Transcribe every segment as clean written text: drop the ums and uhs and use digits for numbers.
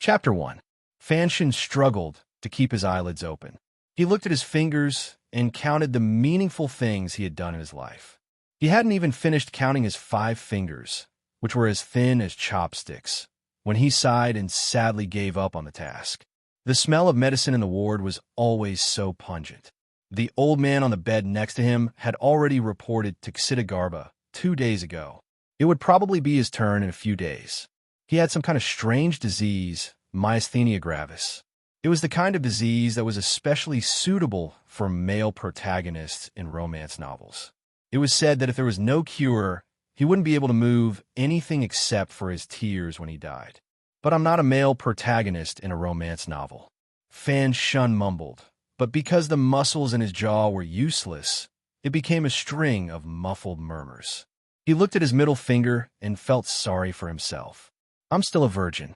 Chapter 1. Fanshin struggled to keep his eyelids open. He looked at his fingers and counted the meaningful things he had done in his life. He hadn't even finished counting his 5 fingers, which were as thin as chopsticks, when he sighed and sadly gave up on the task. The smell of medicine in the ward was always so pungent. The old man on the bed next to him had already reported to Xidagarba 2 days ago. It would probably be his turn in a few days. He had some kind of strange disease, myasthenia gravis. It was the kind of disease that was especially suitable for male protagonists in romance novels. It was said that if there was no cure, he wouldn't be able to move anything except for his tears when he died. But I'm not a male protagonist in a romance novel. Fanshin mumbled, but because the muscles in his jaw were useless, it became a string of muffled murmurs. He looked at his middle finger and felt sorry for himself. I'm still a virgin.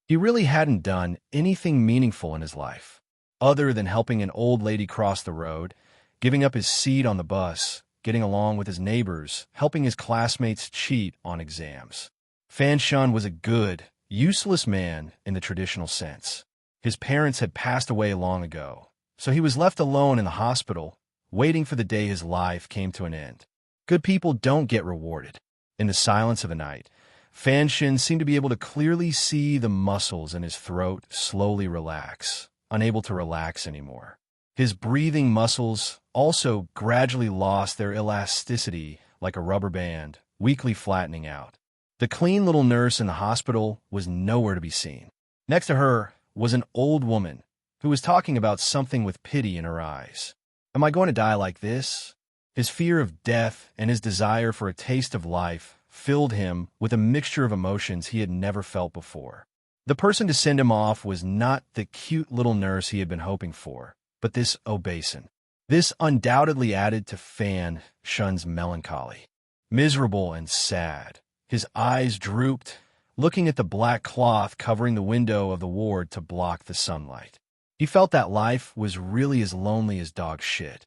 He really hadn't done anything meaningful in his life, other than helping an old lady cross the road, giving up his seat on the bus, getting along with his neighbors, helping his classmates cheat on exams. Fanshin was a good, useless man in the traditional sense. His parents had passed away long ago, so he was left alone in the hospital, waiting for the day his life came to an end. Good people don't get rewarded. In the silence of the night, Fanshin seemed to be able to clearly see the muscles in his throat slowly relax, unable to relax anymore. His breathing muscles also gradually lost their elasticity like a rubber band, weakly flattening out. The clean little nurse in the hospital was nowhere to be seen. Next to her was an old woman who was talking about something with pity in her eyes. Am I going to die like this? His fear of death and his desire for a taste of life filled him with a mixture of emotions he had never felt before. The person to send him off was not the cute little nurse he had been hoping for, but this obeson. This undoubtedly added to Fanshin's melancholy. Miserable and sad, his eyes drooped, looking at the black cloth covering the window of the ward to block the sunlight. He felt that life was really as lonely as dog shit.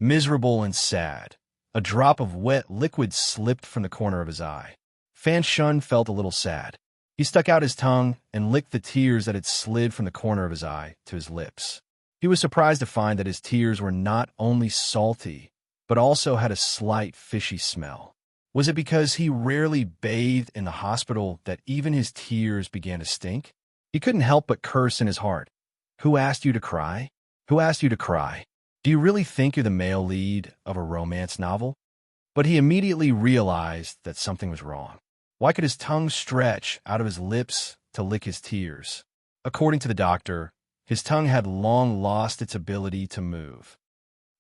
Miserable and sad. A drop of wet liquid slipped from the corner of his eye. Fanshin felt a little sad. He stuck out his tongue and licked the tears that had slid from the corner of his eye to his lips. He was surprised to find that his tears were not only salty, but also had a slight fishy smell. Was it because he rarely bathed in the hospital that even his tears began to stink? He couldn't help but curse in his heart. Who asked you to cry? Who asked you to cry? Do you really think you're the male lead of a romance novel? But he immediately realized that something was wrong. Why could his tongue stretch out of his lips to lick his tears? According to the doctor, his tongue had long lost its ability to move.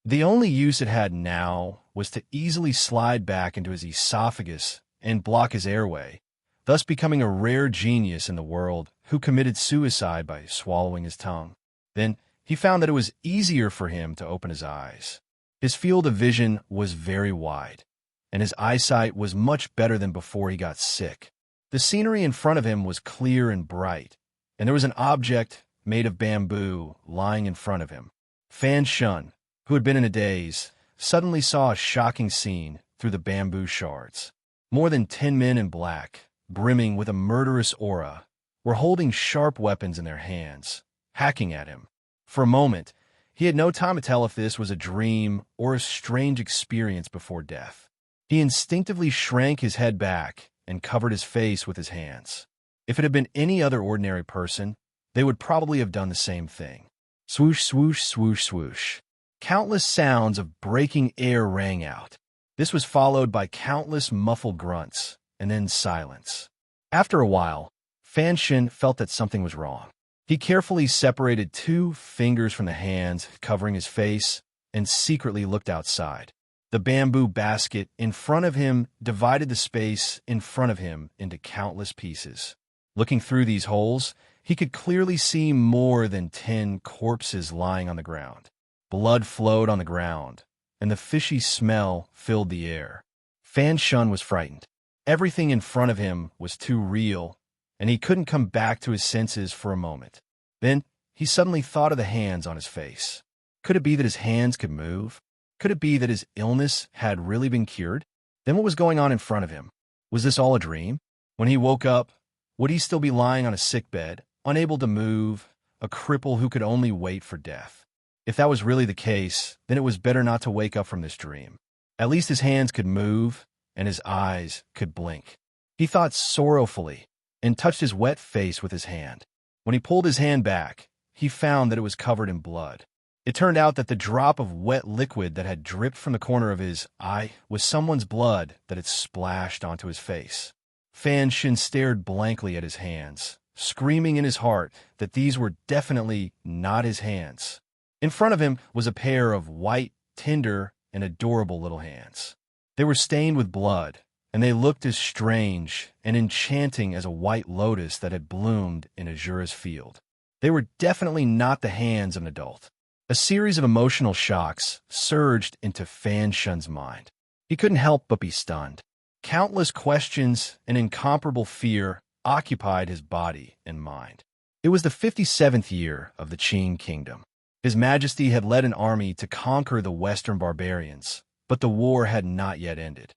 The only use it had now was to easily slide back into his esophagus and block his airway, thus becoming a rare genius in the world who committed suicide by swallowing his tongue. Then he found that it was easier for him to open his eyes. His field of vision was very wide, and his eyesight was much better than before he got sick. The scenery in front of him was clear and bright, and there was an object made of bamboo lying in front of him. Fanshin, who had been in a daze, suddenly saw a shocking scene through the bamboo shards. More than 10 men in black, brimming with a murderous aura, were holding sharp weapons in their hands, hacking at him. For a moment, he had no time to tell if this was a dream or a strange experience before death. He instinctively shrank his head back and covered his face with his hands. If it had been any other ordinary person, they would probably have done the same thing. Swoosh, swoosh, swoosh, swoosh. Countless sounds of breaking air rang out. This was followed by countless muffled grunts, and then silence. After a while, Fanshin felt that something was wrong. He carefully separated 2 fingers from the hands covering his face and secretly looked outside. The bamboo basket in front of him divided the space in front of him into countless pieces. Looking through these holes, he could clearly see more than 10 corpses lying on the ground. Blood flowed on the ground, and the fishy smell filled the air. Fanshin was frightened. Everything in front of him was too real, and he couldn't come back to his senses for a moment. Then he suddenly thought of the hands on his face. Could it be that his hands could move? Could it be that his illness had really been cured? Then what was going on in front of him? Was this all a dream? When he woke up, Would he still be lying on a sickbed, unable to move, a cripple who could only wait for death? If that was really the case, then it was better not to wake up from this dream. At least his hands could move, and his eyes could blink. He thought sorrowfully, and touched his wet face with his hand. When he pulled his hand back, he found that it was covered in blood. It turned out that the drop of wet liquid that had dripped from the corner of his eye was someone's blood that had splashed onto his face. Fan Shin stared blankly at his hands, screaming in his heart that these were definitely not his hands. In front of him was a pair of white, tender, and adorable little hands. They were stained with blood, and they looked as strange and enchanting as a white lotus that had bloomed in Azura's field. They were definitely not the hands of an adult. A series of emotional shocks surged into Fan Shun's mind. He couldn't help but be stunned. Countless questions and incomparable fear occupied his body and mind. It was the 57th year of the Qing Kingdom. His Majesty had led an army to conquer the Western barbarians, but the war had not yet ended.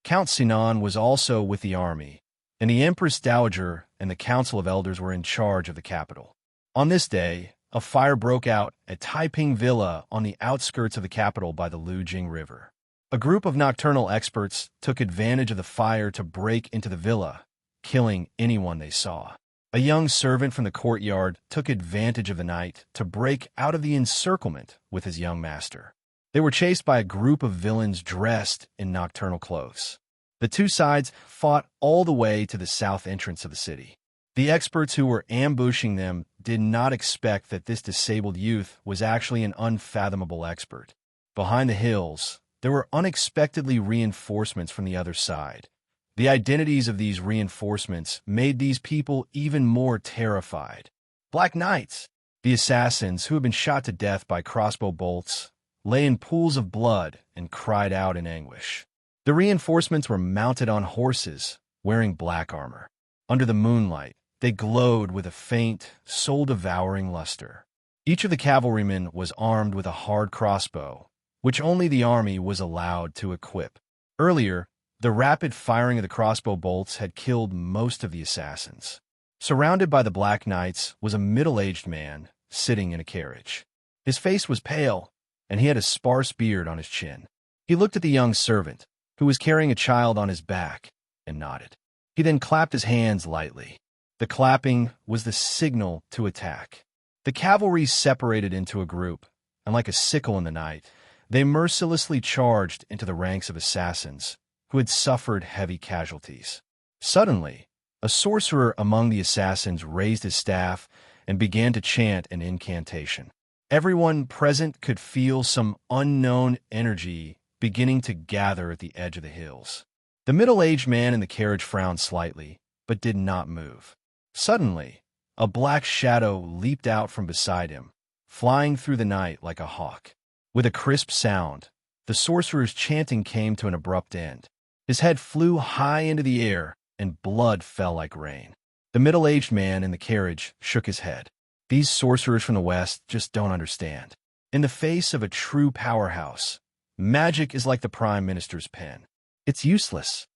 Count Sinan was also with the army, and the Empress Dowager and the Council of Elders were in charge of the capital. On this day, a fire broke out at Taiping Villa on the outskirts of the capital by the Lujing River. A group of nocturnal experts took advantage of the fire to break into the villa, killing anyone they saw. A young servant from the courtyard took advantage of the night to break out of the encirclement with his young master. They were chased by a group of villains dressed in nocturnal clothes. The two sides fought all the way to the south entrance of the city. The experts who were ambushing them did not expect that this disabled youth was actually an unfathomable expert. Behind the hills, there were unexpectedly reinforcements from the other side. The identities of these reinforcements made these people even more terrified. Black Knights, the assassins who had been shot to death by crossbow bolts, lay in pools of blood and cried out in anguish. The reinforcements were mounted on horses, wearing black armor. Under the moonlight, they glowed with a faint, soul-devouring luster. Each of the cavalrymen was armed with a hard crossbow, which only the army was allowed to equip. Earlier, the rapid firing of the crossbow bolts had killed most of the assassins. Surrounded by the Black Knights was a middle-aged man sitting in a carriage. His face was pale, and he had a sparse beard on his chin. He looked at the young servant, who was carrying a child on his back, and nodded. He then clapped his hands lightly. The clapping was the signal to attack. The cavalry separated into a group, and like a sickle in the night, they mercilessly charged into the ranks of assassins who had suffered heavy casualties. Suddenly, a sorcerer among the assassins raised his staff and began to chant an incantation. Everyone present could feel some unknown energy beginning to gather at the edge of the hills. The middle-aged man in the carriage frowned slightly, but did not move. Suddenly, a black shadow leaped out from beside him, flying through the night like a hawk. With a crisp sound, the sorcerer's chanting came to an abrupt end. His head flew high into the air, and blood fell like rain. The middle-aged man in the carriage shook his head. These sorcerers from the West just don't understand. In the face of a true powerhouse, magic is like the Prime Minister's pen. It's useless.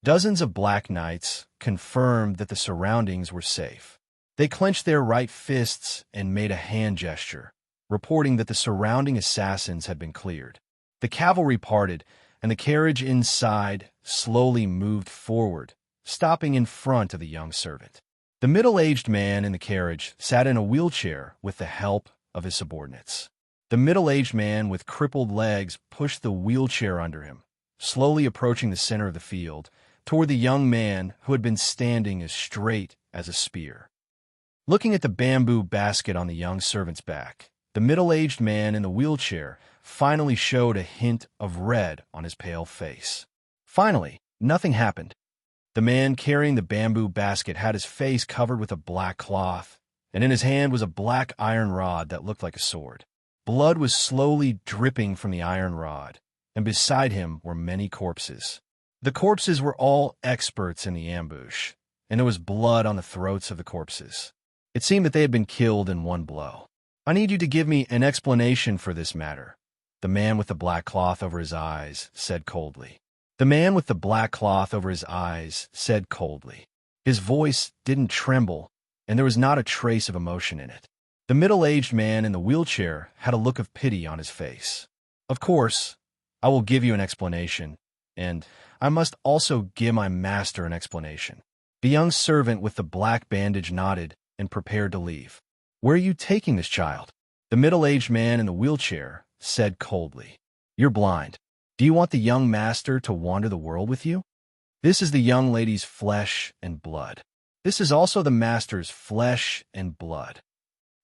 Dozens of Black Knights confirmed that the surroundings were safe. They clenched their right fists and made a hand gesture, reporting that the surrounding assassins had been cleared. The cavalry parted, and the carriage inside slowly moved forward, stopping in front of the young servant. The middle-aged man in the carriage sat in a wheelchair with the help of his subordinates. The middle-aged man with crippled legs pushed the wheelchair under him, slowly approaching the center of the field, toward the young man who had been standing as straight as a spear. Looking at the bamboo basket on the young servant's back, the middle-aged man in the wheelchair finally showed a hint of red on his pale face. Finally, nothing happened. The man carrying the bamboo basket had his face covered with a black cloth, and in his hand was a black iron rod that looked like a sword. Blood was slowly dripping from the iron rod, and beside him were many corpses. The corpses were all experts in the ambush, and there was blood on the throats of the corpses. It seemed that they had been killed in one blow. "I need you to give me an explanation for this matter," the man with the black cloth over his eyes said coldly. The man with the black cloth over his eyes said coldly, His voice didn't tremble, and there was not a trace of emotion in it. The middle-aged man in the wheelchair had a look of pity on his face. Of course, I will give you an explanation, and I must also give my master an explanation. The young servant with the black bandage nodded and prepared to leave. Where are you taking this child? The middle-aged man in the wheelchair said coldly. You're blind. Do you want the young master to wander the world with you? This is the young lady's flesh and blood. This is also the master's flesh and blood.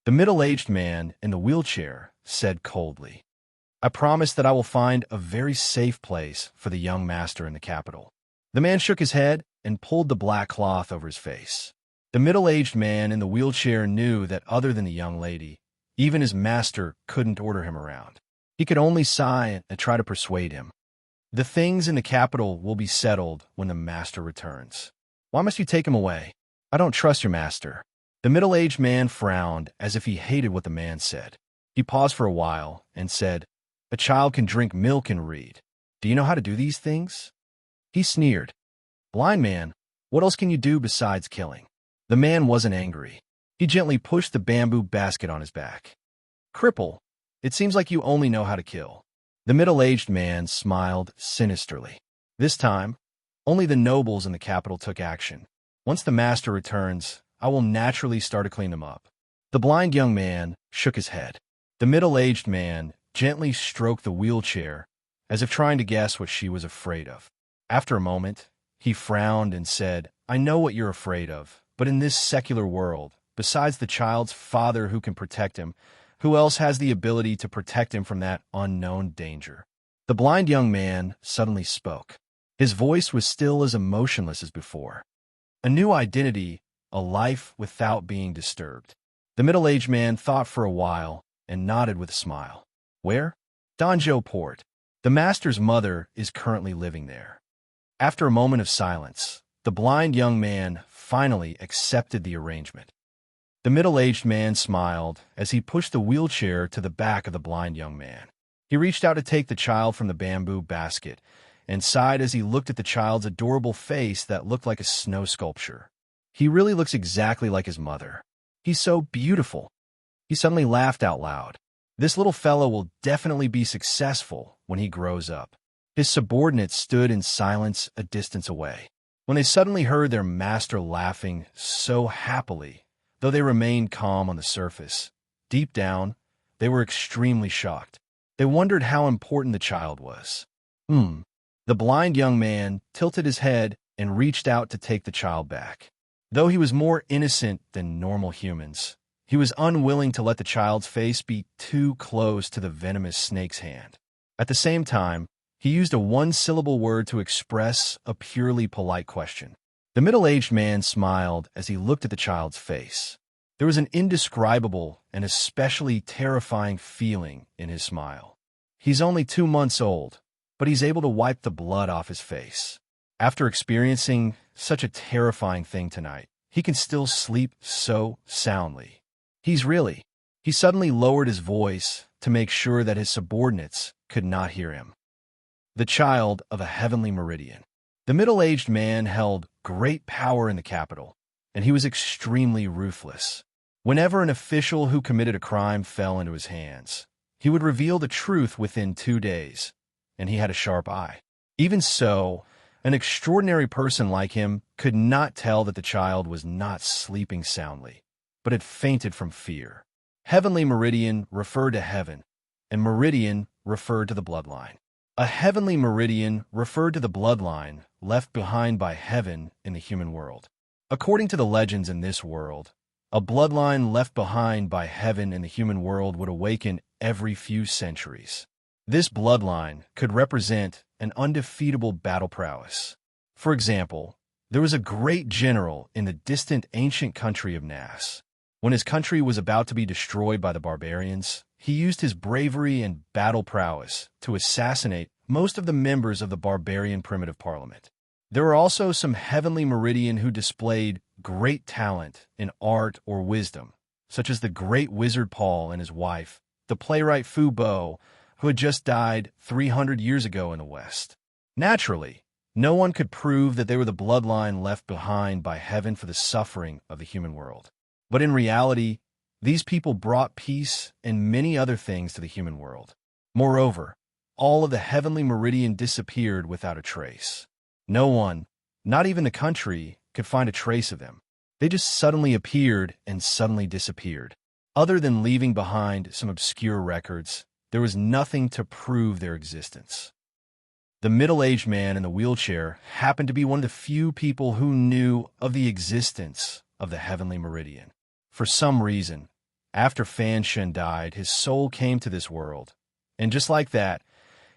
The middle-aged man in the wheelchair said coldly. I promise that I will find a very safe place for the young master in the capital. The man shook his head and pulled the black cloth over his face. The middle-aged man in the wheelchair knew that other than the young lady, even his master couldn't order him around. He could only sigh and try to persuade him. The things in the capital will be settled when the master returns. Why must you take him away? I don't trust your master. The middle-aged man frowned as if he hated what the man said. He paused for a while and said, A child can drink milk and read. Do you know how to do these things? He sneered. Blind man, what else can you do besides killing? The man wasn't angry. He gently pushed the bamboo basket on his back. Cripple, it seems like you only know how to kill. The middle-aged man smiled sinisterly. This time, only the nobles in the capital took action. Once the master returns, I will naturally start to clean them up. The blind young man shook his head. The middle-aged man gently stroked the wheelchair, as if trying to guess what she was afraid of. After a moment, he frowned and said, I know what you're afraid of, but in this secular world, besides the child's father who can protect him, who else has the ability to protect him from that unknown danger? The blind young man suddenly spoke. His voice was still as emotionless as before. A new identity, a life without being disturbed. The middle-aged man thought for a while and nodded with a smile. Where? Donjo Port. The master's mother is currently living there. After a moment of silence, the blind young man finally accepted the arrangement. The middle-aged man smiled as he pushed the wheelchair to the back of the blind young man. He reached out to take the child from the bamboo basket and sighed as he looked at the child's adorable face that looked like a snow sculpture. He really looks exactly like his mother. He's so beautiful. He suddenly laughed out loud. This little fellow will definitely be successful when he grows up. His subordinates stood in silence a distance away. When they suddenly heard their master laughing so happily, though they remained calm on the surface, deep down, they were extremely shocked. They wondered how important the child was. The blind young man tilted his head and reached out to take the child back. Though he was more innocent than normal humans, he was unwilling to let the child's face be too close to the venomous snake's hand. At the same time, he used a one-syllable word to express a purely polite question. The middle-aged man smiled as he looked at the child's face. There was an indescribable and especially terrifying feeling in his smile. He's only 2 months old, but he's able to wipe the blood off his face. After experiencing such a terrifying thing tonight, he can still sleep so soundly. He suddenly lowered his voice to make sure that his subordinates could not hear him. The child of a heavenly meridian. The middle-aged man held great power in the capital, and he was extremely ruthless. Whenever an official who committed a crime fell into his hands, he would reveal the truth within 2 days, and he had a sharp eye. Even so, an extraordinary person like him could not tell that the child was not sleeping soundly, but had fainted from fear. Heavenly meridian referred to heaven, and meridian referred to the bloodline. A heavenly meridian referred to the bloodline left behind by heaven in the human world. According to the legends in this world, a bloodline left behind by heaven in the human world would awaken every few centuries. This bloodline could represent an undefeatable battle prowess. For example, there was a great general in the distant ancient country of Nas. When his country was about to be destroyed by the barbarians, he used his bravery and battle prowess to assassinate most of the members of the barbarian primitive parliament. There were also some heavenly meridian who displayed great talent in art or wisdom, such as the great wizard Paul and his wife, the playwright Fu Bo, who had just died 300 years ago in the West. Naturally, No one could prove that they were the bloodline left behind by heaven for the suffering of the human world. But in reality, these people brought peace and many other things to the human world. Moreover, all of the heavenly meridian disappeared without a trace. No one, not even the country, could find a trace of them. They just suddenly appeared and suddenly disappeared. Other than leaving behind some obscure records, there was nothing to prove their existence. The middle-aged man in the wheelchair happened to be one of the few people who knew of the existence of the heavenly meridian. For some reason, after Fan Shen died, his soul came to this world, and just like that,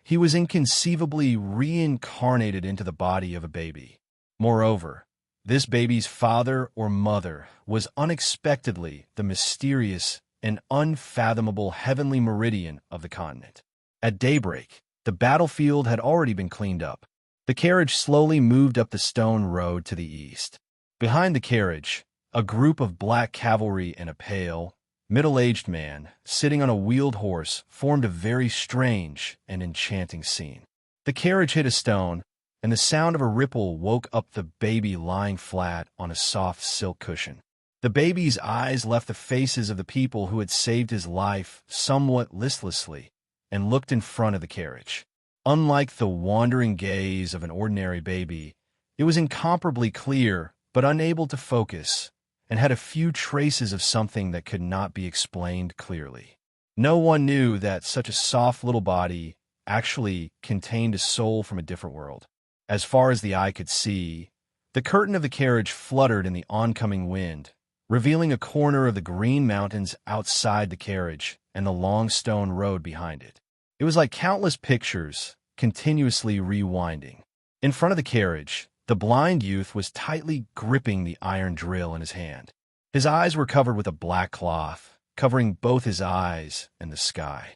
he was inconceivably reincarnated into the body of a baby. Moreover, this baby's father or mother was unexpectedly the mysterious and unfathomable heavenly meridian of the continent. At daybreak, the battlefield had already been cleaned up. The carriage slowly moved up the stone road to the east. Behind the carriage, a group of black cavalry and a pale, middle-aged man sitting on a wheeled horse formed a very strange and enchanting scene. The carriage hit a stone, and the sound of a ripple woke up the baby lying flat on a soft silk cushion. The baby's eyes left the faces of the people who had saved his life somewhat listlessly and looked in front of the carriage. Unlike the wandering gaze of an ordinary baby, it was incomparably clear but unable to focus, and had a few traces of something that could not be explained clearly. No one knew that such a soft little body actually contained a soul from a different world. As far as the eye could see, the curtain of the carriage fluttered in the oncoming wind, revealing a corner of the green mountains outside the carriage and the long stone road behind it. It was like countless pictures, continuously rewinding. In front of the carriage, the blind youth was tightly gripping the iron drill in his hand. His eyes were covered with a black cloth, covering both his eyes and the sky.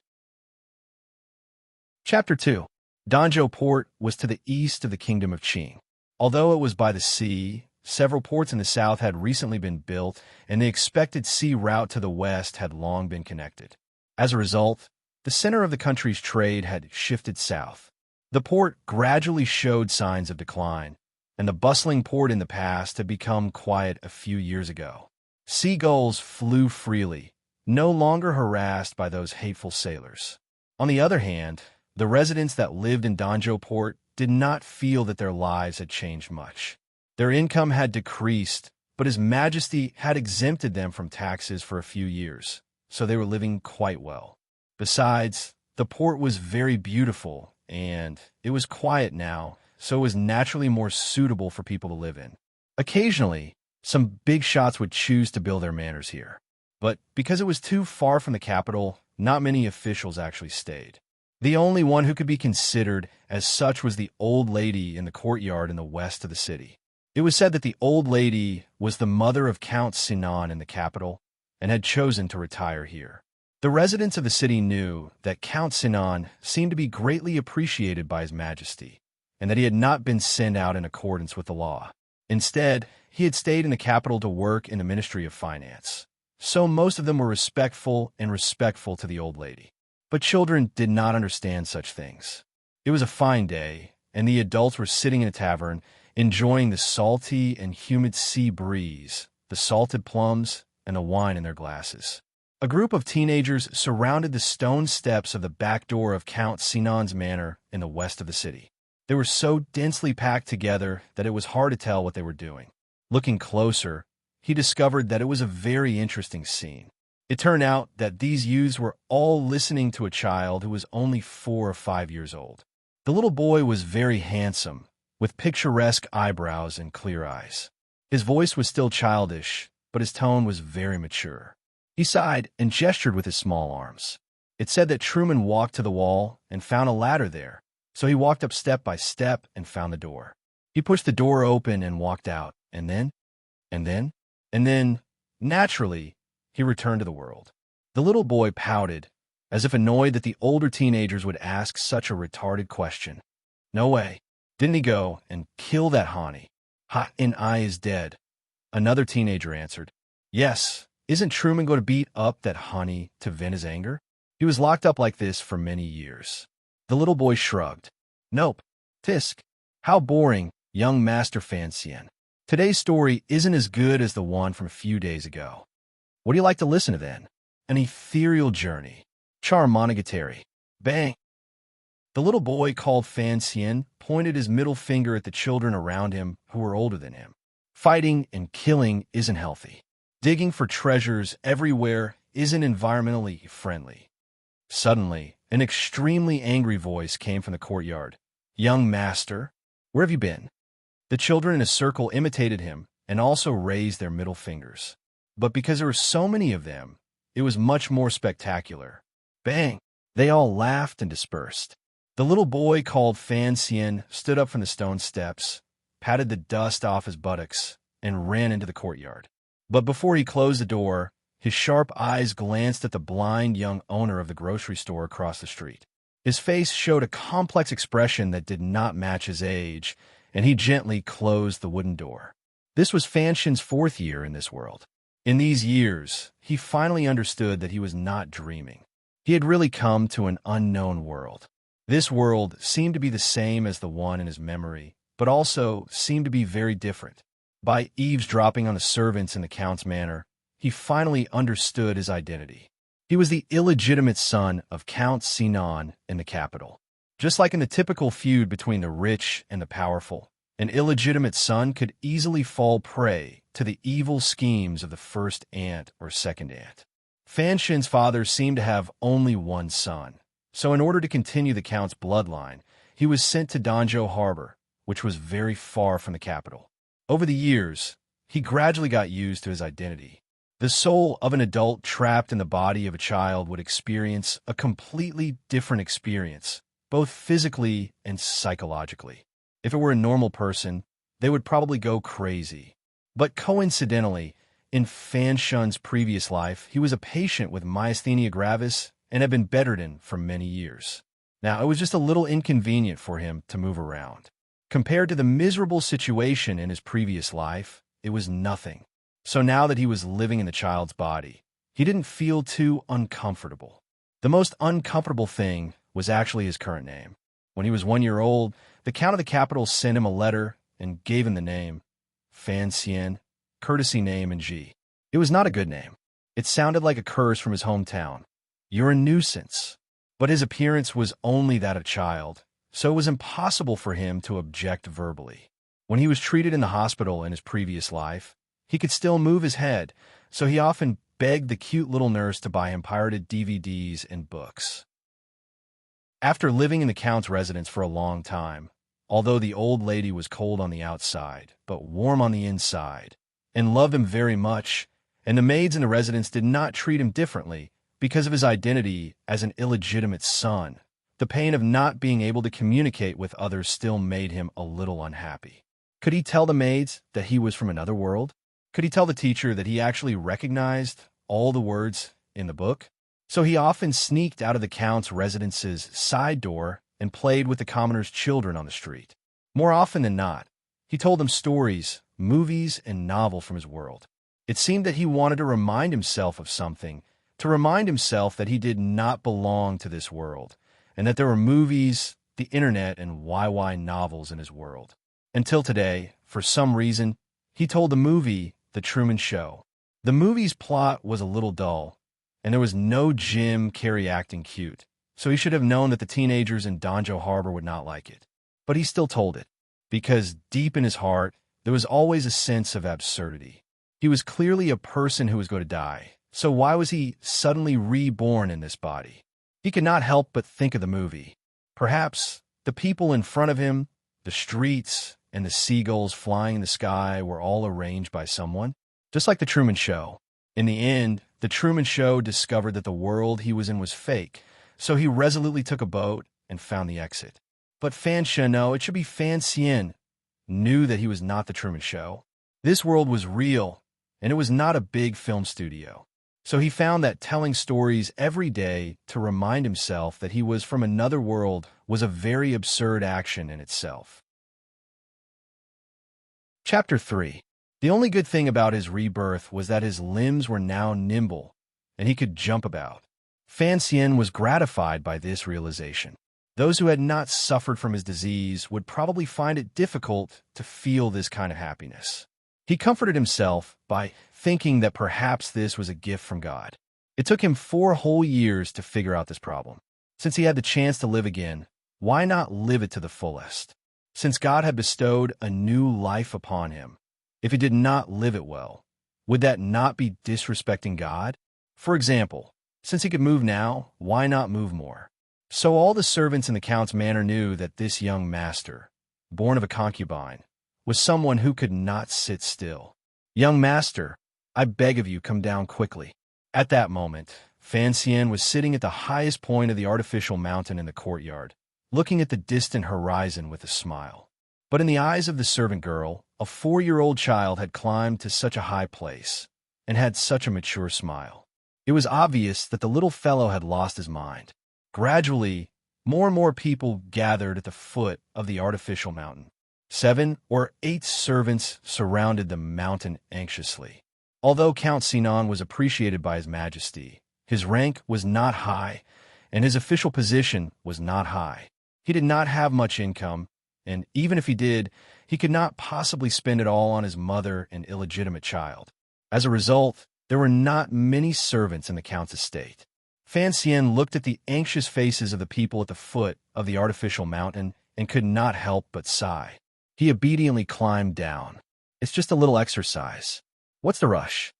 Chapter 2. Danzhou Port was to the east of the Kingdom of Qing. Although it was by the sea, several ports in the south had recently been built, and the expected sea route to the west had long been connected. As a result, the center of the country's trade had shifted south. The port gradually showed signs of decline, and the bustling port in the past had become quiet a few years ago. Seagulls flew freely, no longer harassed by those hateful sailors. On the other hand, the residents that lived in Danzhou Port did not feel that their lives had changed much. Their income had decreased, but His Majesty had exempted them from taxes for a few years, so they were living quite well. Besides, the port was very beautiful, and it was quiet now, so it was naturally more suitable for people to live in. Occasionally, some big shots would choose to build their manors here. But because it was too far from the capital, not many officials actually stayed. The only one who could be considered as such was the old lady in the courtyard in the west of the city. It was said that the old lady was the mother of Count Sinan in the capital and had chosen to retire here. The residents of the city knew that Count Sinan seemed to be greatly appreciated by His Majesty, and that he had not been sent out in accordance with the law. Instead, he had stayed in the capital to work in the Ministry of Finance. So most of them were respectful to the old lady. But children did not understand such things. It was a fine day, and the adults were sitting in a tavern, enjoying the salty and humid sea breeze, the salted plums, and the wine in their glasses. A group of teenagers surrounded the stone steps of the back door of Count Sinan's manor in the west of the city. They were so densely packed together that it was hard to tell what they were doing. Looking closer, he discovered that it was a very interesting scene. It turned out that these youths were all listening to a child who was only 4 or 5 years old. The little boy was very handsome, with picturesque eyebrows and clear eyes. His voice was still childish, but his tone was very mature. He sighed and gestured with his small arms. It said that Truman walked to the wall and found a ladder there, so he walked up step by step and found the door. He pushed the door open and walked out, and then, naturally, he returned to the world. The little boy pouted, as if annoyed that the older teenagers would ask such a retarded question. No way. Didn't he go and kill that Hani? Ha-In I is dead. Another teenager answered. Yes. Isn't Truman going to beat up that Hani to vent his anger? He was locked up like this for many years. The little boy shrugged. Nope. Tisk. How boring, young Master Fancian. Today's story isn't as good as the one from a few days ago. What do you like to listen to then? An ethereal journey. Charm Monogatari. Bang! The little boy called Fancian pointed his middle finger at the children around him who were older than him. Fighting and killing isn't healthy. Digging for treasures everywhere isn't environmentally friendly. Suddenly, an extremely angry voice came from the courtyard. Young master, where have you been? The children in a circle imitated him and also raised their middle fingers. But because there were so many of them, it was much more spectacular. Bang! They all laughed and dispersed. The little boy called Fancian stood up from the stone steps, patted the dust off his buttocks, and ran into the courtyard. But before he closed the door, his sharp eyes glanced at the blind young owner of the grocery store across the street. His face showed a complex expression that did not match his age, and he gently closed the wooden door. This was Fancian's fourth year in this world. In these years, he finally understood that he was not dreaming. He had really come to an unknown world. This world seemed to be the same as the one in his memory, but also seemed to be very different. By eavesdropping on the servants in the Count's manor, he finally understood his identity. He was the illegitimate son of Count Sinon in the capital. Just like in the typical feud between the rich and the powerful, an illegitimate son could easily fall prey to the evil schemes of the first aunt or second aunt. Fancian's father seemed to have only one son, so in order to continue the Count's bloodline, he was sent to Donjo Harbor, which was very far from the capital. Over the years, he gradually got used to his identity. The soul of an adult trapped in the body of a child would experience a completely different experience, both physically and psychologically. If it were a normal person, they would probably go crazy. But coincidentally, in Fancian's previous life, he was a patient with myasthenia gravis and had been bedridden for many years. Now, it was just a little inconvenient for him to move around. Compared to the miserable situation in his previous life, it was nothing. So now that he was living in the child's body, he didn't feel too uncomfortable. The most uncomfortable thing was actually his current name. When he was 1 year old, the Count of the capital sent him a letter and gave him the name Fancian, courtesy name in G. It was not a good name. It sounded like a curse from his hometown. You're a nuisance. But his appearance was only that of a child, so it was impossible for him to object verbally. When he was treated in the hospital in his previous life, he could still move his head, so he often begged the cute little nurse to buy him pirated DVDs and books. After living in the Count's residence for a long time, although the old lady was cold on the outside, but warm on the inside, and loved him very much, and the maids in the residence did not treat him differently because of his identity as an illegitimate son, the pain of not being able to communicate with others still made him a little unhappy. Could he tell the maids that he was from another world? Could he tell the teacher that he actually recognized all the words in the book? So he often sneaked out of the Count's residence's side door and played with the commoners' children on the street. More often than not, he told them stories, movies, and novels from his world. It seemed that he wanted to remind himself of something, to remind himself that he did not belong to this world, and that there were movies, the internet, and YY novels in his world. Until today, for some reason, he told the movie The Truman Show. The movie's plot was a little dull, and there was no Jim Carrey acting cute, so he should have known that the teenagers in Donjo Harbor would not like it. But he still told it, because deep in his heart, there was always a sense of absurdity. He was clearly a person who was going to die, so why was he suddenly reborn in this body? He could not help but think of the movie. Perhaps the people in front of him, the streets, and the seagulls flying in the sky were all arranged by someone, just like The Truman Show. In the end, The Truman Show discovered that the world he was in was fake, so he resolutely took a boat and found the exit. But Fancian, no, it should be Fancian, knew that he was not The Truman Show. This world was real, and it was not a big film studio. So he found that telling stories every day to remind himself that he was from another world was a very absurd action in itself. Chapter 3. The only good thing about his rebirth was that his limbs were now nimble, and he could jump about. Fancian was gratified by this realization. Those who had not suffered from his disease would probably find it difficult to feel this kind of happiness. He comforted himself by thinking that perhaps this was a gift from God. It took him 4 whole years to figure out this problem. Since he had the chance to live again, why not live it to the fullest? Since God had bestowed a new life upon him, if he did not live it well, would that not be disrespecting God? For example, since he could move now, why not move more? So all the servants in the count's manor knew that this young master, born of a concubine, was someone who could not sit still. "Young master, I beg of you, come down quickly." At that moment, Fan Xian was sitting at the highest point of the artificial mountain in the courtyard, looking at the distant horizon with a smile. But in the eyes of the servant girl, a 4-year-old child had climbed to such a high place and had such a mature smile. It was obvious that the little fellow had lost his mind. Gradually, more and more people gathered at the foot of the artificial mountain. 7 or 8 servants surrounded the mountain anxiously. Although Count Sinan was appreciated by His Majesty, his rank was not high, and his official position was not high. He did not have much income, and even if he did, he could not possibly spend it all on his mother and illegitimate child. As a result, there were not many servants in the Count's estate. Fan Xian looked at the anxious faces of the people at the foot of the artificial mountain and could not help but sigh. He obediently climbed down. "It's just a little exercise. What's the rush?"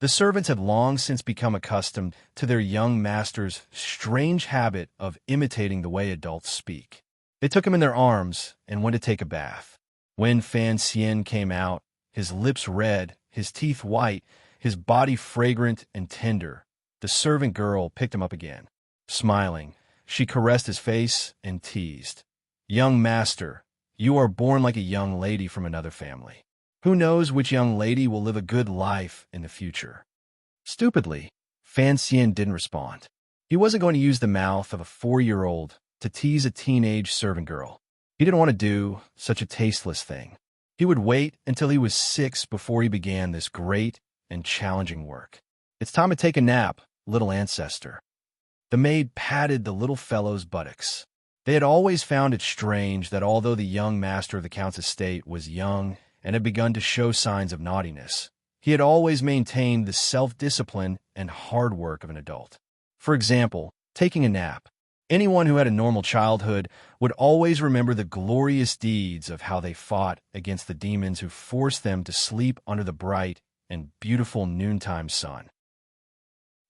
The servants had long since become accustomed to their young master's strange habit of imitating the way adults speak. They took him in their arms and went to take a bath. When Fan Xian came out, his lips red, his teeth white, his body fragrant and tender, the servant girl picked him up again. Smiling, she caressed his face and teased, "Young master, you are born like a young lady from another family. Who knows which young lady will live a good life in the future?" Stupidly, Fan Xian didn't respond. He wasn't going to use the mouth of a 4-year-old to tease a teenage servant girl. He didn't want to do such a tasteless thing. He would wait until he was 6 before he began this great and challenging work. "It's time to take a nap, little ancestor." The maid patted the little fellow's buttocks. They had always found it strange that although the young master of the Count's estate was young and had begun to show signs of naughtiness, he had always maintained the self-discipline and hard work of an adult. For example, taking a nap. Anyone who had a normal childhood would always remember the glorious deeds of how they fought against the demons who forced them to sleep under the bright and beautiful noontime sun.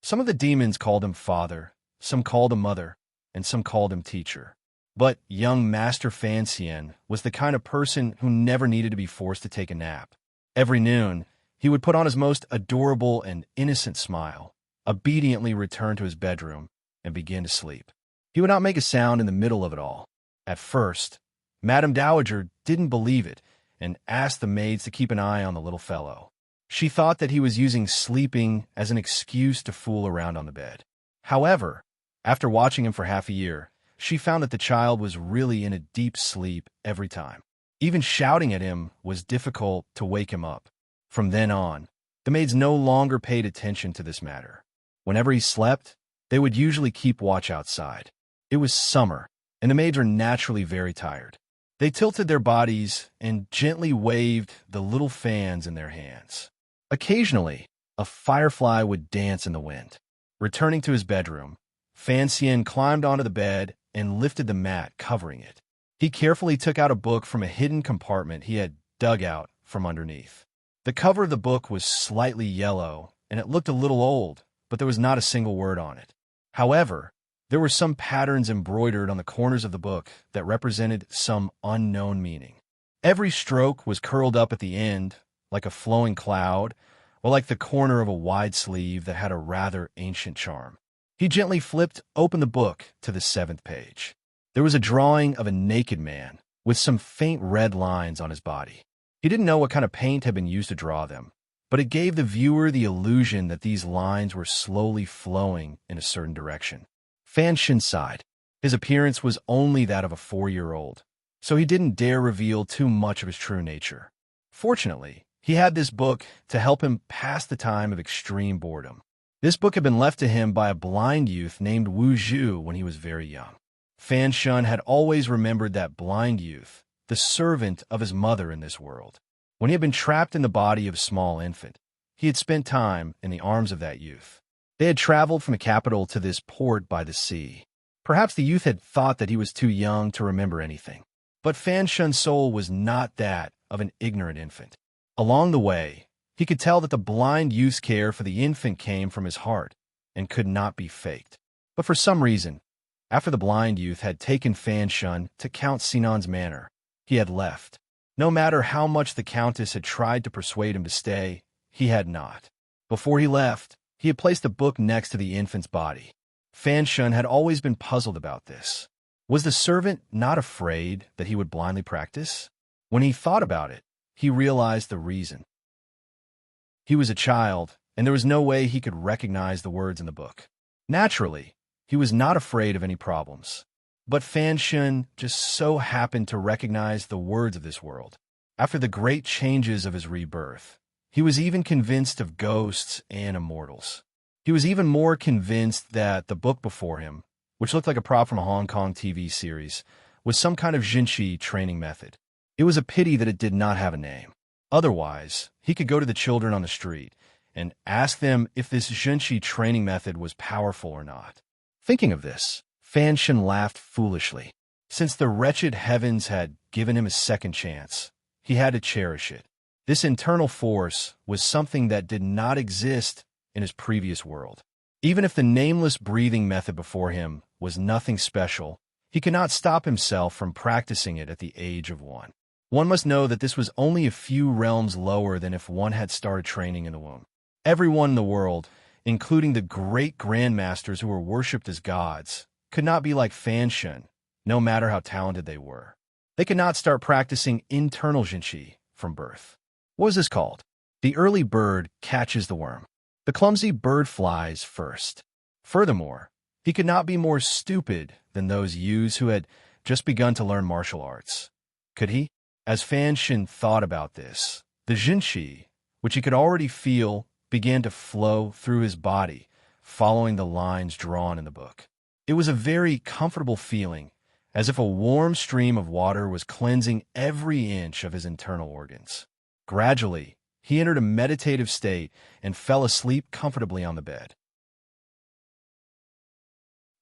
Some of the demons called him father, some called him mother, and some called him teacher. But young Master Fan Xian was the kind of person who never needed to be forced to take a nap. Every noon, he would put on his most adorable and innocent smile, obediently return to his bedroom, and begin to sleep. He would not make a sound in the middle of it all. At first, Madame Dowager didn't believe it and asked the maids to keep an eye on the little fellow. She thought that he was using sleeping as an excuse to fool around on the bed. However, after watching him for half a year, she found that the child was really in a deep sleep every time. Even shouting at him was difficult to wake him up. From then on, the maids no longer paid attention to this matter. Whenever he slept, they would usually keep watch outside. It was summer, and the maids were naturally very tired. They tilted their bodies and gently waved the little fans in their hands. Occasionally, a firefly would dance in the wind. Returning to his bedroom, Fan Xian climbed onto the bed and lifted the mat covering it. He carefully took out a book from a hidden compartment he had dug out from underneath. The cover of the book was slightly yellow, and it looked a little old, but there was not a single word on it. However, there were some patterns embroidered on the corners of the book that represented some unknown meaning. Every stroke was curled up at the end, like a flowing cloud, or like the corner of a wide sleeve that had a rather ancient charm. He gently flipped open the book to the 7th page. There was a drawing of a naked man with some faint red lines on his body. He didn't know what kind of paint had been used to draw them, but it gave the viewer the illusion that these lines were slowly flowing in a certain direction. Fan Xian sighed. His appearance was only that of a 4-year-old, so he didn't dare reveal too much of his true nature. Fortunately, he had this book to help him pass the time of extreme boredom. This book had been left to him by a blind youth named Wu Zhu when he was very young. Fan Shun had always remembered that blind youth, the servant of his mother in this world. When he had been trapped in the body of a small infant, he had spent time in the arms of that youth. They had traveled from the capital to this port by the sea. Perhaps the youth had thought that he was too young to remember anything. But Fan Shun's soul was not that of an ignorant infant. Along the way, he could tell that the blind youth's care for the infant came from his heart and could not be faked. But for some reason, after the blind youth had taken Fan Shun to Count Sinan's manor, he had left. No matter how much the Countess had tried to persuade him to stay, he had not. Before he left, he had placed a book next to the infant's body. Fan Shun had always been puzzled about this. Was the servant not afraid that he would blindly practice? When he thought about it, he realized the reason. He was a child, and there was no way he could recognize the words in the book. Naturally, he was not afraid of any problems. But Fan Shun just so happened to recognize the words of this world. After the great changes of his rebirth, he was even convinced of ghosts and immortals. He was even more convinced that the book before him, which looked like a prop from a Hong Kong TV series, was some kind of Jinchi training method. It was a pity that it did not have a name. Otherwise, he could go to the children on the street and ask them if this Jinchi training method was powerful or not. Thinking of this, Fan Shun laughed foolishly. Since the wretched heavens had given him a second chance, he had to cherish it. This internal force was something that did not exist in his previous world. Even if the nameless breathing method before him was nothing special, he could not stop himself from practicing it at the age of 1. One must know that this was only a few realms lower than if one had started training in the womb. Everyone in the world, including the great grandmasters who were worshipped as gods, could not be like Fan Shun, no matter how talented they were. They could not start practicing internal Jinchi from birth. What was this called? The early bird catches the worm. The clumsy bird flies first. Furthermore, he could not be more stupid than those youths who had just begun to learn martial arts. Could he? As Fan Shun thought about this, the Jinchi, which he could already feel, began to flow through his body, following the lines drawn in the book. It was a very comfortable feeling, as if a warm stream of water was cleansing every inch of his internal organs. Gradually, he entered a meditative state and fell asleep comfortably on the bed.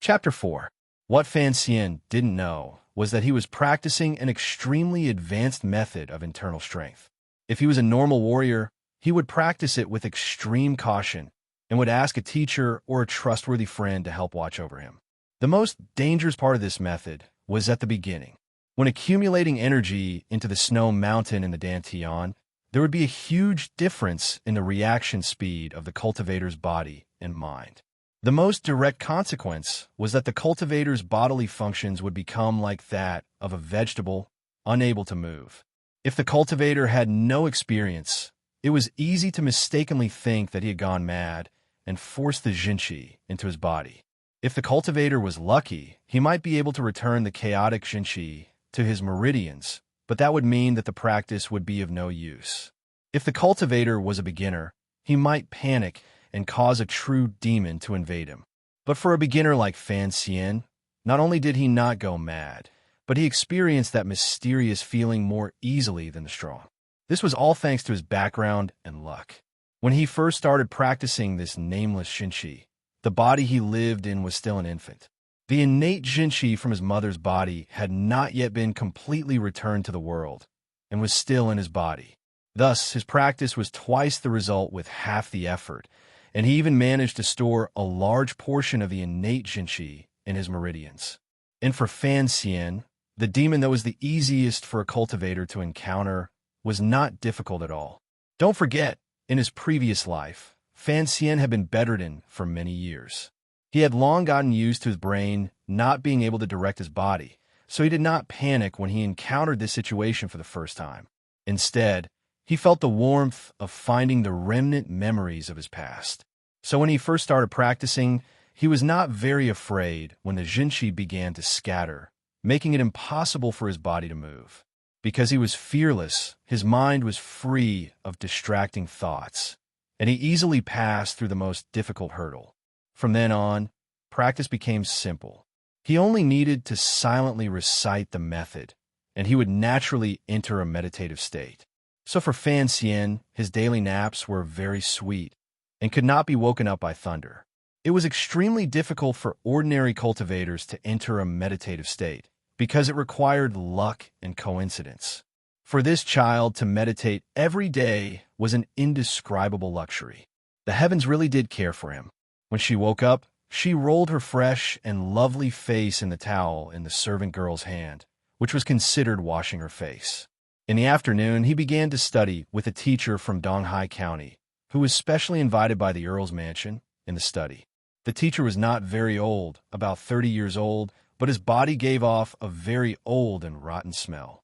Chapter 4. What Fan Shun didn't know was that he was practicing an extremely advanced method of internal strength. If he was a normal warrior, he would practice it with extreme caution and would ask a teacher or a trustworthy friend to help watch over him. The most dangerous part of this method was at the beginning. When accumulating energy into the snow mountain in the Dantian, there would be a huge difference in the reaction speed of the cultivator's body and mind. The most direct consequence was that the cultivator's bodily functions would become like that of a vegetable, unable to move. If the cultivator had no experience, it was easy to mistakenly think that he had gone mad and force the Jinchi into his body. If the cultivator was lucky, he might be able to return the chaotic Jinchi to his meridians, but that would mean that the practice would be of no use. If the cultivator was a beginner, he might panic and cause a true demon to invade him. But for a beginner like Fan Shun, not only did he not go mad, but he experienced that mysterious feeling more easily than the strong. This was all thanks to his background and luck. When he first started practicing this nameless Jinchi, the body he lived in was still an infant. The innate Jinchi from his mother's body had not yet been completely returned to the world and was still in his body. Thus, his practice was twice the result with half the effort, and he even managed to store a large portion of the innate Jinchi in his meridians. And for Fan Shun, the demon that was the easiest for a cultivator to encounter was not difficult at all. Don't forget, in his previous life, Fan Shun had been bedridden for many years. He had long gotten used to his brain not being able to direct his body, so he did not panic when he encountered this situation for the first time. Instead, he felt the warmth of finding the remnant memories of his past. So when he first started practicing, he was not very afraid when the Jinchi began to scatter, making it impossible for his body to move. Because he was fearless, his mind was free of distracting thoughts, and he easily passed through the most difficult hurdle. From then on, practice became simple. He only needed to silently recite the method, and he would naturally enter a meditative state. So for Fan Xian, his daily naps were very sweet and could not be woken up by thunder. It was extremely difficult for ordinary cultivators to enter a meditative state because it required luck and coincidence. For this child to meditate every day was an indescribable luxury. The heavens really did care for him. When she woke up, she rolled her fresh and lovely face in the towel in the servant girl's hand, which was considered washing her face. In the afternoon, he began to study with a teacher from Donghai County, who was specially invited by the Earl's mansion in the study. The teacher was not very old, about 30 years old, but his body gave off a very old and rotten smell.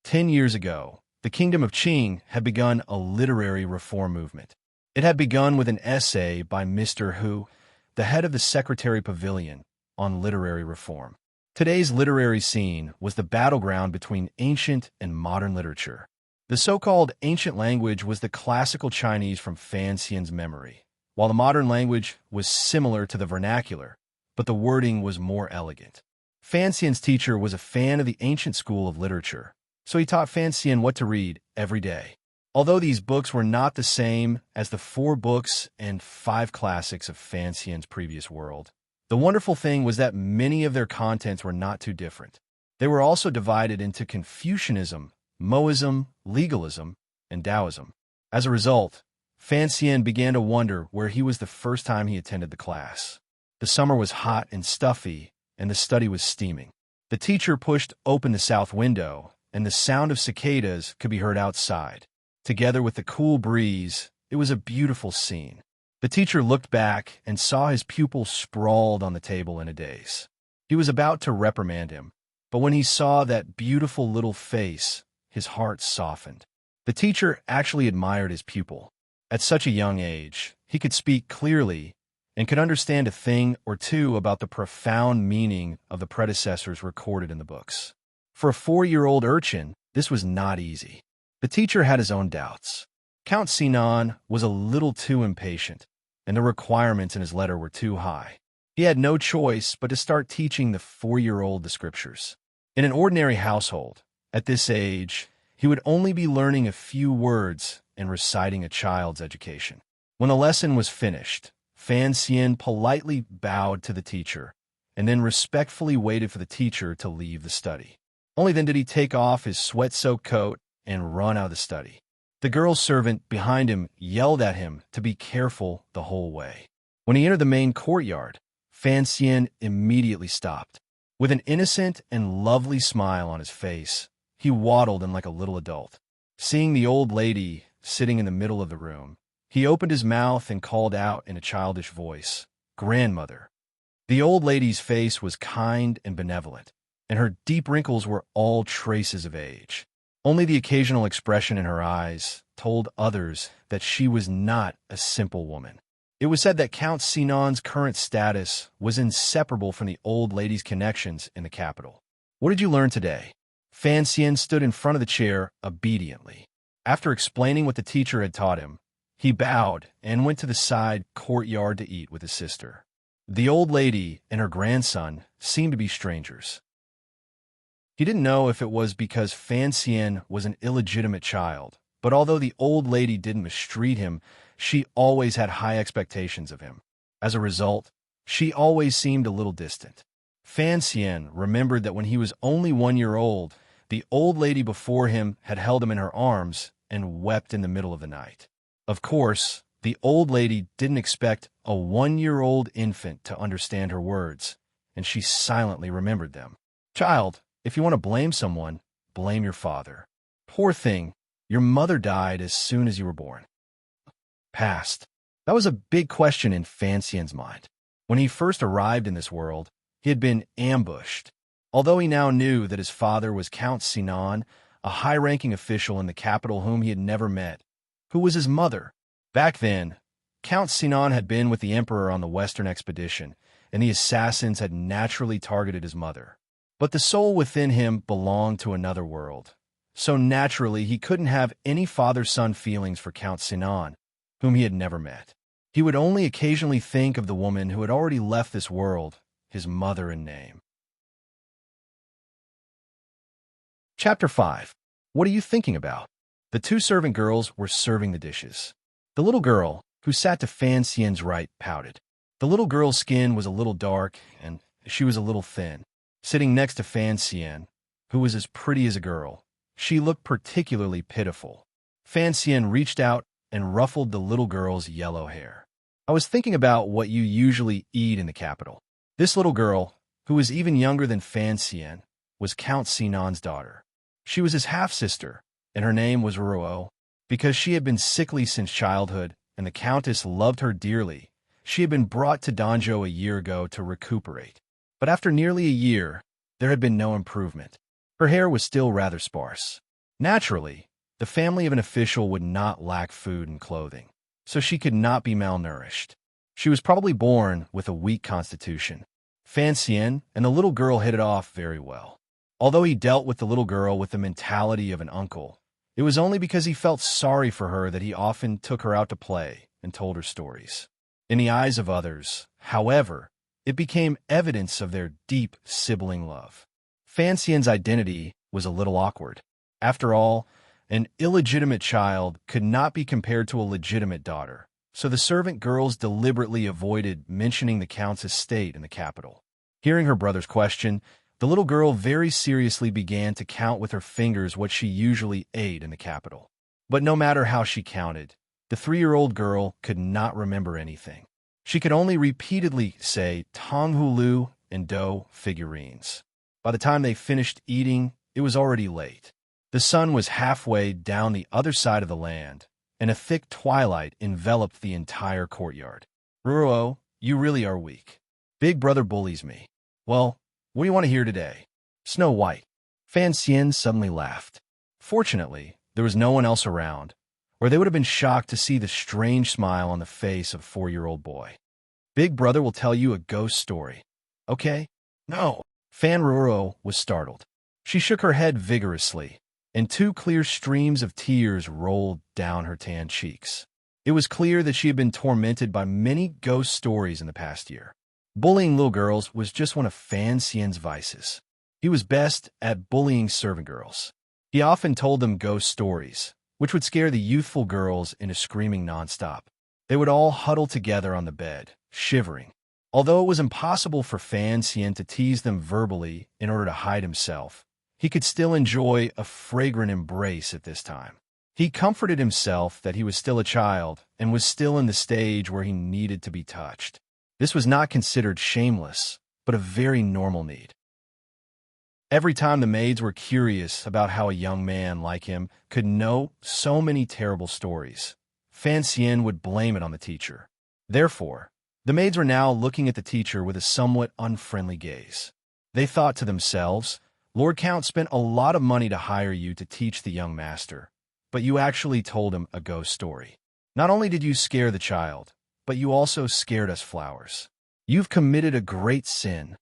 10 years ago, the kingdom of Qing had begun a literary reform movement. It had begun with an essay by Mr. Hu, the head of the Secretary Pavilion, on literary reform. Today's literary scene was the battleground between ancient and modern literature. The so-called ancient language was the classical Chinese from Fan Xian's memory, while the modern language was similar to the vernacular, but the wording was more elegant. Fan Xian's teacher was a fan of the ancient school of literature, so he taught Fan Xian what to read every day. Although these books were not the same as the 4 books and 5 classics of Fan Xian's previous world, the wonderful thing was that many of their contents were not too different. They were also divided into Confucianism, Moism, legalism, and Taoism. As a result, Fan Xian began to wonder where he was the first time he attended the class. The summer was hot and stuffy, and the study was steaming. The teacher pushed open the south window, and the sound of cicadas could be heard outside. Together with the cool breeze, it was a beautiful scene. The teacher looked back and saw his pupil sprawled on the table in a daze. He was about to reprimand him, but when he saw that beautiful little face, his heart softened. The teacher actually admired his pupil. At such a young age, he could speak clearly and could understand a thing or two about the profound meaning of the predecessors recorded in the books. For a 4-year-old urchin, this was not easy. The teacher had his own doubts. Count Sinan was a little too impatient, and the requirements in his letter were too high. He had no choice but to start teaching the 4-year-old the scriptures. In an ordinary household, at this age, he would only be learning a few words and reciting a child's education. When the lesson was finished, Fan Xian politely bowed to the teacher and then respectfully waited for the teacher to leave the study. Only then did he take off his sweat-soaked coat and run out of the study. The girl's servant behind him yelled at him to be careful the whole way. When he entered the main courtyard, Fan Xian immediately stopped. With an innocent and lovely smile on his face, he waddled in like a little adult. Seeing the old lady sitting in the middle of the room, he opened his mouth and called out in a childish voice, "Grandmother." The old lady's face was kind and benevolent, and her deep wrinkles were all traces of age. Only the occasional expression in her eyes told others that she was not a simple woman. It was said that Count Sinan's current status was inseparable from the old lady's connections in the capital. "What did you learn today?" Fan Xian stood in front of the chair obediently. After explaining what the teacher had taught him, he bowed and went to the side courtyard to eat with his sister. The old lady and her grandson seemed to be strangers. He didn't know if it was because Fan Xian was an illegitimate child, but although the old lady didn't mistreat him, she always had high expectations of him. As a result, she always seemed a little distant. Fan Xian remembered that when he was only 1 year old, the old lady before him had held him in her arms and wept in the middle of the night. Of course, the old lady didn't expect a 1-year-old infant to understand her words, and she silently remembered them. "Child, if you want to blame someone, blame your father. Poor thing, your mother died as soon as you were born." Past. That was a big question in Fan Xian's mind. When he first arrived in this world, he had been ambushed. Although he now knew that his father was Count Sinan, a high-ranking official in the capital whom he had never met. Who was his mother? Back then, Count Sinan had been with the emperor on the western expedition, and the assassins had naturally targeted his mother. But the soul within him belonged to another world, so naturally he couldn't have any father-son feelings for Count Sinan, whom he had never met. He would only occasionally think of the woman who had already left this world his mother in name. Chapter 5. What are you thinking about? The two servant girls were serving the dishes. The little girl, who sat to Fan Xian's right, pouted. The little girl's skin was a little dark, and she was a little thin. Sitting next to Fan Xian, who was as pretty as a girl, she looked particularly pitiful. Fan Xian reached out and ruffled the little girl's yellow hair. I was thinking about what you usually eat in the capital. This little girl, who was even younger than Fan Xian, was Count Sinan's daughter. She was his half-sister, and her name was Ruo. Because she had been sickly since childhood, and the Countess loved her dearly, she had been brought to Danzhou a year ago to recuperate. But after nearly a year, there had been no improvement. Her hair was still rather sparse. Naturally, the family of an official would not lack food and clothing, so she could not be malnourished. She was probably born with a weak constitution. Fan Xian and the little girl hit it off very well. Although he dealt with the little girl with the mentality of an uncle, it was only because he felt sorry for her that he often took her out to play and told her stories. In the eyes of others, however, it became evidence of their deep sibling love. Fan Xian's identity was a little awkward. After all, an illegitimate child could not be compared to a legitimate daughter, so the servant girls deliberately avoided mentioning the Count's estate in the capital. Hearing her brother's question, the little girl very seriously began to count with her fingers what she usually ate in the capital. But no matter how she counted, the 3-year-old girl could not remember anything. She could only repeatedly say Tong Hulu and Do figurines. By the time they finished eating, it was already late. The sun was halfway down the other side of the land, and a thick twilight enveloped the entire courtyard. Ruo, you really are weak. Big brother bullies me. Well, what do you want to hear today? Snow White. Fan Xian suddenly laughed. Fortunately, there was no one else around, or they would have been shocked to see the strange smile on the face of a 4-year-old boy. Big brother will tell you a ghost story. Okay? No. Fan Ruo was startled. She shook her head vigorously, and 2 clear streams of tears rolled down her tan cheeks. It was clear that she had been tormented by many ghost stories in the past year. Bullying little girls was just one of Fan Xian's vices. He was best at bullying servant girls. He often told them ghost stories, which would scare the youthful girls into screaming nonstop. They would all huddle together on the bed, shivering. Although it was impossible for Fan Xian to tease them verbally in order to hide himself, he could still enjoy a fragrant embrace at this time. He comforted himself that he was still a child and was still in the stage where he needed to be touched. This was not considered shameless, but a very normal need. Every time the maids were curious about how a young man like him could know so many terrible stories, Fan Xian would blame it on the teacher. Therefore, the maids were now looking at the teacher with a somewhat unfriendly gaze. They thought to themselves, Lord Count spent a lot of money to hire you to teach the young master, but you actually told him a ghost story. Not only did you scare the child, but you also scared us flowers. You've committed a great sin.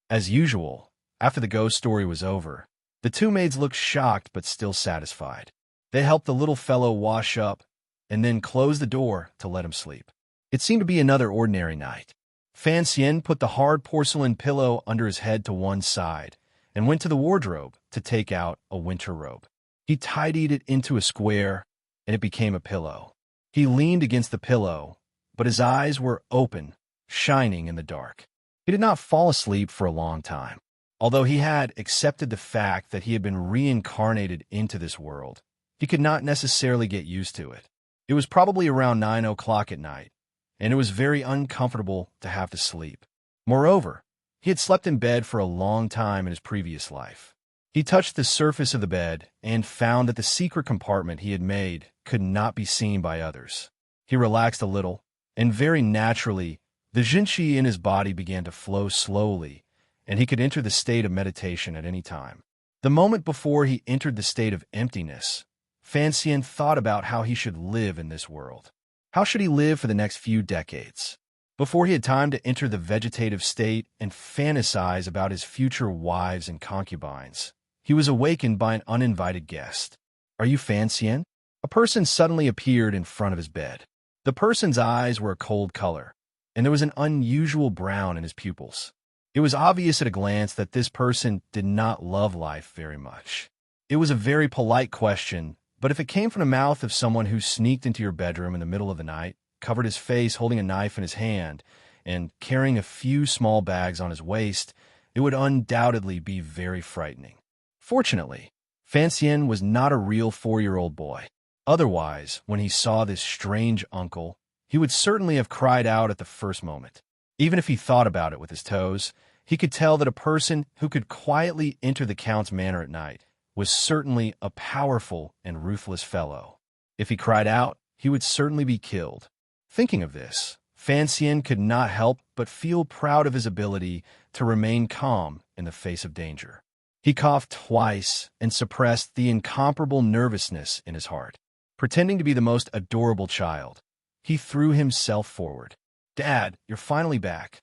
As usual, after the ghost story was over, the 2 maids looked shocked but still satisfied. They helped the little fellow wash up and then closed the door to let him sleep. It seemed to be another ordinary night. Fan Xian put the hard porcelain pillow under his head to one side and went to the wardrobe to take out a winter robe. He tidied it into a square, and it became a pillow. He leaned against the pillow, but his eyes were open, shining in the dark. He did not fall asleep for a long time. Although he had accepted the fact that he had been reincarnated into this world, he could not necessarily get used to it. It was probably around 9 o'clock at night, and it was very uncomfortable to have to sleep. Moreover, he had slept in bed for a long time in his previous life. He touched the surface of the bed and found that the secret compartment he had made could not be seen by others. He relaxed a little, and very naturally, the Jinqi in his body began to flow slowly, and he could enter the state of meditation at any time. The moment before he entered the state of emptiness, Fan Xian thought about how he should live in this world. How should he live for the next few decades? Before he had time to enter the vegetative state and fantasize about his future wives and concubines, he was awakened by an uninvited guest. Are you Fan Xian? A person suddenly appeared in front of his bed. The person's eyes were a cold color, and there was an unusual brown in his pupils. It was obvious at a glance that this person did not love life very much. It was a very polite question, but if it came from the mouth of someone who sneaked into your bedroom in the middle of the night, covered his face holding a knife in his hand, and carrying a few small bags on his waist, it would undoubtedly be very frightening. Fortunately, Fancien was not a real 4-year-old boy. Otherwise, when he saw this strange uncle, he would certainly have cried out at the first moment. Even if he thought about it with his toes, he could tell that a person who could quietly enter the Count's manor at night was certainly a powerful and ruthless fellow. If he cried out, he would certainly be killed. Thinking of this, Fancien could not help but feel proud of his ability to remain calm in the face of danger. He coughed twice and suppressed the incomparable nervousness in his heart. Pretending to be the most adorable child, he threw himself forward. "Dad, you're finally back."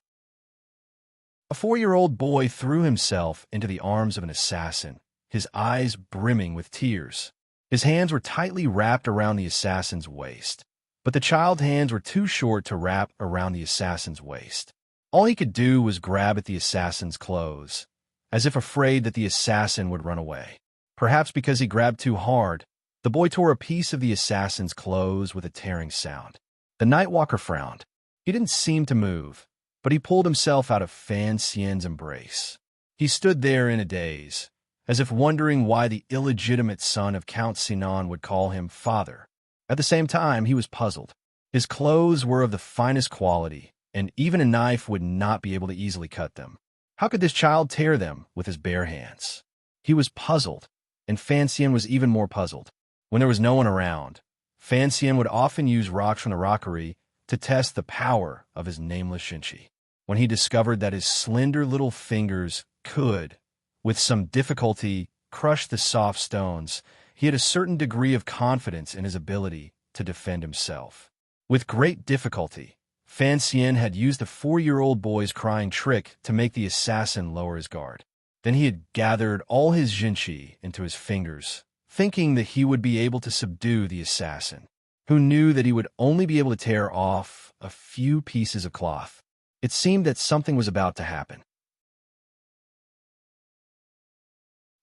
A 4-year-old boy threw himself into the arms of an assassin, his eyes brimming with tears. His hands were tightly wrapped around the assassin's waist, but the child's hands were too short to wrap around the assassin's waist. All he could do was grab at the assassin's clothes, as if afraid that the assassin would run away. Perhaps because he grabbed too hard, the boy tore a piece of the assassin's clothes with a tearing sound. The Nightwalker frowned. He didn't seem to move, but he pulled himself out of Fancien's embrace. He stood there in a daze, as if wondering why the illegitimate son of Count Sinon would call him father. At the same time, he was puzzled. His clothes were of the finest quality, and even a knife would not be able to easily cut them. How could this child tear them with his bare hands? He was puzzled, and Fancien was even more puzzled. When there was no one around, Fancien would often use rocks from the rockery to test the power of his nameless shinchi. When he discovered that his slender little fingers could, with some difficulty, crush the soft stones, he had a certain degree of confidence in his ability to defend himself. With great difficulty, Fancien had used the 4-year-old boy's crying trick to make the assassin lower his guard. Then he had gathered all his jinchi into his fingers, thinking that he would be able to subdue the assassin, who knew that he would only be able to tear off a few pieces of cloth. It seemed that something was about to happen.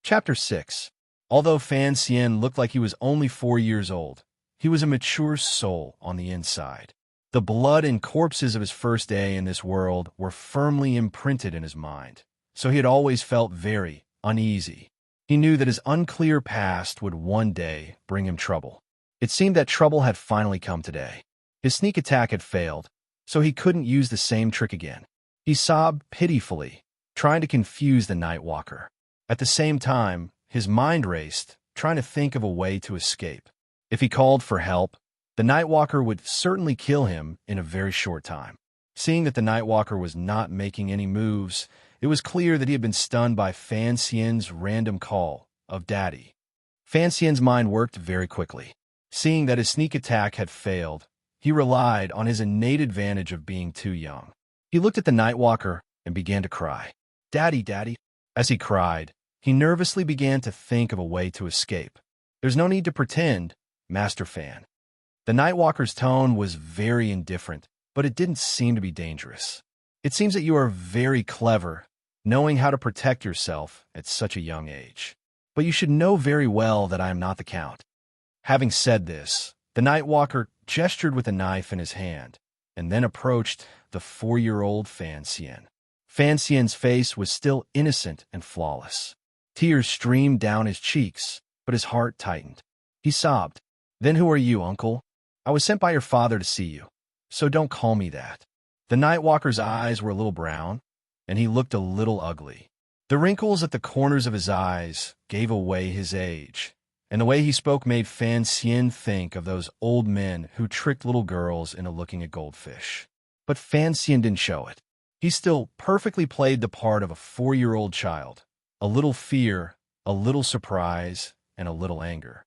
Chapter 6. Although Fancien looked like he was only 4 years old, he was a mature soul on the inside. The blood and corpses of his first day in this world were firmly imprinted in his mind, so he had always felt very uneasy. He knew that his unclear past would one day bring him trouble. It seemed that trouble had finally come today. His sneak attack had failed, so he couldn't use the same trick again. He sobbed pitifully, trying to confuse the Nightwalker. At the same time, his mind raced, trying to think of a way to escape. If he called for help, the Nightwalker would certainly kill him in a very short time. Seeing that the Nightwalker was not making any moves, it was clear that he had been stunned by Fancien's random call of Daddy. Fancien's mind worked very quickly. Seeing that his sneak attack had failed, he relied on his innate advantage of being too young. He looked at the Nightwalker and began to cry. "Daddy, Daddy." As he cried, he nervously began to think of a way to escape. "There's no need to pretend, Master Fan." The Nightwalker's tone was very indifferent, but it didn't seem to be dangerous. "It seems that you are very clever, knowing how to protect yourself at such a young age. But you should know very well that I am not the Count." Having said this, the Nightwalker gestured with a knife in his hand, and then approached the 4-year-old Fancien. Fancien's face was still innocent and flawless. Tears streamed down his cheeks, but his heart tightened. He sobbed. "Then who are you, uncle? I was sent by your father to see you, so don't call me that." The Nightwalker's eyes were a little brown, and he looked a little ugly. The wrinkles at the corners of his eyes gave away his age, and the way he spoke made Fancien think of those old men who tricked little girls into looking at goldfish. But Fancien didn't show it. He still perfectly played the part of a 4-year-old child, a little fear, a little surprise, and a little anger.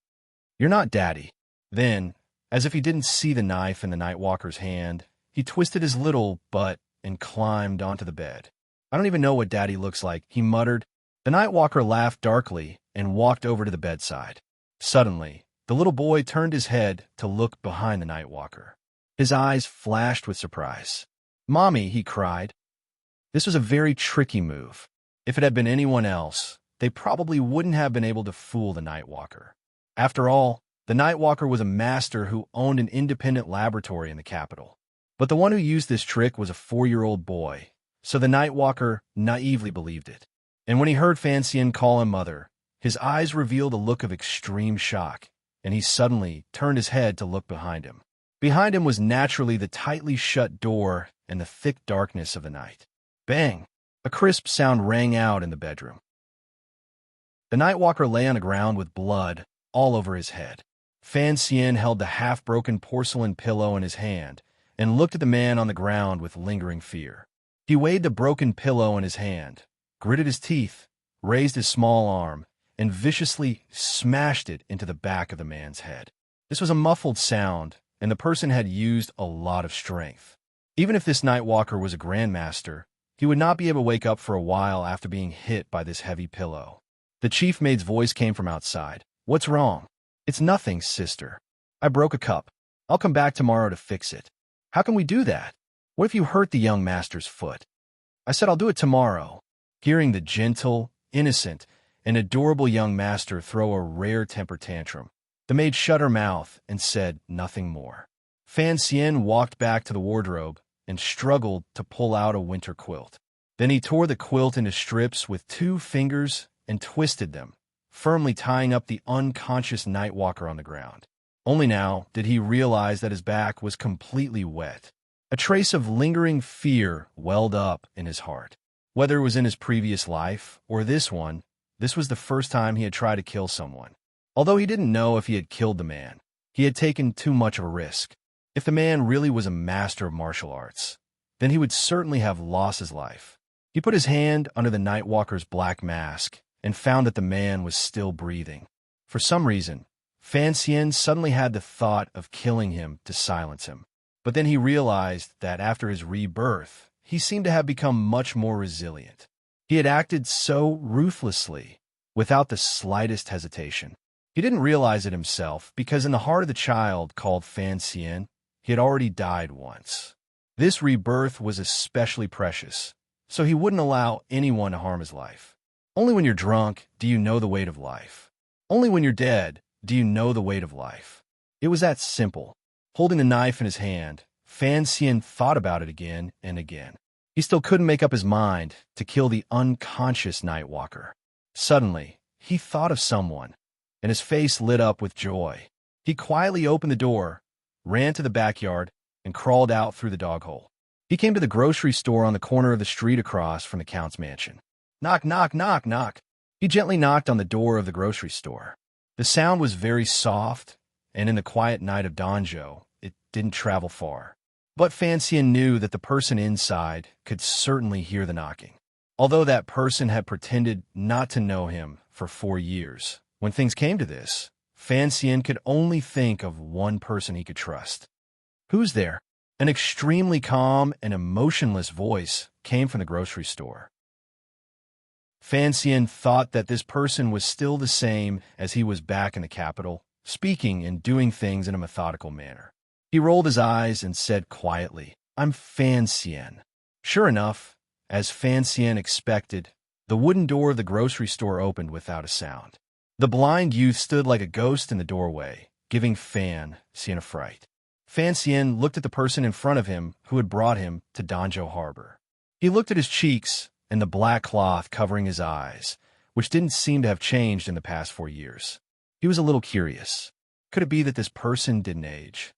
"You're not Daddy." Then, as if he didn't see the knife in the Nightwalker's hand, he twisted his little butt and climbed onto the bed. "I don't even know what Daddy looks like," he muttered. The Nightwalker laughed darkly and walked over to the bedside. Suddenly, the little boy turned his head to look behind the Nightwalker. His eyes flashed with surprise. "Mommy," he cried. This was a very tricky move. If it had been anyone else, they probably wouldn't have been able to fool the Nightwalker. After all, the Nightwalker was a master who owned an independent laboratory in the capital. But the one who used this trick was a 4-year-old boy, so the Nightwalker naively believed it. And when he heard Fanxian call him mother, his eyes revealed a look of extreme shock, and he suddenly turned his head to look behind him. Behind him was naturally the tightly shut door and the thick darkness of the night. Bang! A crisp sound rang out in the bedroom. The Nightwalker lay on the ground with blood all over his head. Fanxian held the half-broken porcelain pillow in his hand and looked at the man on the ground with lingering fear. He weighed the broken pillow in his hand, gritted his teeth, raised his small arm, and viciously smashed it into the back of the man's head. This was a muffled sound, and the person had used a lot of strength. Even if this Nightwalker was a grandmaster, he would not be able to wake up for a while after being hit by this heavy pillow. The chief maid's voice came from outside. "What's wrong?" "It's nothing, sister. I broke a cup. I'll come back tomorrow to fix it." "How can we do that? What if you hurt the young master's foot?" "I said I'll do it tomorrow." Hearing the gentle, innocent, and adorable young master throw a rare temper tantrum, the maid shut her mouth and said nothing more. Fanxian walked back to the wardrobe and struggled to pull out a winter quilt. Then he tore the quilt into strips with 2 fingers and twisted them, firmly tying up the unconscious Nightwalker on the ground. Only now did he realize that his back was completely wet. A trace of lingering fear welled up in his heart. Whether it was in his previous life or this one, this was the first time he had tried to kill someone. Although he didn't know if he had killed the man, he had taken too much of a risk. If the man really was a master of martial arts, then he would certainly have lost his life. He put his hand under the Nightwalker's black mask and found that the man was still breathing. For some reason, Fanxian suddenly had the thought of killing him to silence him. But then he realized that after his rebirth, he seemed to have become much more resilient. He had acted so ruthlessly, without the slightest hesitation. He didn't realize it himself because in the heart of the child called Fanxian, he had already died once. This rebirth was especially precious, so he wouldn't allow anyone to harm his life. Only when you're drunk do you know the weight of life. Only when you're dead do you know the weight of life. It was that simple. Holding the knife in his hand, Fanxian thought about it again and again. He still couldn't make up his mind to kill the unconscious Nightwalker. Suddenly, he thought of someone, and his face lit up with joy. He quietly opened the door, ran to the backyard, and crawled out through the dog hole. He came to the grocery store on the corner of the street across from the Count's mansion. Knock, knock, knock, knock. He gently knocked on the door of the grocery store. The sound was very soft, and in the quiet night of Donjo, it didn't travel far. But Fanxian knew that the person inside could certainly hear the knocking. Although that person had pretended not to know him for 4 years, when things came to this, Fanxian could only think of one person he could trust. "Who's there?" An extremely calm and emotionless voice came from the grocery store. Fanxian thought that this person was still the same as he was back in the capital, speaking and doing things in a methodical manner. He rolled his eyes and said quietly, "I'm Fanxian." Sure enough, as Fanxian expected, the wooden door of the grocery store opened without a sound. The blind youth stood like a ghost in the doorway, giving Fanxian a fright. Fanxian looked at the person in front of him who had brought him to Donjo Harbor. He looked at his cheeks and the black cloth covering his eyes, which didn't seem to have changed in the past 4 years. He was a little curious. Could it be that this person didn't age?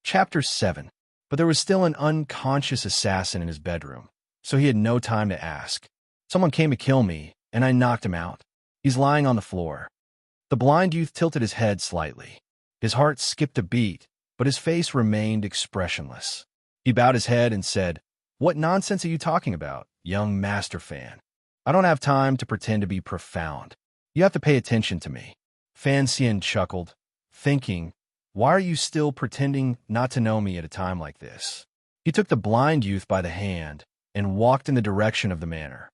Chapter 7. But there was still an unconscious assassin in his bedroom, so he had no time to ask. "Someone came to kill me, and I knocked him out. He's lying on the floor." The blind youth tilted his head slightly. His heart skipped a beat, but his face remained expressionless. He bowed his head and said, "What nonsense are you talking about, young master fan? I don't have time to pretend to be profound. You have to pay attention to me." Fanxian chuckled, thinking, "Why are you still pretending not to know me at a time like this?" He took the blind youth by the hand and walked in the direction of the manor.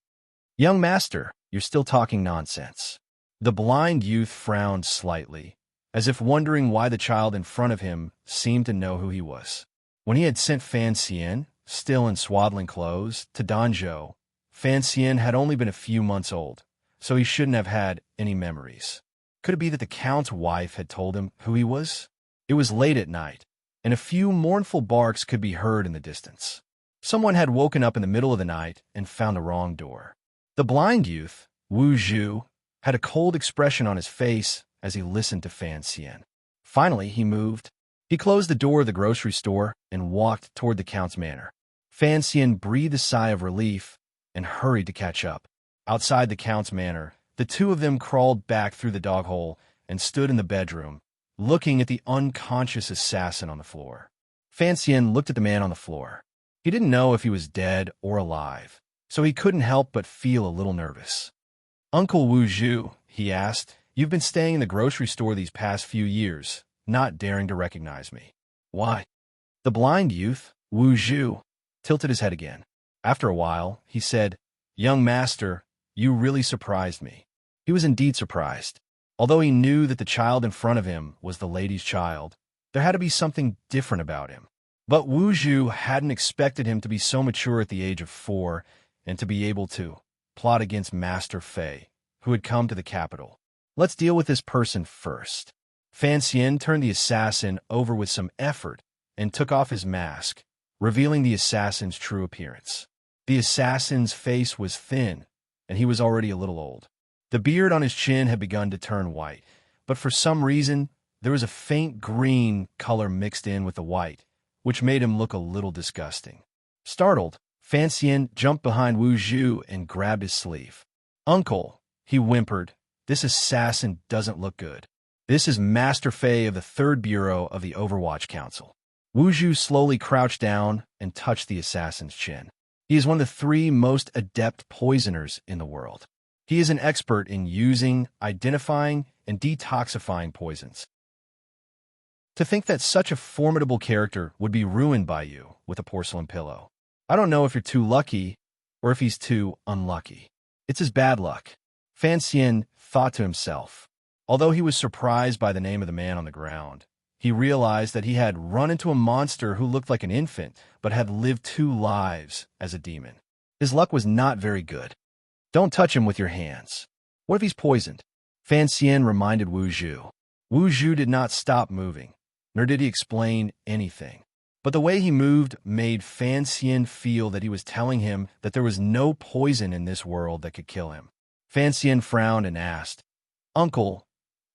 "Young master, you're still talking nonsense." The blind youth frowned slightly, as if wondering why the child in front of him seemed to know who he was. When he had sent Fan Xian, still in swaddling clothes, to Danzhou, Fan Xian had only been a few months old, so he shouldn't have had any memories. Could it be that the Count's wife had told him who he was? It was late at night, and a few mournful barks could be heard in the distance. Someone had woken up in the middle of the night and found a wrong door. The blind youth, Wu Zhu, had a cold expression on his face as he listened to Fan Xian. Finally, he moved. He closed the door of the grocery store and walked toward the Count's manor. Fan Xian breathed a sigh of relief and hurried to catch up. Outside the Count's manor, the two of them crawled back through the dog hole and stood in the bedroom, looking at the unconscious assassin on the floor. Fan Xian looked at the man on the floor. He didn't know if he was dead or alive, so he couldn't help but feel a little nervous. "Uncle Wu Zhu," he asked, "you've been staying in the grocery store these past few years, not daring to recognize me. Why?" The blind youth, Wu Zhu, tilted his head again. After a while, he said, "Young master, you really surprised me." He was indeed surprised. Although he knew that the child in front of him was the lady's child, there had to be something different about him. But Wu Zhu hadn't expected him to be so mature at the age of 4 and to be able to plot against Master Fei, who had come to the capital. "Let's deal with this person first." Fan Xian turned the assassin over with some effort and took off his mask, revealing the assassin's true appearance. The assassin's face was thin, and he was already a little old. The beard on his chin had begun to turn white, but for some reason, there was a faint green color mixed in with the white, which made him look a little disgusting. Startled, Fan Xian jumped behind Wu Zhu and grabbed his sleeve. "Uncle," he whimpered, "this assassin doesn't look good. This is Master Fei of the 3rd Bureau of the Overwatch Council." Wu Zhu slowly crouched down and touched the assassin's chin. He is one of the 3 most adept poisoners in the world. He is an expert in using, identifying, and detoxifying poisons. To think that such a formidable character would be ruined by you with a porcelain pillow. I don't know if you're too lucky or if he's too unlucky. It's his bad luck, Fan Xian thought to himself. Although he was surprised by the name of the man on the ground, he realized that he had run into a monster who looked like an infant but had lived 2 lives as a demon. His luck was not very good. "Don't touch him with your hands. What if he's poisoned?" Fan Xian reminded Wu Zhu. Wu Zhu did not stop moving, nor did he explain anything. But the way he moved made Fan Xian feel that he was telling him that there was no poison in this world that could kill him. Fan Xian frowned and asked, "Uncle,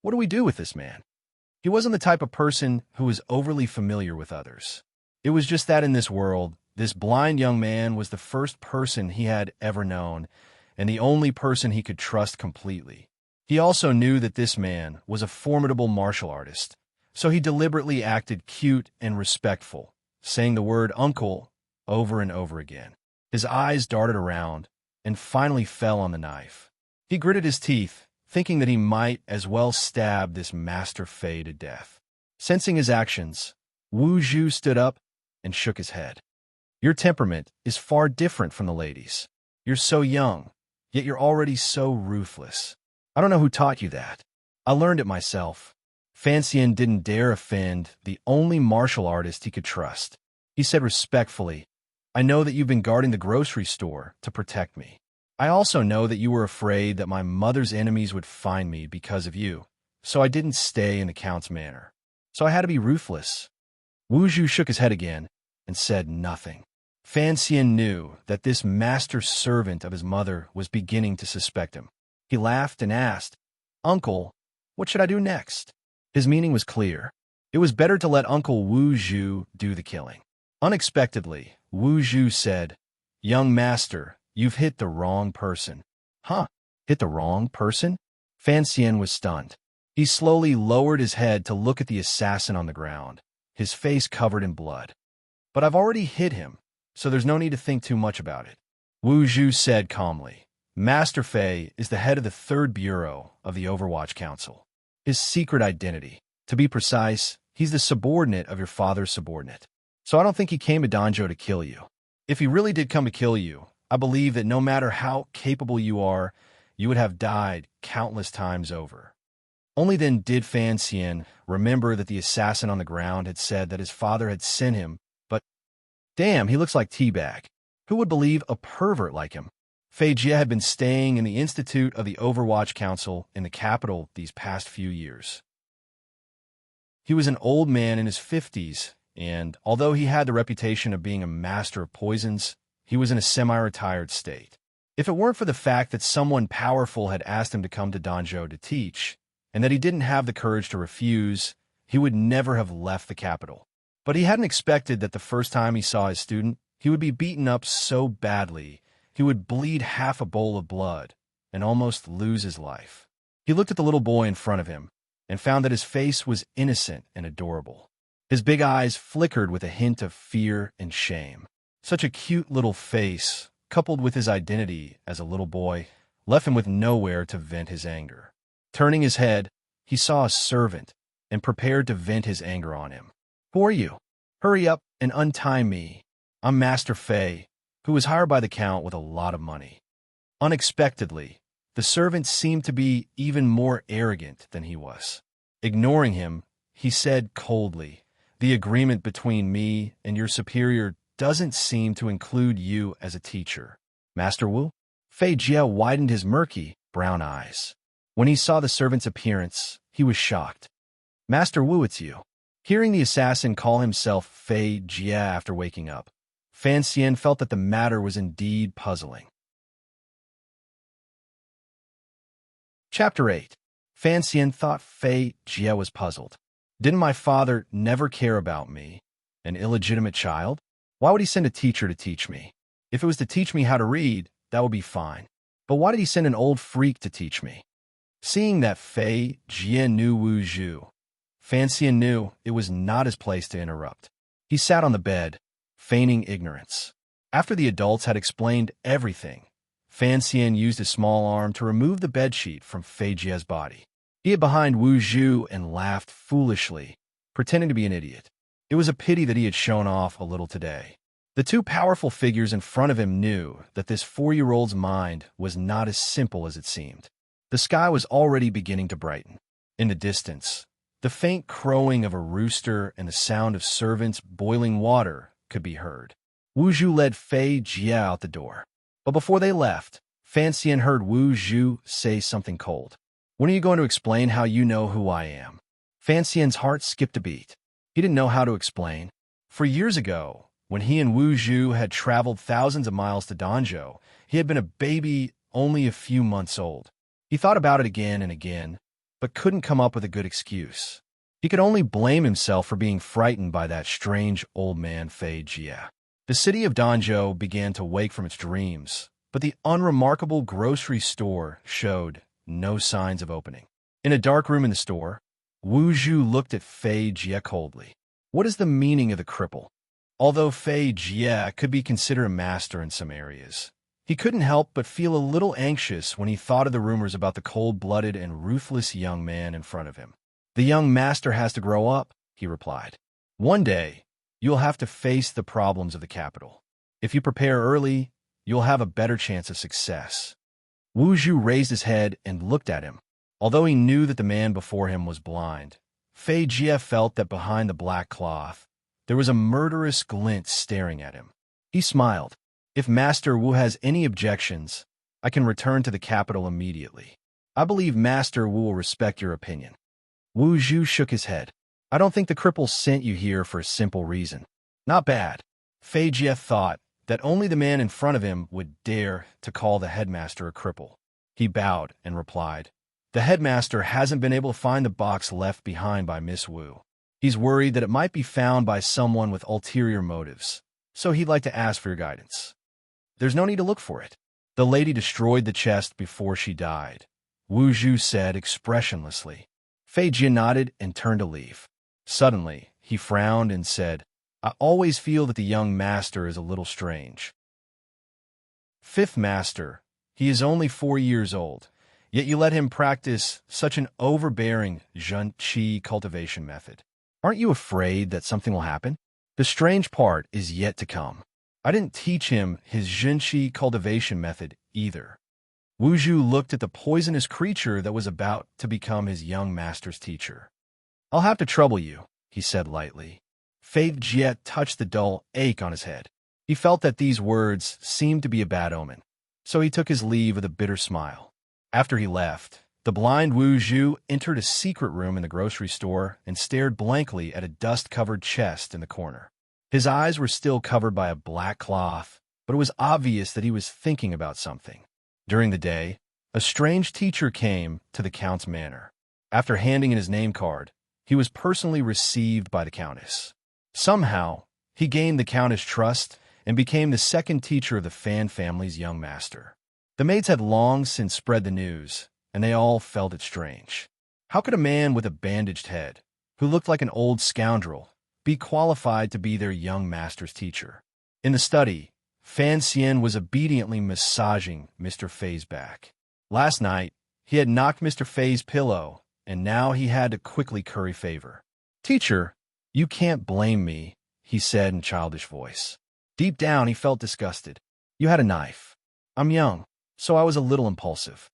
what do we do with this man?" He wasn't the type of person who was overly familiar with others. It was just that in this world, this blind young man was the first person he had ever known, and the only person he could trust completely. He also knew that this man was a formidable martial artist, so he deliberately acted cute and respectful, saying the word "uncle" over and over again. His eyes darted around and finally fell on the knife. He gritted his teeth, thinking that he might as well stab this Master Fei to death. Sensing his actions, Wu Zhu stood up and shook his head. "Your temperament is far different from the lady's. You're so young, yet you're already so ruthless. I don't know who taught you that. I learned it myself." Fan Xian didn't dare offend the only martial artist he could trust. He said respectfully, "I know that you've been guarding the grocery store to protect me. I also know that you were afraid that my mother's enemies would find me because of you, so I didn't stay in the Count's manor. So I had to be ruthless." Wu Zhu shook his head again and said nothing. Fan Xian knew that this master servant of his mother was beginning to suspect him. He laughed and asked, "Uncle, what should I do next?" His meaning was clear. It was better to let Uncle Wu Zhu do the killing. Unexpectedly, Wu Zhu said, "Young master, you've hit the wrong person." "Huh? Hit the wrong person?" Fan Xian was stunned. He slowly lowered his head to look at the assassin on the ground, his face covered in blood. "But I've already hit him, so there's no need to think too much about it." Wu Zhu said calmly, "Master Fei is the head of the 3rd Bureau of the Overwatch Council. His secret identity. To be precise, he's the subordinate of your father's subordinate. So I don't think he came to Danzhou to kill you. If he really did come to kill you, I believe that no matter how capable you are, you would have died countless times over." Only then did Fan Xian remember that the assassin on the ground had said that his father had sent him, but Damn, he looks like Teabag. Who would believe a pervert like him? Fei Jie had been staying in the Institute of the Overwatch Council in the capital these past few years. He was an old man in his 50s, and although he had the reputation of being a master of poisons, he was in a semi-retired state. If it weren't for the fact that someone powerful had asked him to come to Danzhou to teach, and that he didn't have the courage to refuse, he would never have left the capital. But he hadn't expected that the first time he saw his student, he would be beaten up so badly he would bleed half a bowl of blood and almost lose his life. He looked at the little boy in front of him and found that his face was innocent and adorable. His big eyes flickered with a hint of fear and shame. Such a cute little face, coupled with his identity as a little boy, left him with nowhere to vent his anger. Turning his head, he saw a servant and prepared to vent his anger on him. "Who are you? Hurry up and untie me. I'm Master Fei, who was hired by the Count with a lot of money." Unexpectedly, the servant seemed to be even more arrogant than he was. Ignoring him, he said coldly, "The agreement between me and your superior doesn't seem to include you as a teacher." "Master Wu?" Fei Jie widened his murky, brown eyes. When he saw the servant's appearance, he was shocked. "Master Wu, it's you." Hearing the assassin call himself Fei Jie after waking up, Fan Xian felt that the matter was indeed puzzling. Chapter 8. Fan Xian thought Fei Jie was puzzled. Didn't my father never care about me, an illegitimate child? Why would he send a teacher to teach me? If it was to teach me how to read, that would be fine. But why did he send an old freak to teach me? Seeing that Fei Jie knew Wu Zhu, Fan Xian knew it was not his place to interrupt. He sat on the bed, feigning ignorance. After the adults had explained everything, Fan Xian used his small arm to remove the bedsheet from Fei Jie's body. He hid behind Wu Zhu and laughed foolishly, pretending to be an idiot. It was a pity that he had shown off a little today. The two powerful figures in front of him knew that this 4-year-old's mind was not as simple as it seemed. The sky was already beginning to brighten. In the distance, the faint crowing of a rooster and the sound of servants boiling water could be heard. Wu Zhu led Fei Jie out the door. But before they left, Fan Xian heard Wu Zhu say something cold. "When are you going to explain how you know who I am?" Fan Xian's heart skipped a beat. He didn't know how to explain. For years ago, when he and Wu Zhu had traveled thousands of miles to Danzhou, he had been a baby only a few months old. He thought about it again and again, but couldn't come up with a good excuse. He could only blame himself for being frightened by that strange old man Fei Jie. The city of Danzhou began to wake from its dreams, but the unremarkable grocery store showed no signs of opening. In a dark room in the store, Wu Zhu looked at Fei Jie coldly. What is the meaning of the cripple? Although Fei Jie could be considered a master in some areas, he couldn't help but feel a little anxious when he thought of the rumors about the cold-blooded and ruthless young man in front of him. "The young master has to grow up," he replied. "One day, you'll have to face the problems of the capital. If you prepare early, you'll have a better chance of success." Wu Zhu raised his head and looked at him. Although he knew that the man before him was blind, Fei Jie felt that behind the black cloth, there was a murderous glint staring at him. He smiled. "If Master Wu has any objections, I can return to the capital immediately. I believe Master Wu will respect your opinion." Wu Zhu shook his head. "I don't think the cripple sent you here for a simple reason." Not bad. Fei Jie thought that only the man in front of him would dare to call the headmaster a cripple. He bowed and replied, "The headmaster hasn't been able to find the box left behind by Miss Wu. He's worried that it might be found by someone with ulterior motives, so he'd like to ask for your guidance." "There's no need to look for it. The lady destroyed the chest before she died," Wu Zhu said expressionlessly. Fei Jie nodded and turned to leave. Suddenly, he frowned and said, "I always feel that the young master is a little strange." "Fifth master, he is only 4 years old, yet you let him practice such an overbearing zhenqi cultivation method. Aren't you afraid that something will happen? The strange part is yet to come. I didn't teach him his zhenqi cultivation method either." Wu Zhu looked at the poisonous creature that was about to become his young master's teacher. "I'll have to trouble you," he said lightly. Fei Jie touched the dull ache on his head. He felt that these words seemed to be a bad omen, so he took his leave with a bitter smile. After he left, the blind Wu Zhu entered a secret room in the grocery store and stared blankly at a dust-covered chest in the corner. His eyes were still covered by a black cloth, but it was obvious that he was thinking about something. During the day, a strange teacher came to the Count's manor. After handing in his name card, he was personally received by the Countess. Somehow, he gained the Countess' trust and became the second teacher of the Fan family's young master. The maids had long since spread the news, and they all felt it strange. How could a man with a bandaged head, who looked like an old scoundrel, be qualified to be their young master's teacher? In the study, Fan Xian was obediently massaging Mr. Fei's back. Last night, he had knocked Mr. Fei's pillow, and now he had to quickly curry favor. "Teacher, you can't blame me," he said in a childish voice. Deep down, he felt disgusted. "You had a knife. I'm young, so I was a little impulsive."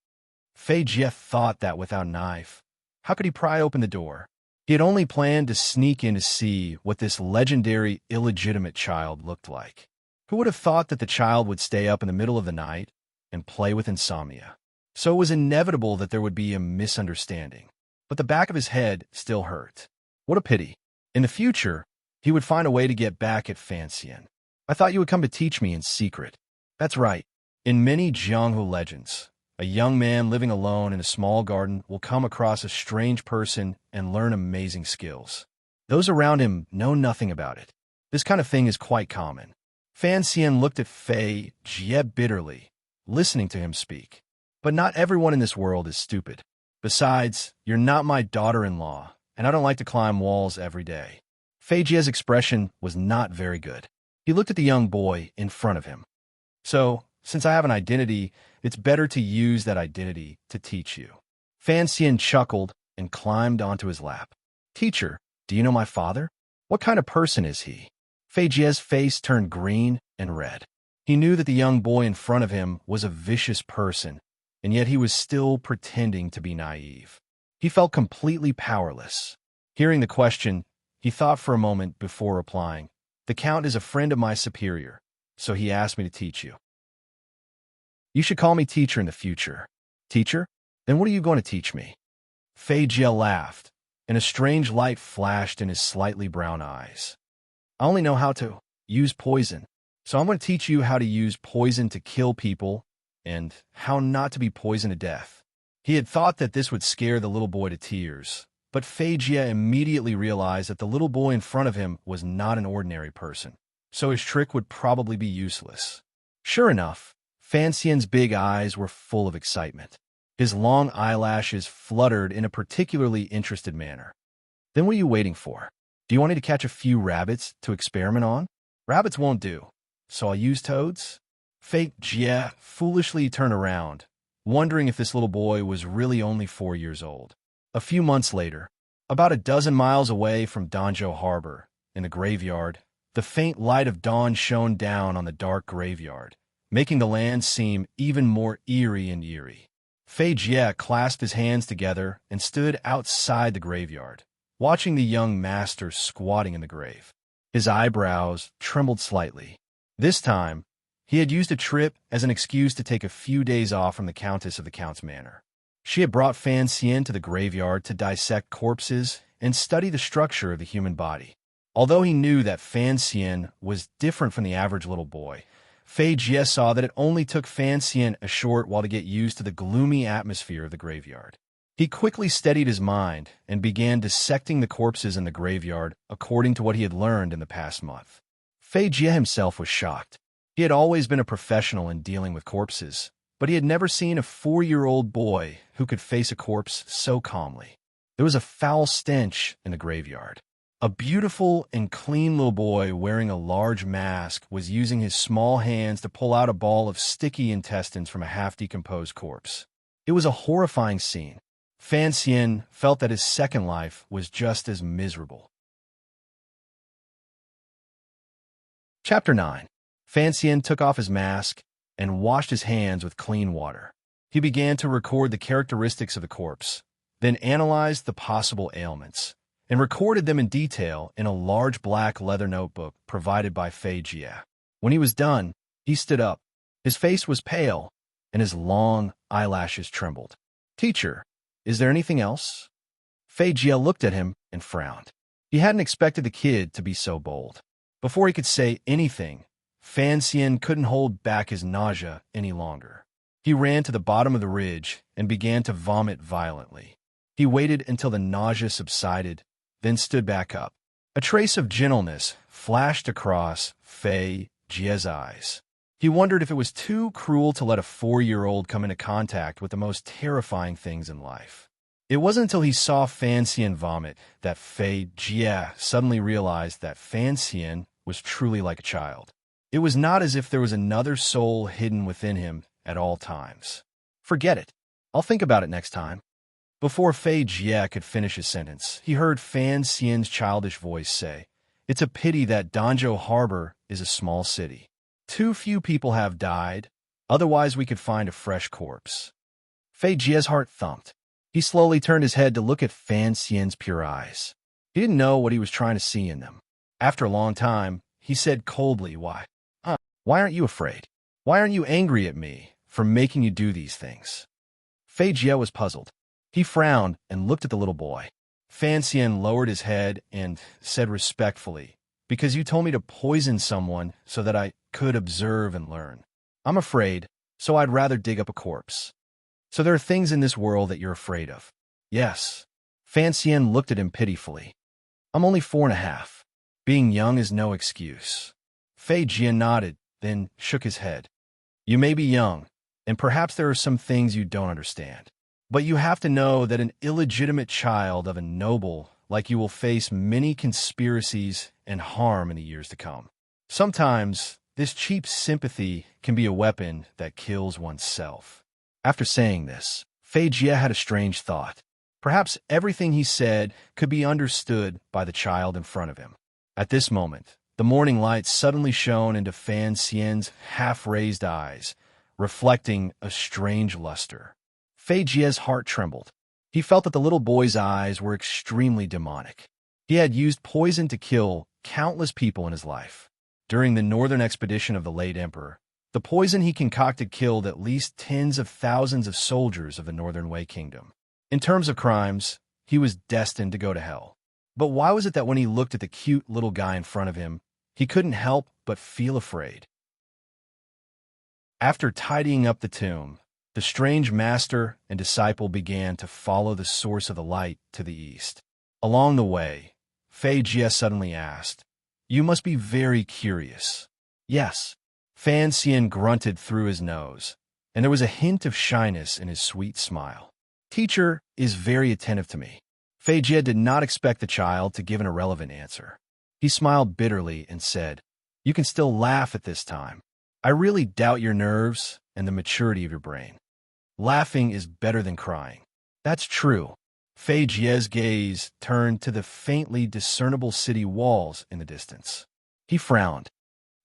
Fei Jie thought that without a knife, how could he pry open the door? He had only planned to sneak in to see what this legendary illegitimate child looked like. Who would have thought that the child would stay up in the middle of the night and play with insomnia? So it was inevitable that there would be a misunderstanding. But the back of his head still hurt. What a pity. In the future, he would find a way to get back at Fan Xian. "I thought you would come to teach me in secret." That's right. In many Jianghu legends, a young man living alone in a small garden will come across a strange person and learn amazing skills. Those around him know nothing about it. This kind of thing is quite common. Fan Xian looked at Fei Jie bitterly, listening to him speak. But not everyone in this world is stupid. Besides, you're not my daughter-in-law, and I don't like to climb walls every day. Fei Jie's expression was not very good. He looked at the young boy in front of him. "So, since I have an identity, it's better to use that identity to teach you." Fan Xian chuckled and climbed onto his lap. "Teacher, do you know my father? What kind of person is he?" Fei Jie's face turned green and red. He knew that the young boy in front of him was a vicious person, and yet he was still pretending to be naive. He felt completely powerless. Hearing the question, he thought for a moment before replying. "The Count is a friend of my superior, so he asked me to teach you." "You should call me teacher in the future." "Teacher? Then what are you going to teach me?" Fei Jie laughed, and a strange light flashed in his slightly brown eyes. "I only know how to use poison, so I'm going to teach you how to use poison to kill people and how not to be poisoned to death." He had thought that this would scare the little boy to tears, but Fei Jie immediately realized that the little boy in front of him was not an ordinary person, so his trick would probably be useless. Sure enough, Fan Xian's big eyes were full of excitement. His long eyelashes fluttered in a particularly interested manner. "Then what are you waiting for? Do you want me to catch a few rabbits to experiment on?" "Rabbits won't do, so I'll use toads." Fei Jie foolishly turned around, wondering if this little boy was really only 4 years old. A few months later, about a dozen miles away from Danzhou Harbor, in the graveyard, the faint light of dawn shone down on the dark graveyard, making the land seem even more eerie and eerie. Fei Jie clasped his hands together and stood outside the graveyard, watching the young master squatting in the grave. His eyebrows trembled slightly. This time, he had used a trip as an excuse to take a few days off from the Countess of the Count's manor. She had brought Fan Xian to the graveyard to dissect corpses and study the structure of the human body. Although he knew that Fan Xian was different from the average little boy, Fei Jie saw that it only took Fan Xian a short while to get used to the gloomy atmosphere of the graveyard. He quickly steadied his mind and began dissecting the corpses in the graveyard according to what he had learned in the past month. Fei Jie himself was shocked. He had always been a professional in dealing with corpses, but he had never seen a 4-year-old boy who could face a corpse so calmly. There was a foul stench in the graveyard. A beautiful and clean little boy wearing a large mask was using his small hands to pull out a ball of sticky intestines from a half-decomposed corpse. It was a horrifying scene. Fan Xian felt that his second life was just as miserable. Chapter 9. Fan Xian took off his mask and washed his hands with clean water. He began to record the characteristics of the corpse, then analyzed the possible ailments, and recorded them in detail in a large black leather notebook provided by Fei Jie. When he was done, he stood up. His face was pale, and his long eyelashes trembled. "Teacher, is there anything else?" Fei Jie looked at him and frowned. He hadn't expected the kid to be so bold. Before he could say anything, Fan Xian couldn't hold back his nausea any longer. He ran to the bottom of the ridge and began to vomit violently. He waited until the nausea subsided, then stood back up. A trace of gentleness flashed across Fei Jie's eyes. He wondered if it was too cruel to let a 4-year-old come into contact with the most terrifying things in life. It wasn't until he saw Fan Xian vomit that Fei Jie suddenly realized that Fan Xian was truly like a child. It was not as if there was another soul hidden within him at all times. "Forget it. I'll think about it next time." Before Fei Jie could finish his sentence, he heard Fan Xian's childish voice say, "It's a pity that Danzhou Harbor is a small city. Too few people have died, otherwise we could find a fresh corpse." Fei Jie's heart thumped. He slowly turned his head to look at Fan Xian's pure eyes. He didn't know what he was trying to see in them. After a long time, he said coldly, Why aren't you afraid? Why aren't you angry at me for making you do these things?" Fei Jie was puzzled. He frowned and looked at the little boy. Fan Xian lowered his head and said respectfully, "Because you told me to poison someone so that I could observe and learn. I'm afraid, so I'd rather dig up a corpse." "So there are things in this world that you're afraid of?" "Yes." Fan Xian looked at him pitifully. "I'm only 4.5. Being young is no excuse." Fei Jie nodded, then shook his head. "You may be young, and perhaps there are some things you don't understand. But you have to know that an illegitimate child of a noble like you will face many conspiracies and harm in the years to come. Sometimes, this cheap sympathy can be a weapon that kills oneself." After saying this, Fei Jie had a strange thought. Perhaps everything he said could be understood by the child in front of him. At this moment, the morning light suddenly shone into Fan Xian's half-raised eyes, reflecting a strange luster. Fei Jie's heart trembled. He felt that the little boy's eyes were extremely demonic. He had used poison to kill countless people in his life. During the northern expedition of the late emperor, the poison he concocted killed at least tens of thousands of soldiers of the Northern Wei Kingdom. In terms of crimes, he was destined to go to hell. But why was it that when he looked at the cute little guy in front of him, he couldn't help but feel afraid? After tidying up the tomb, the strange master and disciple began to follow the source of the light to the east. Along the way, Fei Jie suddenly asked, "You must be very curious." "Yes." Fan Xian grunted through his nose, and there was a hint of shyness in his sweet smile. "Teacher is very attentive to me." Fei Jie did not expect the child to give an irrelevant answer. He smiled bitterly and said, "You can still laugh at this time. I really doubt your nerves and the maturity of your brain. Laughing is better than crying." "That's true." Fei Jie's gaze turned to the faintly discernible city walls in the distance. He frowned.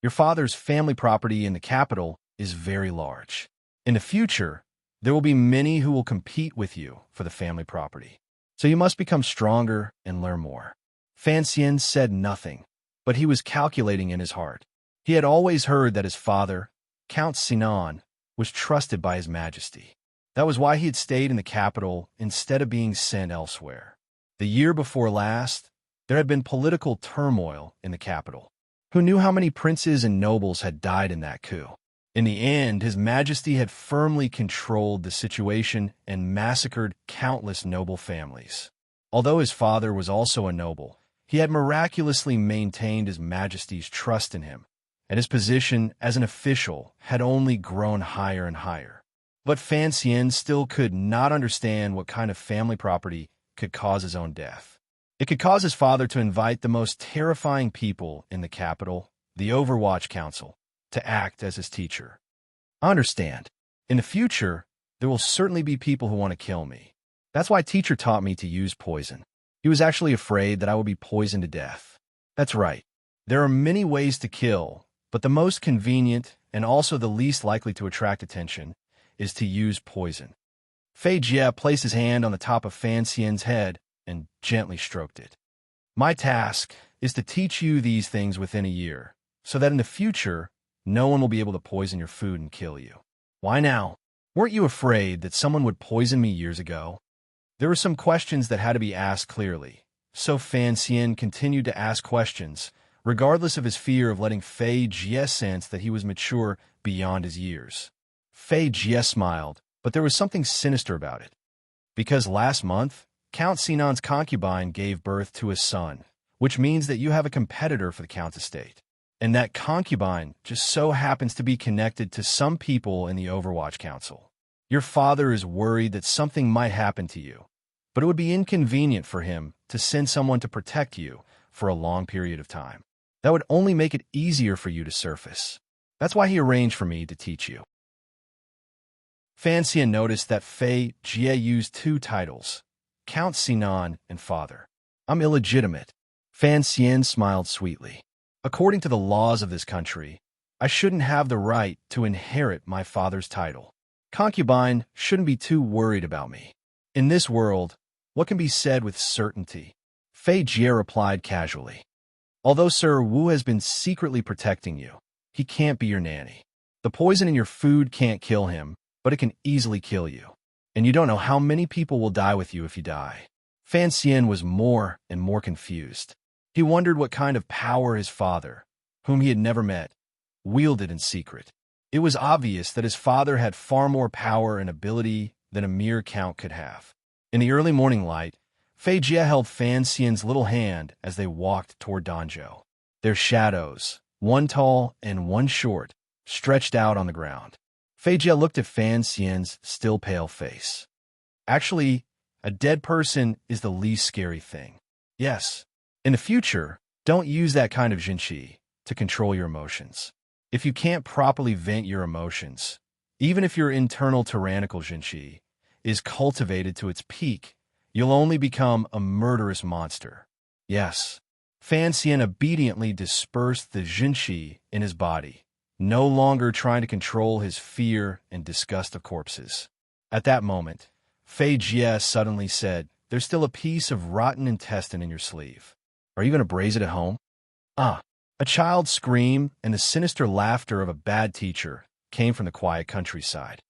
"Your father's family property in the capital is very large. In the future, there will be many who will compete with you for the family property. So you must become stronger and learn more." Fan Xian said nothing, but he was calculating in his heart. He had always heard that his father, Count Sinan, was trusted by His Majesty. That was why he had stayed in the capital instead of being sent elsewhere. The year before last, there had been political turmoil in the capital. Who knew how many princes and nobles had died in that coup? In the end, His Majesty had firmly controlled the situation and massacred countless noble families. Although his father was also a noble, he had miraculously maintained His Majesty's trust in him, and his position as an official had only grown higher and higher. But Fan Xian still could not understand what kind of family property could cause his own death. It could cause his father to invite the most terrifying people in the capital, the Overwatch Council, to act as his teacher. I understand. In the future, there will certainly be people who want to kill me. That's why teacher taught me to use poison. He was actually afraid that I would be poisoned to death. That's right. There are many ways to kill, but the most convenient and also the least likely to attract attention is to use poison. Fei Jie placed his hand on the top of Fan Xian's head and gently stroked it. My task is to teach you these things within a year, so that in the future, no one will be able to poison your food and kill you. Why now? Weren't you afraid that someone would poison me years ago? There were some questions that had to be asked clearly, so Fan Xian continued to ask questions, regardless of his fear of letting Fei Jie sense that he was mature beyond his years. Fei Jie smiled, but there was something sinister about it. Because last month, Count Sinan's concubine gave birth to a son, which means that you have a competitor for the Count's estate. And that concubine just so happens to be connected to some people in the Overwatch Council. Your father is worried that something might happen to you, but it would be inconvenient for him to send someone to protect you for a long period of time. That would only make it easier for you to surface. That's why he arranged for me to teach you. Fan Xian noticed that Fei Jie used two titles, Count Sinan and Father. I'm illegitimate. Fan Xian smiled sweetly. According to the laws of this country, I shouldn't have the right to inherit my father's title. Concubine shouldn't be too worried about me. In this world, what can be said with certainty? Fei Jie replied casually. Although Sir Wu has been secretly protecting you, he can't be your nanny. The poison in your food can't kill him, but it can easily kill you. And you don't know how many people will die with you if you die. Fan Xian was more and more confused. He wondered what kind of power his father, whom he had never met, wielded in secret. It was obvious that his father had far more power and ability than a mere count could have. In the early morning light, Fei Jie held Fan Xian's little hand as they walked toward Danzhou. Their shadows, one tall and one short, stretched out on the ground. Fei Jie looked at Fan Xian's still pale face. Actually, a dead person is the least scary thing. Yes. In the future, don't use that kind of jinqi to control your emotions. If you can't properly vent your emotions, even if your internal tyrannical jinqi is cultivated to its peak, you'll only become a murderous monster. Yes. Fan Xian obediently dispersed the jinqi in his body, no longer trying to control his fear and disgust of corpses. At that moment, Fei Jie suddenly said, "There's still a piece of rotten intestine in your sleeve. Are you going to braise it at home?" A child's scream and the sinister laughter of a bad teacher came from the quiet countryside.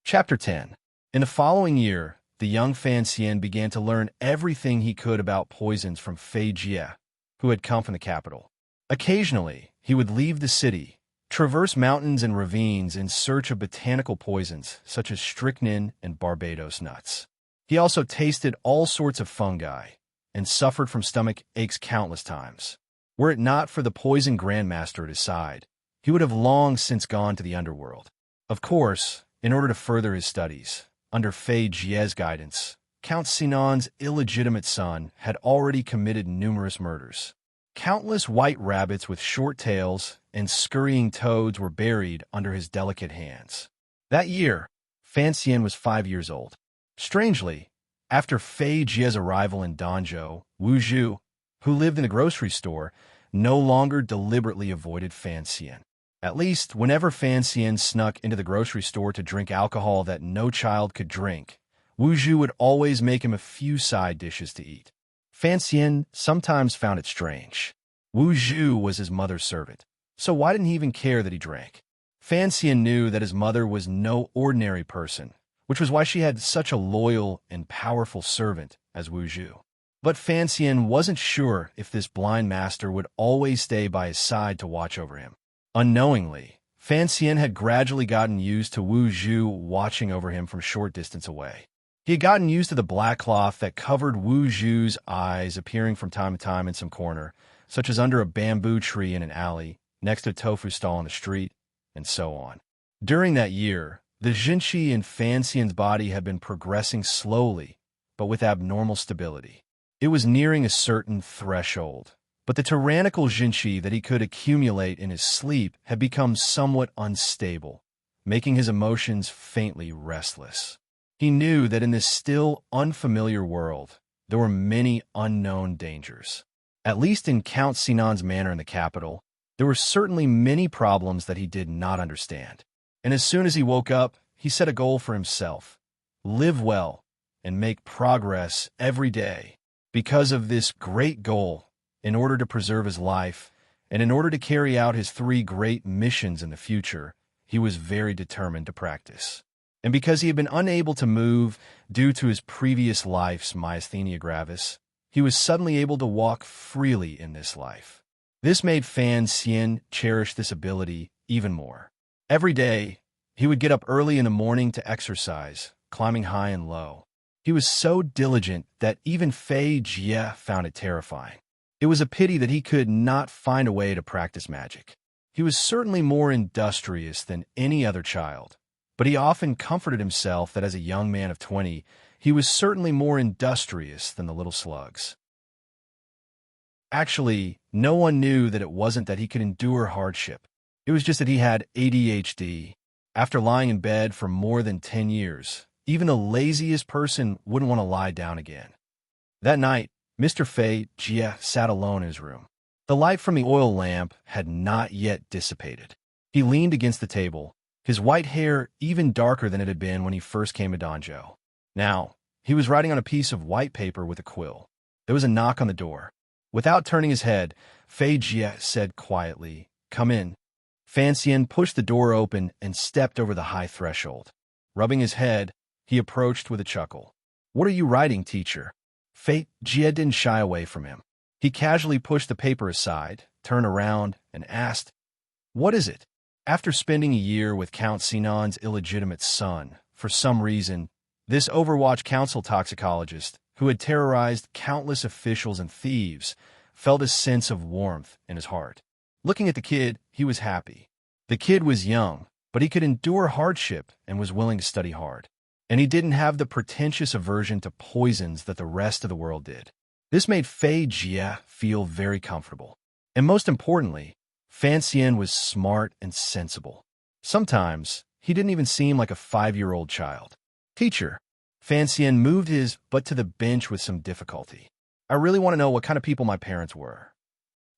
Chapter 10. In the following year, the young Fan Xian began to learn everything he could about poisons from Fei Jie, who had come from the capital. Occasionally, he would leave the city, traverse mountains and ravines in search of botanical poisons such as strychnine and Barbados nuts. He also tasted all sorts of fungi and suffered from stomach aches countless times. Were it not for the poison grandmaster at his side, he would have long since gone to the underworld. Of course, in order to further his studies, under Fei Jie's guidance, Count Sinan's illegitimate son had already committed numerous murders. Countless white rabbits with short tails and scurrying toads were buried under his delicate hands. That year, Fan Xian was 5 years old. Strangely, after Fei Jie's arrival in Danzhou, Wu Zhu, who lived in the grocery store, no longer deliberately avoided Fan Xian. At least, whenever Fan Xian snuck into the grocery store to drink alcohol that no child could drink, Wu Zhu would always make him a few side dishes to eat. Fan Xian sometimes found it strange. Wu Zhu was his mother's servant, so why didn't he even care that he drank? Fan Xian knew that his mother was no ordinary person, which was why she had such a loyal and powerful servant as Wu Zhu. But Fan Xian wasn't sure if this blind master would always stay by his side to watch over him. Unknowingly, Fan Xian had gradually gotten used to Wu Zhu watching over him from short distance away. He had gotten used to the black cloth that covered Wu Zhu's eyes appearing from time to time in some corner, such as under a bamboo tree in an alley, next to a tofu stall on the street, and so on. During that year, the jinqi in Fan Xian's body had been progressing slowly, but with abnormal stability. It was nearing a certain threshold, but the tyrannical jinqi that he could accumulate in his sleep had become somewhat unstable, making his emotions faintly restless. He knew that in this still unfamiliar world, there were many unknown dangers. At least in Count Sinan's manor in the capital, there were certainly many problems that he did not understand. And as soon as he woke up, he set a goal for himself: live well and make progress every day. Because of this great goal, in order to preserve his life, and in order to carry out his 3 great missions in the future, he was very determined to practice. And because he had been unable to move due to his previous life's myasthenia gravis, he was suddenly able to walk freely in this life. This made Fan Xian cherish this ability even more. Every day, he would get up early in the morning to exercise, climbing high and low. He was so diligent that even Fei Jie found it terrifying. It was a pity that he could not find a way to practice magic. He was certainly more industrious than any other child, but he often comforted himself that as a young man of 20, he was certainly more industrious than the little slugs. Actually, no one knew that it wasn't that he could endure hardship. It was just that he had ADHD. After lying in bed for more than 10 years, even the laziest person wouldn't want to lie down again. That night, Mr. Fei Jie sat alone in his room. The light from the oil lamp had not yet dissipated. He leaned against the table, his white hair even darker than it had been when he first came to Danzhou. Now, he was writing on a piece of white paper with a quill. There was a knock on the door. Without turning his head, Fei Jie said quietly, "Come in." Fan Xian pushed the door open and stepped over the high threshold. Rubbing his head, he approached with a chuckle. "What are you writing, teacher?" Fei Jie didn't shy away from him. He casually pushed the paper aside, turned around, and asked, "What is it?" After spending a year with Count Sinan's illegitimate son, for some reason, this Overwatch Council toxicologist, who had terrorized countless officials and thieves, felt a sense of warmth in his heart. Looking at the kid, he was happy. The kid was young, but he could endure hardship and was willing to study hard. And he didn't have the pretentious aversion to poisons that the rest of the world did. This made Fei Jie feel very comfortable. And most importantly, Fan Xian was smart and sensible. Sometimes, he didn't even seem like a 5-year-old child. "Teacher," Fan Xian moved his butt to the bench with some difficulty. "I really want to know what kind of people my parents were."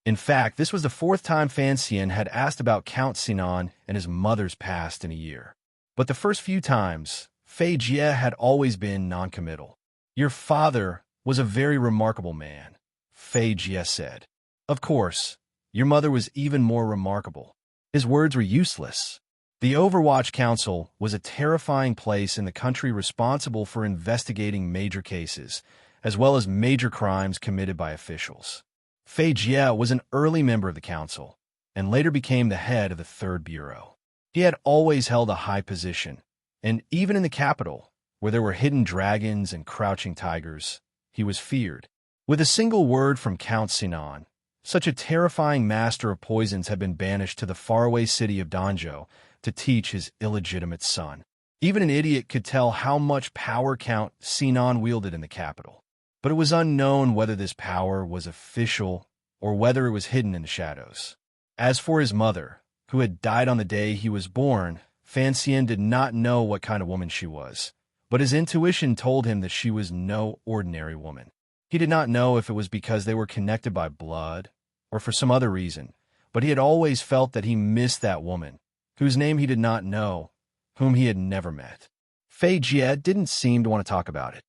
In fact, this was the 4th time Fan Xian had asked about Count Sinan and his mother's past in a year. But the first few times, Fei Jie had always been noncommittal. "Your father was a very remarkable man," Fei Jie said. "Of course, your mother was even more remarkable." His words were useless. The Overwatch Council was a terrifying place in the country responsible for investigating major cases, as well as major crimes committed by officials. Fei Jie was an early member of the council, and later became the head of the 3rd Bureau. He had always held a high position, and even in the capital, where there were hidden dragons and crouching tigers, he was feared. With a single word from Count Sinan, such a terrifying master of poisons had been banished to the faraway city of Danzhou to teach his illegitimate son. Even an idiot could tell how much power Count Sinan wielded in the capital. But it was unknown whether this power was official or whether it was hidden in the shadows. As for his mother, who had died on the day he was born, Fan Xian did not know what kind of woman she was, but his intuition told him that she was no ordinary woman. He did not know if it was because they were connected by blood or for some other reason, but he had always felt that he missed that woman, whose name he did not know, whom he had never met. Fei Jie didn't seem to want to talk about it.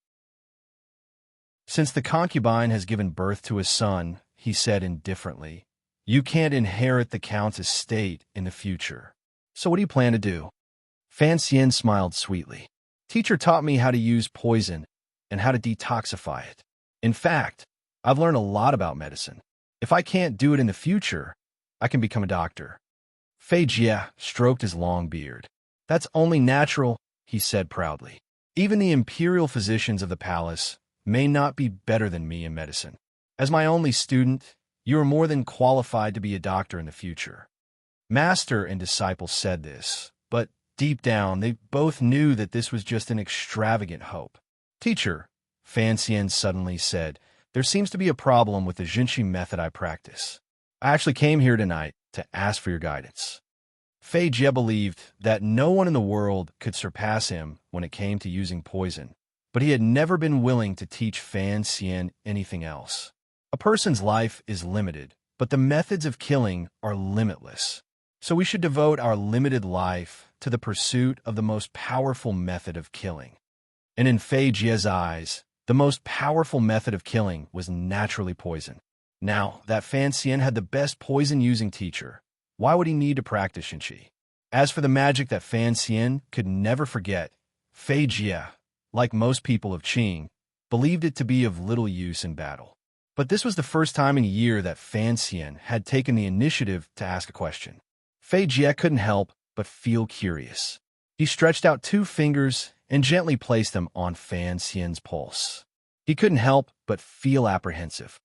"Since the concubine has given birth to a son," he said indifferently, "you can't inherit the Count's estate in the future. So what do you plan to do?" Fan Xian smiled sweetly. "Teacher taught me how to use poison and how to detoxify it. In fact, I've learned a lot about medicine. If I can't do it in the future, I can become a doctor." Fei Jie stroked his long beard. "That's only natural," he said proudly. "Even the imperial physicians of the palace may not be better than me in medicine. As my only student, you are more than qualified to be a doctor in the future." Master and disciple said this, but deep down they both knew that this was just an extravagant hope. "Teacher," Fan Xian suddenly said, "there seems to be a problem with the Jinshi method I practice. I actually came here tonight to ask for your guidance." Fei Jie believed that no one in the world could surpass him when it came to using poison, but he had never been willing to teach Fan Xian anything else. A person's life is limited, but the methods of killing are limitless. So we should devote our limited life to the pursuit of the most powerful method of killing. and in Fei Jie's eyes, the most powerful method of killing was naturally poison. Now, that Fan Xian had the best poison-using teacher. Why would he need to practice Xinqi? As for the magic that Fan Xian could never forget, Fei Jie, like most people of Qing, believed it to be of little use in battle. But this was the first time in a year that Fan Xian had taken the initiative to ask a question. Fei Jie couldn't help but feel curious. He stretched out 2 fingers and gently placed them on Fan Xian's pulse. He couldn't help but feel apprehensive.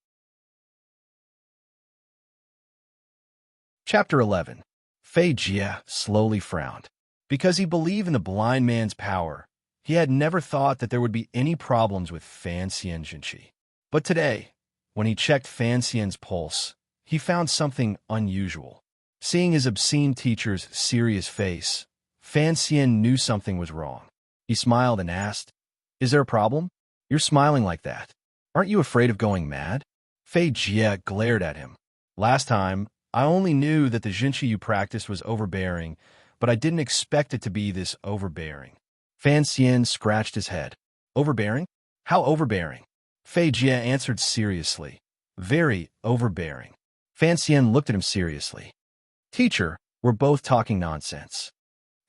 Chapter 11. Fei Jie slowly frowned. Because he believed in the blind man's power, he had never thought that there would be any problems with Fan Xian Xinqi. But today, when he checked Fan Xian's pulse, he found something unusual. Seeing his obscene teacher's serious face, Fan Xian knew something was wrong. He smiled and asked, "Is there a problem? You're smiling like that. Aren't you afraid of going mad?" Fei Jie glared at him. "Last time, I only knew that the Xinqi you practiced was overbearing, but I didn't expect it to be this overbearing." Fan Xian scratched his head. "Overbearing? How overbearing?" Fei Jie answered seriously. "Very overbearing." Fan Xian looked at him seriously. "Teacher, we're both talking nonsense."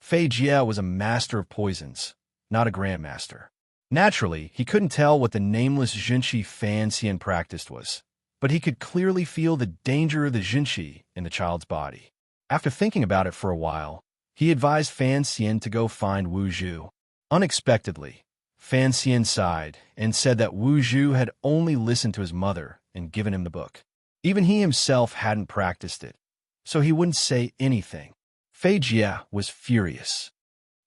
Fei Jie was a master of poisons, not a grandmaster. Naturally, he couldn't tell what the nameless Xinqi Fan Xian practiced was, but he could clearly feel the danger of the Xinqi in the child's body. After thinking about it for a while, he advised Fan Xian to go find Wu Zhu. Unexpectedly, Fan Xian sighed and said that Wu Zhu had only listened to his mother and given him the book. Even he himself hadn't practiced it, so he wouldn't say anything. Fei Jie was furious.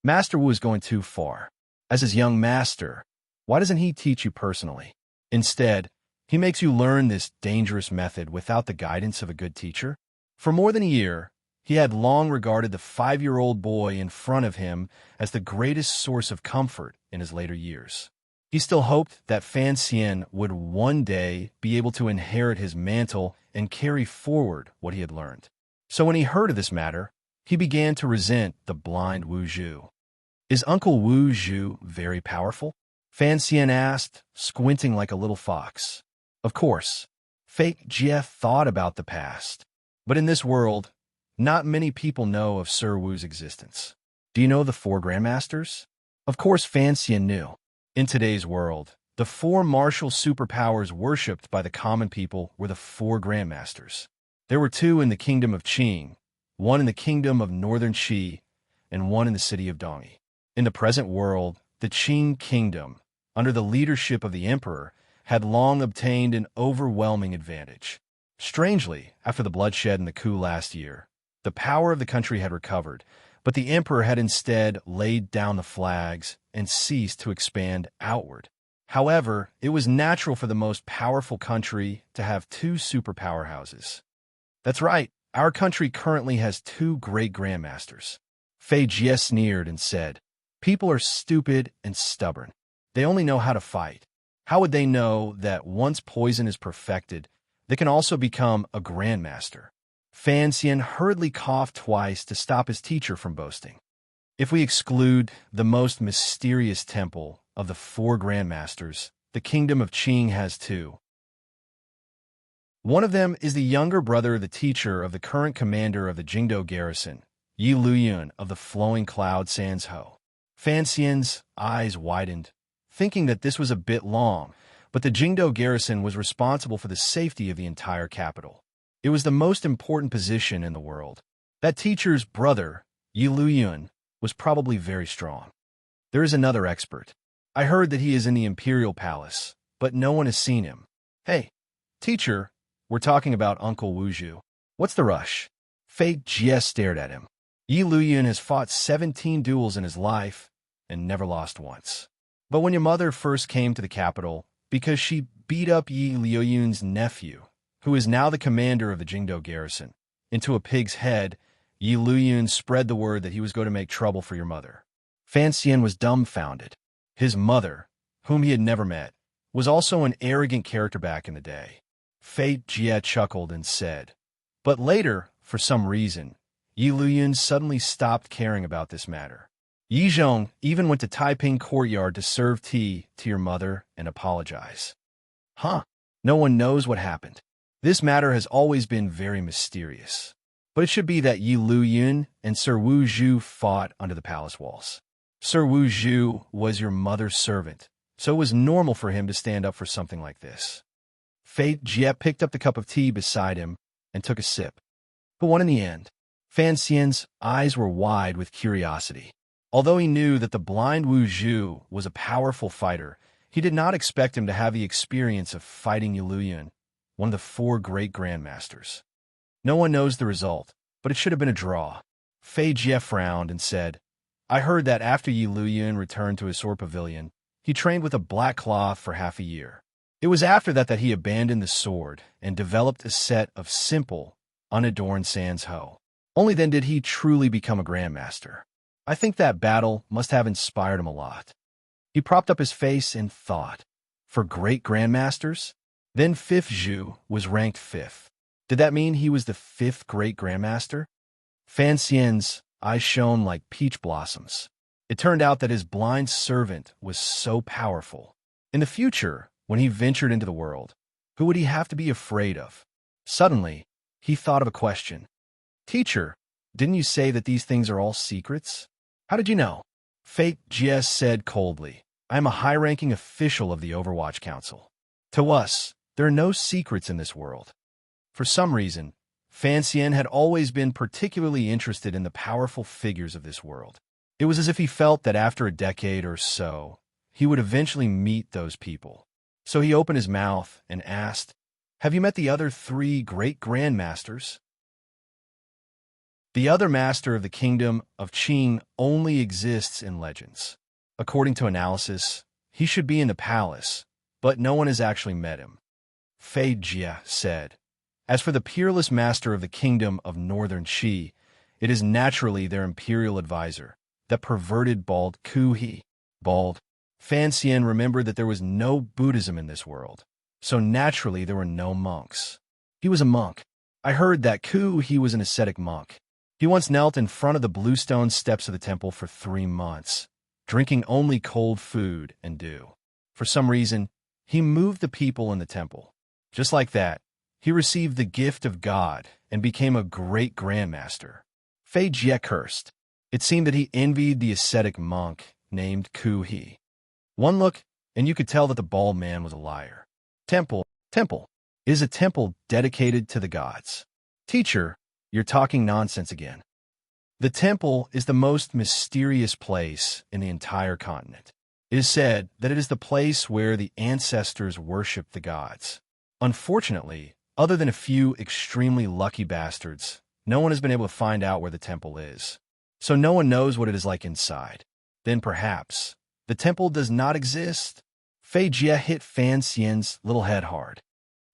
Master Wu is going too far. As his young master, why doesn't he teach you personally? Instead, he makes you learn this dangerous method without the guidance of a good teacher. For more than a year, he had long regarded the 5-year-old boy in front of him as the greatest source of comfort in his later years. He still hoped that Fan Xian would one day be able to inherit his mantle and carry forward what he had learned. So when he heard of this matter, he began to resent the blind Wu Zhu. "Is Uncle Wu Zhu very powerful?" Fan Xian asked, squinting like a little fox. Of course, Fei Jie thought about the past. But in this world, not many people know of Sir Wu's existence. "Do you know the 4 grandmasters?" Of course, Fan Xian knew. In today's world, the 4 martial superpowers worshipped by the common people were the 4 grandmasters. There were 2 in the kingdom of Qing, 1 in the kingdom of northern Qi, and 1 in the city of Dongyi. In the present world, the Qing kingdom, under the leadership of the emperor, had long obtained an overwhelming advantage. Strangely, after the bloodshed and the coup last year, the power of the country had recovered, but the emperor had instead laid down the flags and ceased to expand outward. However, it was natural for the most powerful country to have 2 superpower houses. That's right, our country currently has 2 great grandmasters. Fei Jie sneered and said, "People are stupid and stubborn. They only know how to fight. How would they know that once poison is perfected, they can also become a grandmaster?" Fan Xian hurriedly coughed twice to stop his teacher from boasting. If we exclude the most mysterious temple of the 4 grandmasters, the kingdom of Qing has 2. One of them is the younger brother of the teacher of the current commander of the Jingdo garrison, Yi Luyun of the Flowing Cloud Sanzhou. Fan Xian's eyes widened, thinking that this was a bit long, but the Jingdo garrison was responsible for the safety of the entire capital. It was the most important position in the world. That teacher's brother, Yi Luyun, was probably very strong. There is another expert. I heard that he is in the imperial palace, but no one has seen him. "Hey, teacher, we're talking about Uncle Wu Zhu. What's the rush?" Fei Jie stared at him. Yi Luyun has fought 17 duels in his life and never lost once. But when your mother first came to the capital, because she beat up Yi Luyun's nephew, who is now the commander of the Jingdo garrison, into a pig's head, Yi Luyun spread the word that he was going to make trouble for your mother. Fan Xian was dumbfounded. His mother, whom he had never met, was also an arrogant character back in the day. Fei Jie chuckled and said, but later, for some reason, Yi Luyun suddenly stopped caring about this matter. Yi Zhong even went to Taiping Courtyard to serve tea to your mother and apologize. Huh? No one knows what happened. This matter has always been very mysterious. But it should be that Yi Luyun and Sir Wu Zhu fought under the palace walls. Sir Wu Zhu was your mother's servant, so it was normal for him to stand up for something like this. Fei Jie picked up the cup of tea beside him and took a sip. But won in the end. Fan Xian's eyes were wide with curiosity. Although he knew that the blind Wu Zhu was a powerful fighter, he did not expect him to have the experience of fighting Yi Luyun, one of the 4 great grandmasters. No one knows the result, but it should have been a draw. Fei Jie frowned and said, I heard that after Yi Luyun returned to his sword pavilion, he trained with a black cloth for half a year. It was after that he abandoned the sword and developed a set of simple, unadorned sans ho. Only then did he truly become a grandmaster. I think that battle must have inspired him a lot. He propped up his face and thought, for great grandmasters? Then 5th Zhu was ranked 5th. Did that mean he was the 5th great grandmaster? Fan Xian's eyes shone like peach blossoms. It turned out that his blind servant was so powerful. In the future, when he ventured into the world, who would he have to be afraid of? Suddenly, he thought of a question. Teacher, didn't you say that these things are all secrets? How did you know? Fei Jie said coldly, I am a high-ranking official of the Overwatch Council. To us, there are no secrets in this world. For some reason, Fan Xian had always been particularly interested in the powerful figures of this world. It was as if he felt that after a decade or so, he would eventually meet those people. So he opened his mouth and asked, Have you met the other 3 great grandmasters? The other master of the kingdom of Qing only exists in legends. According to analysis, he should be in the palace, but no one has actually met him. Fei Jie said, As for the peerless master of the kingdom of northern Qi, it is naturally their imperial advisor, that perverted bald Ku He. Bald. Fan Xian remembered that there was no Buddhism in this world, so naturally there were no monks. He was a monk. I heard that Ku He was an ascetic monk. He once knelt in front of the bluestone steps of the temple for 3 months, drinking only cold food and dew. For some reason, he moved the people in the temple. Just like that, he received the gift of God and became a great grandmaster. Fei Jie cursed. It seemed that he envied the ascetic monk named Ku He. One look, and you could tell that the bald man was a liar. Temple. It is a temple dedicated to the gods. Teacher, you're talking nonsense again. The temple is the most mysterious place in the entire continent. It is said that it is the place where the ancestors worshiped the gods. Unfortunately, other than a few extremely lucky bastards, no one has been able to find out where the temple is. So no one knows what it is like inside. Then perhaps the temple does not exist. Fei Jie hit Fan Xian's little head hard.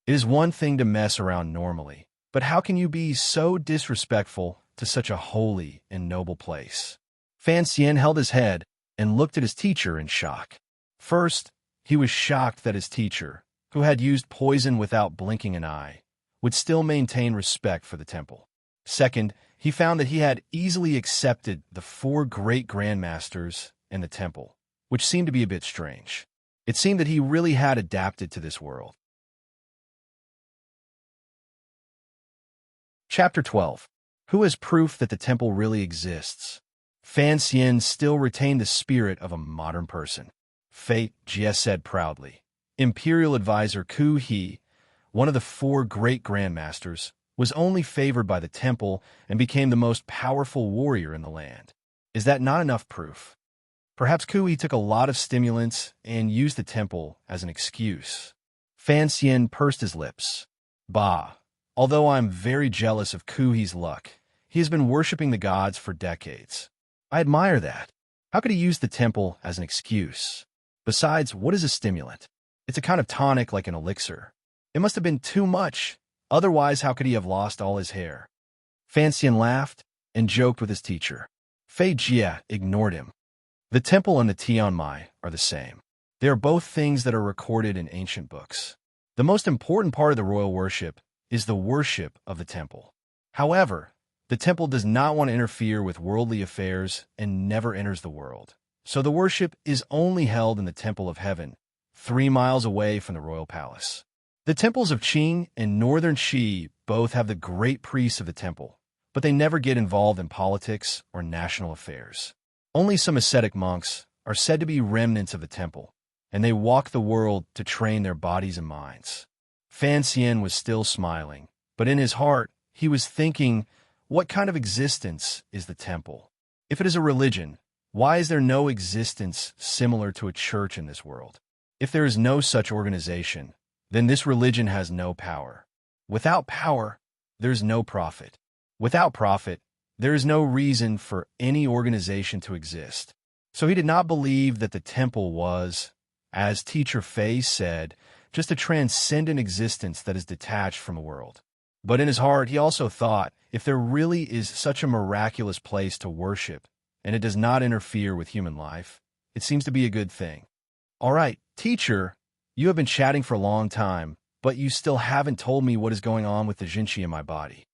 It is one thing to mess around normally, but how can you be so disrespectful to such a holy and noble place? Fan Xian held his head and looked at his teacher in shock. First, he was shocked that his teacher, who had used poison without blinking an eye, would still maintain respect for the temple. Second, he found that he had easily accepted the 4 great grandmasters and the temple, which seemed to be a bit strange. It seemed that he really had adapted to this world. Chapter 12. Who has proof that the temple really exists? Fan Xian still retained the spirit of a modern person. Fei Jie said proudly. Imperial advisor Ku He, one of the 4 great grandmasters, was only favored by the temple and became the most powerful warrior in the land. Is that not enough proof? Perhaps Ku He took a lot of stimulants and used the temple as an excuse. Fan Xian pursed his lips. Bah, although I'm very jealous of Ku He's luck, he has been worshipping the gods for decades. I admire that. How could he use the temple as an excuse? Besides, what is a stimulant? It's a kind of tonic like an elixir. It must have been too much. Otherwise, how could he have lost all his hair? Fan Xian laughed and joked with his teacher. Fei Jie ignored him. The temple and the Tianmai are the same. They are both things that are recorded in ancient books. The most important part of the royal worship is the worship of the temple. However, The temple does not want to interfere with worldly affairs and never enters the world. So the worship is only held in the Temple of Heaven, 3 miles away from the royal palace. The temples of Qing and northern Xi both have the great priests of the temple, but they never get involved in politics or national affairs. Only some ascetic monks are said to be remnants of the temple, and they walk the world to train their bodies and minds. Fan Xian was still smiling, but in his heart, he was thinking, what kind of existence is the temple? If it is a religion, why is there no existence similar to a church in this world? If there is no such organization, then this religion has no power. Without power, there is no profit. Without profit, there is no reason for any organization to exist. So he did not believe that the temple was, as Teacher Fei said, just a transcendent existence that is detached from the world. But in his heart, he also thought, if there really is such a miraculous place to worship, and it does not interfere with human life, it seems to be a good thing. All right, teacher, you have been chatting for a long time, but you still haven't told me what is going on with the Jinqi in my body.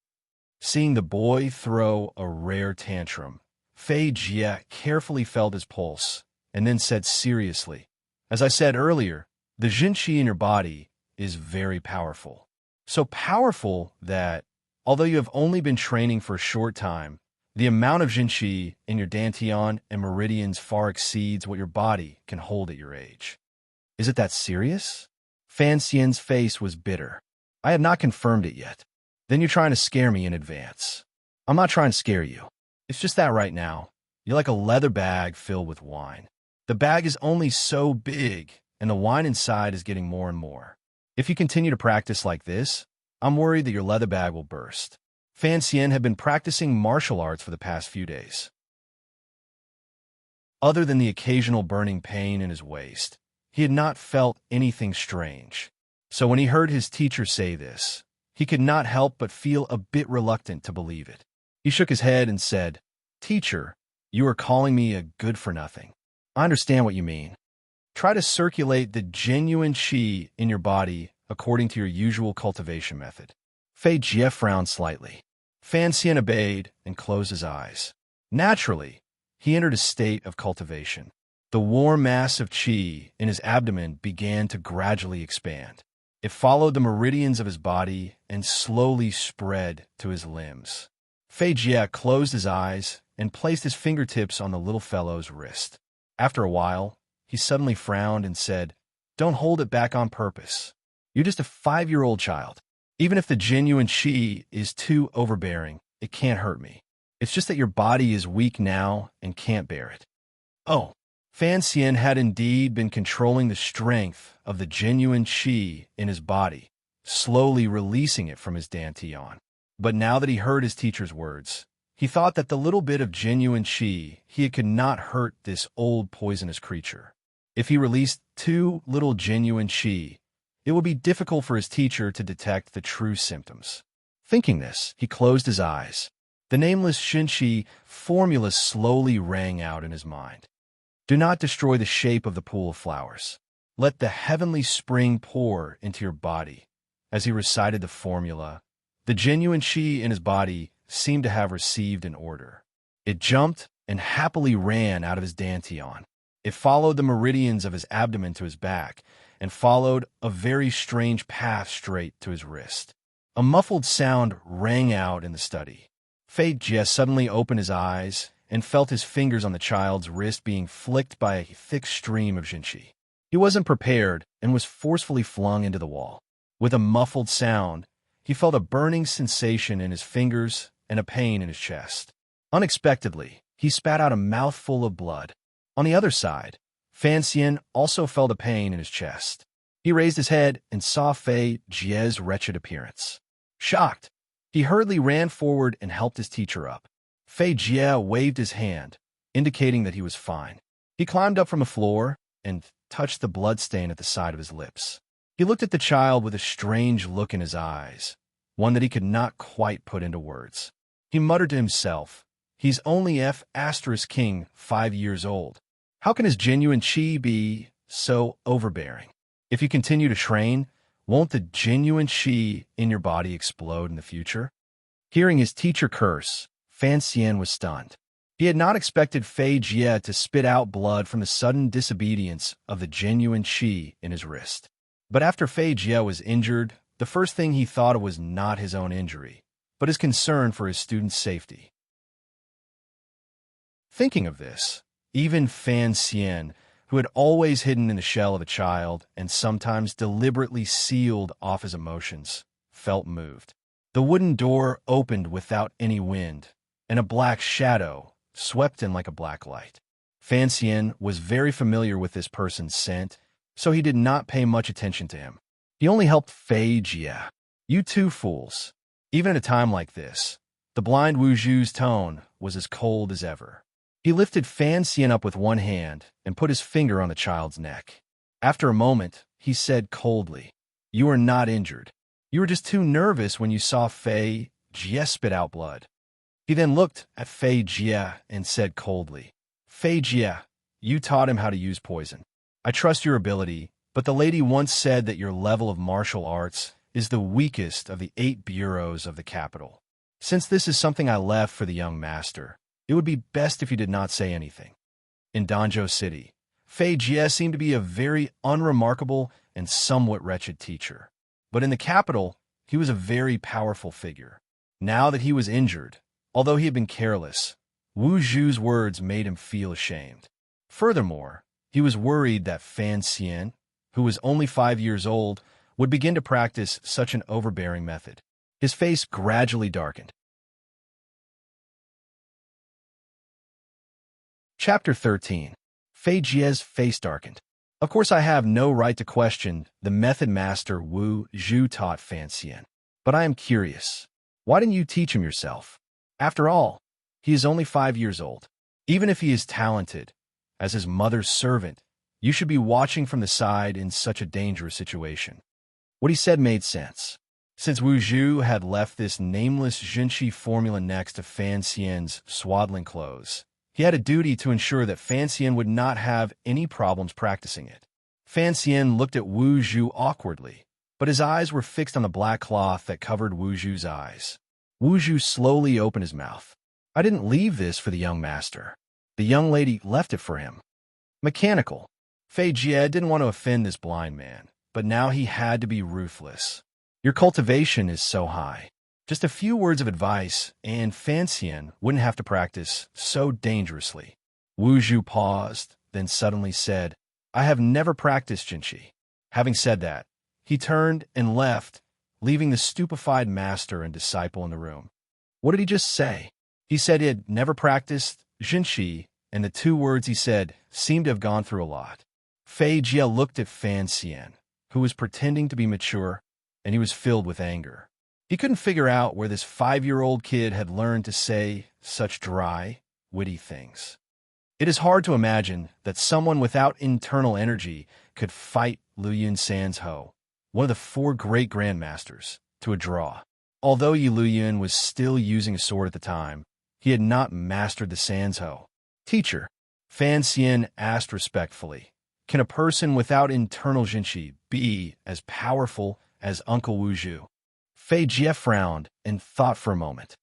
Seeing the boy throw a rare tantrum, Fei Jie carefully felt his pulse, and then said seriously, as I said earlier, the Jinqi in your body is very powerful. So powerful that, although you have only been training for a short time, the amount of Jinqi in your dantian and meridians far exceeds what your body can hold at your age. Is it that serious? Fan Xian's face was bitter. I have not confirmed it yet. Then you're trying to scare me in advance. I'm not trying to scare you. It's just that right now, you're like a leather bag filled with wine. The bag is only so big, and the wine inside is getting more and more. If you continue to practice like this, I'm worried that your leather bag will burst. Fan Xian had been practicing martial arts for the past few days. Other than the occasional burning pain in his waist, he had not felt anything strange. So when he heard his teacher say this, he could not help but feel a bit reluctant to believe it. He shook his head and said, Teacher, you are calling me a good-for-nothing. I understand what you mean. Try to circulate the genuine qi in your body according to your usual cultivation method. Fei Jie frowned slightly. Fan Xian obeyed and closed his eyes. Naturally, he entered a state of cultivation. The warm mass of qi in his abdomen began to gradually expand. It followed the meridians of his body and slowly spread to his limbs. Fei Jie closed his eyes and placed his fingertips on the little fellow's wrist. After a while, he suddenly frowned and said, Don't hold it back on purpose. You're just a 5-year-old child. Even if the genuine qi is too overbearing, it can't hurt me. It's just that your body is weak now and can't bear it. Oh, Fan Xian had indeed been controlling the strength of the genuine qi in his body, slowly releasing it from his dantian. But now that he heard his teacher's words, he thought that the little bit of genuine qi he could not hurt this old poisonous creature. If he released too little genuine qi, it would be difficult for his teacher to detect the true symptoms. Thinking this, he closed his eyes. The nameless Shinqi formula slowly rang out in his mind. Do not destroy the shape of the pool of flowers. Let the heavenly spring pour into your body. As he recited the formula, the genuine qi in his body seemed to have received an order. It jumped and happily ran out of his dantian. It followed the meridians of his abdomen to his back, and followed a very strange path straight to his wrist. A muffled sound rang out in the study. Fei Jie suddenly opened his eyes and felt his fingers on the child's wrist being flicked by a thick stream of Jinqi. He wasn't prepared and was forcefully flung into the wall. With a muffled sound, he felt a burning sensation in his fingers and a pain in his chest. Unexpectedly, he spat out a mouthful of blood. On the other side, Fan Xian also felt a pain in his chest. He raised his head and saw Fei Jie's wretched appearance. Shocked, he hurriedly ran forward and helped his teacher up. Fei Jie waved his hand, indicating that he was fine. He climbed up from the floor and touched the bloodstain at the side of his lips. He looked at the child with a strange look in his eyes, one that he could not quite put into words. He muttered to himself, He's only King, 5 years old. How can his genuine qi be so overbearing? If you continue to train, won't the genuine qi in your body explode in the future? Hearing his teacher curse, Fan Xian was stunned. He had not expected Fei Jie to spit out blood from the sudden disobedience of the genuine qi in his wrist. But after Fei Jie was injured, the first thing he thought of was not his own injury, but his concern for his student's safety. Thinking of this, even Fan Xian, who had always hidden in the shell of a child and sometimes deliberately sealed off his emotions, felt moved. The wooden door opened without any wind, and a black shadow swept in like a black light. Fan Xian was very familiar with this person's scent, so he did not pay much attention to him. He only helped Fei Jie. "You two fools." Even at a time like this, the blind Wu Zhu's tone was as cold as ever. He lifted Fan Xian up with one hand and put his finger on the child's neck. After a moment, he said coldly, "You are not injured. You were just too nervous when you saw Fei Jie spit out blood." He then looked at Fei Jie and said coldly, "Fei Jie, you taught him how to use poison. I trust your ability, but the lady once said that your level of martial arts is the weakest of the 8 bureaus of the capital. Since this is something I left for the young master, it would be best if you did not say anything." In Danzhou City, Fei Jie seemed to be a very unremarkable and somewhat wretched teacher. But in the capital, he was a very powerful figure. Now that he was injured, although he had been careless, Wu Zhu's words made him feel ashamed. Furthermore, he was worried that Fan Xian, who was only 5 years old, would begin to practice such an overbearing method. His face gradually darkened. Chapter 13. Fei Jie's face darkened. Of course, I have no right to question the method master Wu Zhu taught Fan Xian. But I am curious. Why didn't you teach him yourself? After all, he is only 5 years old. Even if he is talented, as his mother's servant, you should be watching from the side in such a dangerous situation. What he said made sense. Since Wu Zhu had left this nameless Jinshi formula next to Fan Xian's swaddling clothes, he had a duty to ensure that Fan Xian would not have any problems practicing it. Fan Xian looked at Wu Zhu awkwardly, but his eyes were fixed on the black cloth that covered Wu Zhu's eyes. Wu Zhu slowly opened his mouth. "I didn't leave this for the young master. The young lady left it for him." Mechanical. Fei Jie didn't want to offend this blind man, but now he had to be ruthless. "Your cultivation is so high. Just a few words of advice, and Fan Xian wouldn't have to practice so dangerously." Wu Zhu paused, then suddenly said, "I have never practiced Jinshi." Having said that, he turned and left, leaving the stupefied master and disciple in the room. What did he just say? He said he had never practiced Jinshi, and the 2 words he said seemed to have gone through a lot. Fei Jie looked at Fan Xian, who was pretending to be mature, and he was filled with anger. He couldn't figure out where this 5-year-old kid had learned to say such dry, witty things. It is hard to imagine that someone without internal energy could fight Liu Yun San's Ho, one of the 4 great grandmasters, to a draw. Although Yi Luyun was still using a sword at the time, he had not mastered the Sanzhou. "Teacher," Fan Xian asked respectfully, "can a person without internal Jinshi be as powerful as Uncle Wu Zhu?" Fei Jie frowned and thought for a moment.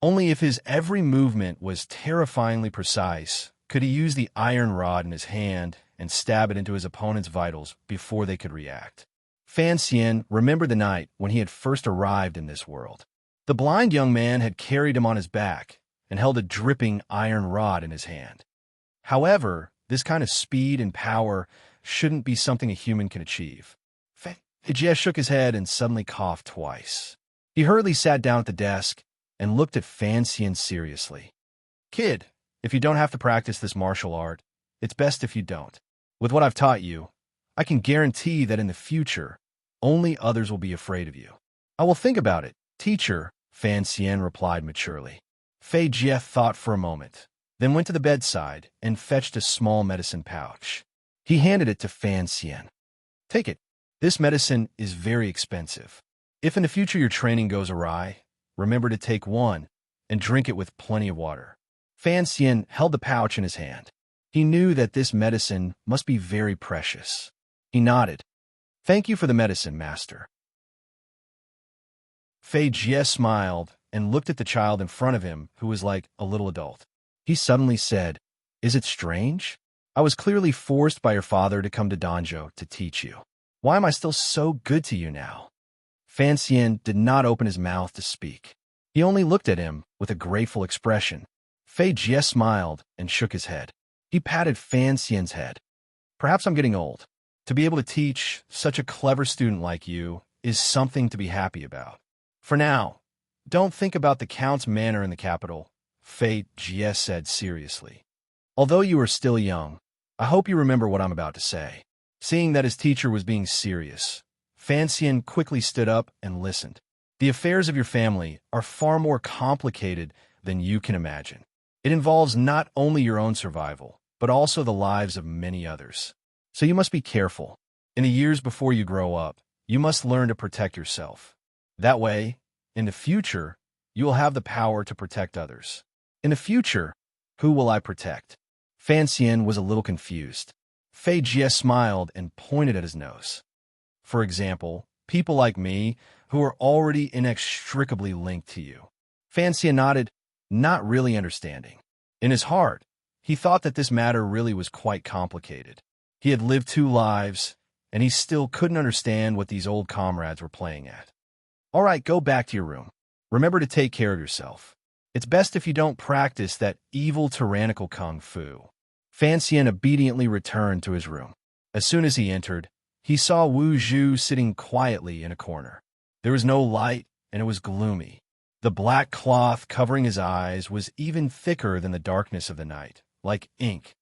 Only if his every movement was terrifyingly precise could he use the iron rod in his hand and stab it into his opponent's vitals before they could react. Fan Xian remembered the night when he had first arrived in this world. The blind young man had carried him on his back and held a dripping iron rod in his hand. However, this kind of speed and power shouldn't be something a human can achieve. Fei Jie shook his head and suddenly coughed twice. He hurriedly sat down at the desk and looked at Fan Xian seriously. "Kid, if you don't have to practice this martial art, it's best if you don't. With what I've taught you, I can guarantee that in the future, only others will be afraid of you." "I will think about it, teacher," Fan Xian replied maturely. Fei Jie thought for a moment, then went to the bedside and fetched a small medicine pouch. He handed it to Fan Xian. "Take it. This medicine is very expensive. If in the future your training goes awry, remember to take one and drink it with plenty of water." Fan Xian held the pouch in his hand. He knew that this medicine must be very precious. He nodded. "Thank you for the medicine, master." Fei Jie smiled and looked at the child in front of him who was like a little adult. He suddenly said, "Is it strange? I was clearly forced by your father to come to Danjo to teach you. Why am I still so good to you now?" Fan Xian did not open his mouth to speak. He only looked at him with a grateful expression. Fei Jie smiled and shook his head. He patted Fan Xian's head. "Perhaps I'm getting old. To be able to teach such a clever student like you is something to be happy about. For now, don't think about the Count's manor in the capital," Fei Jie said seriously. "Although you are still young, I hope you remember what I'm about to say." Seeing that his teacher was being serious, Fan Xian quickly stood up and listened. "The affairs of your family are far more complicated than you can imagine. It involves not only your own survival, but also the lives of many others. So you must be careful. In the years before you grow up, you must learn to protect yourself. That way, in the future, you will have the power to protect others." "In the future, who will I protect?" Fan Xian was a little confused. Fei Jie smiled and pointed at his nose. "For example, people like me who are already inextricably linked to you." Fan Xian nodded, not really understanding. In his heart, he thought that this matter really was quite complicated. He had lived 2 lives, and he still couldn't understand what these old comrades were playing at. "All right, go back to your room. Remember to take care of yourself. It's best if you don't practice that evil tyrannical kung fu." Fan Xian obediently returned to his room. As soon as he entered, he saw Wu Zhu sitting quietly in a corner. There was no light, and it was gloomy. The black cloth covering his eyes was even thicker than the darkness of the night, like ink.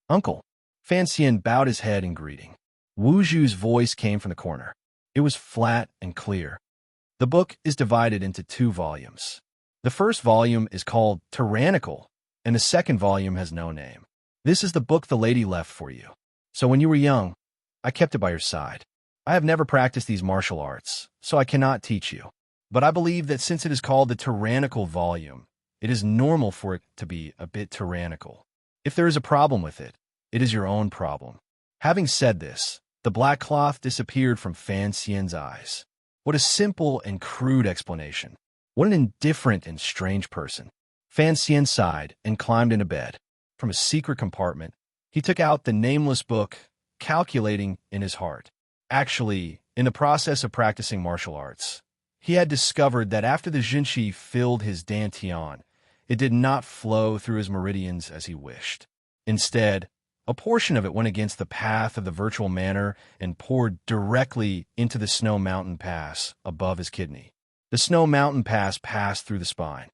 "Uncle." Fan Xian bowed his head in greeting. Wu Zhu's voice came from the corner. It was flat and clear. "The book is divided into 2 volumes. The first volume is called Tyrannical, and the second volume has no name. This is the book the lady left for you. So when you were young, I kept it by your side. I have never practiced these martial arts, so I cannot teach you. But I believe that since it is called the Tyrannical volume, it is normal for it to be a bit tyrannical. If there is a problem with it, it is your own problem." Having said this, the black cloth disappeared from Fan Xian's eyes. What a simple and crude explanation. What an indifferent and strange person. Fan Xian sighed and climbed into bed. From a secret compartment, he took out the nameless book, calculating in his heart. Actually, in the process of practicing martial arts, he had discovered that after the Jinshi filled his dantian, it did not flow through his meridians as he wished. Instead, a portion of it went against the path of the virtual manor and poured directly into the Snow Mountain Pass above his kidney. The Snow Mountain Pass passed through the spine.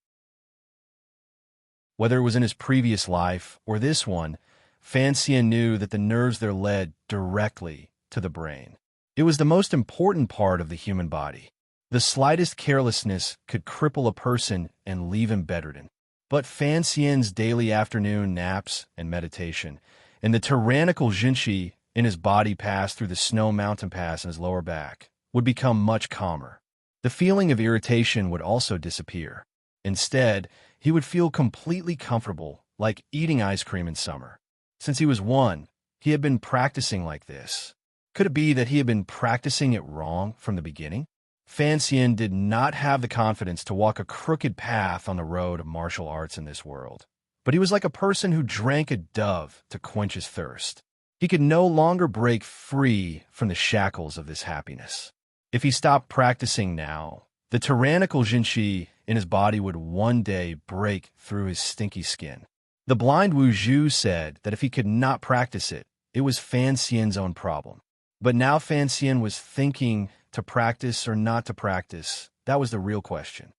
Whether it was in his previous life or this one, Fan Xian knew that the nerves there led directly to the brain. It was the most important part of the human body. The slightest carelessness could cripple a person and leave him bedridden. But Fan Xian's daily afternoon naps and meditation, and the tyrannical Jinshi in his body passed through the Snow Mountain Pass in his lower back, would become much calmer. The feeling of irritation would also disappear. Instead, he would feel completely comfortable, like eating ice cream in summer. Since he was 1, he had been practicing like this. Could it be that he had been practicing it wrong from the beginning? Fan Xian did not have the confidence to walk a crooked path on the road of martial arts in this world. But he was like a person who drank a dove to quench his thirst. He could no longer break free from the shackles of this happiness. If he stopped practicing now, the tyrannical Jinshi in his body would one day break through his stinky skin. The blind Wu Zhu said that if he could not practice it, it was Fan Xian's own problem. But now Fan Xian was thinking to practice or not to practice. That was the real question.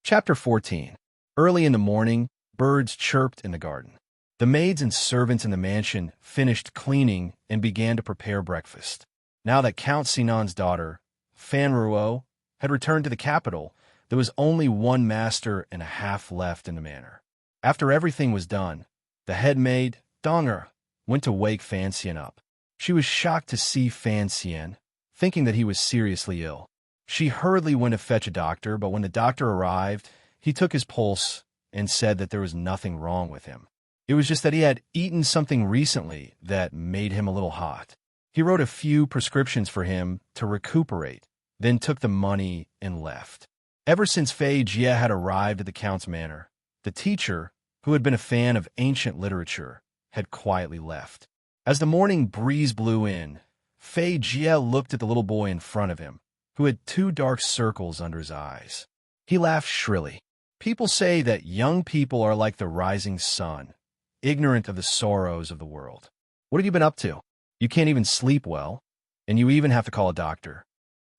Chapter 14. Early in the morning, birds chirped in the garden. The maids and servants in the mansion finished cleaning and began to prepare breakfast. Now that Count Sinan's daughter, Fan Ruo, had returned to the capital, there was only 1 master and a half left in the manor. After everything was done, the head maid, Donger, went to wake Fan Xian up. She was shocked to see Fan Xian, thinking that he was seriously ill. She hurriedly went to fetch a doctor, but when the doctor arrived, he took his pulse and said that there was nothing wrong with him. It was just that he had eaten something recently that made him a little hot. He wrote a few prescriptions for him to recuperate, then took the money and left. Ever since Fei Jie had arrived at the Count's manor, the teacher, who had been a fan of ancient literature, had quietly left. As the morning breeze blew in, Fei Jie looked at the little boy in front of him, who had 2 dark circles under his eyes. He laughed shrilly. People say that young people are like the rising sun, ignorant of the sorrows of the world. What have you been up to? You can't even sleep well, and you even have to call a doctor.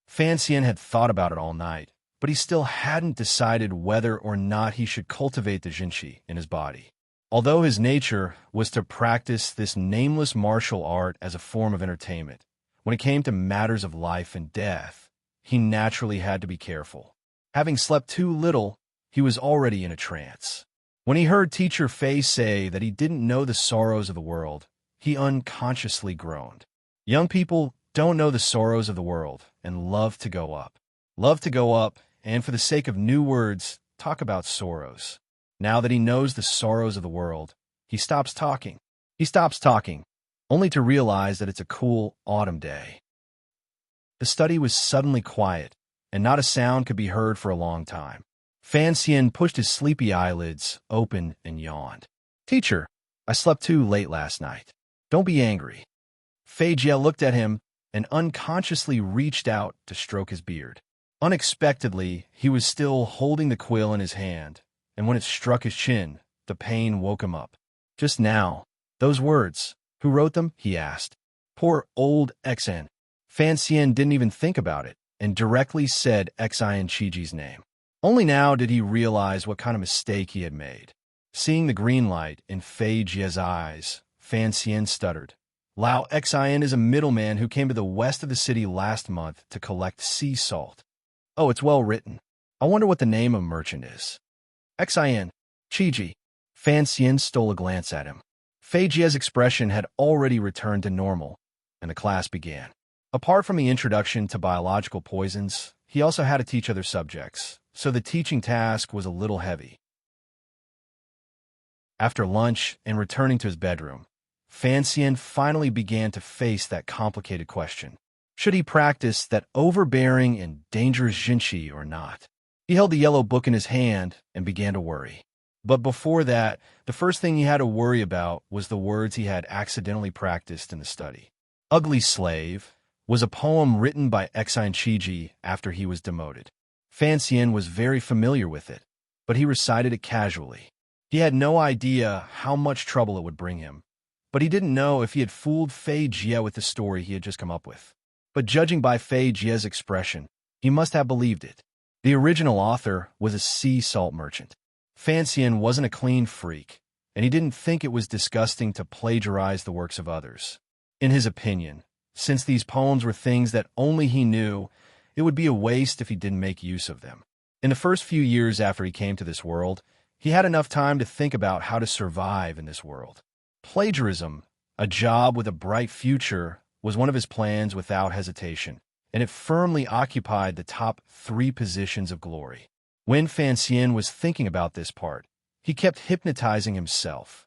Fan Xian had thought about it all night, but he still hadn't decided whether or not he should cultivate the Jinqi in his body. Although his nature was to practice this nameless martial art as a form of entertainment, when it came to matters of life and death, he naturally had to be careful. Having slept too little, he was already in a trance. When he heard Teacher Fei say that he didn't know the sorrows of the world, he unconsciously groaned. Young people don't know the sorrows of the world and love to go up. Love to go up, and for the sake of new words, talk about sorrows. Now that he knows the sorrows of the world, he stops talking. He stops talking, only to realize that it's a cool autumn day. The study was suddenly quiet, and not a sound could be heard for a long time. Fan Xian pushed his sleepy eyelids open and yawned. Teacher, I slept too late last night. Don't be angry. Fei Jie looked at him and unconsciously reached out to stroke his beard. Unexpectedly, he was still holding the quill in his hand, and when it struck his chin, the pain woke him up. Just now, those words, who wrote them? He asked. Poor old Xan. Fan Xian didn't even think about it, and directly said Xian Qiji's name. Only now did he realize what kind of mistake he had made. Seeing the green light in Fei Jie's eyes, Fan Xian stuttered. Lao Xian is a middleman who came to the west of the city last month to collect sea salt. Oh, it's well written. I wonder what the name of merchant is. Xian Qiji. Fan Xian stole a glance at him. Fei Jie's expression had already returned to normal, and the class began. Apart from the introduction to biological poisons, he also had to teach other subjects, so the teaching task was a little heavy. After lunch and returning to his bedroom, Fan Xian finally began to face that complicated question. Should he practice that overbearing and dangerous Jinqi or not? He held the yellow book in his hand and began to worry. But before that, the first thing he had to worry about was the words he had accidentally practiced in the study. Ugly Slave was a poem written by Xian Qiji after he was demoted. Fan Xian was very familiar with it, but he recited it casually. He had no idea how much trouble it would bring him, but he didn't know if he had fooled Fei Jie with the story he had just come up with. But judging by Fei Jie's expression, he must have believed it. The original author was a sea salt merchant. Fan Xian wasn't a clean freak, and he didn't think it was disgusting to plagiarize the works of others. In his opinion, since these poems were things that only he knew, it would be a waste if he didn't make use of them. In the first few years after he came to this world, he had enough time to think about how to survive in this world. Plagiarism, a job with a bright future, was one of his plans without hesitation, and it firmly occupied the top 3 positions of glory. When Fan Xian was thinking about this part, he kept hypnotizing himself.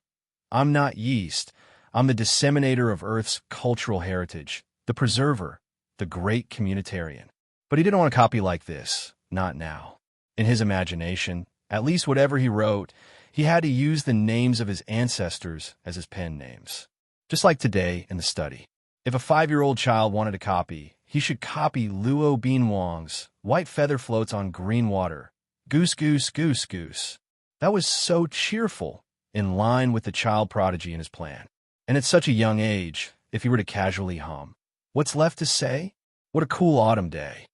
I'm not yeast. I'm the disseminator of Earth's cultural heritage, the preserver, the great communitarian. But he didn't want to copy like this, not now. In his imagination, at least whatever he wrote, he had to use the names of his ancestors as his pen names. Just like today in the study. If a 5-year-old child wanted to copy, he should copy Luo Bean Wang's White Feather Floats on Green Water. Goose, goose, goose, goose. That was so cheerful, in line with the child prodigy in his plan. And at such a young age, if he were to casually hum, what's left to say? What a cool autumn day.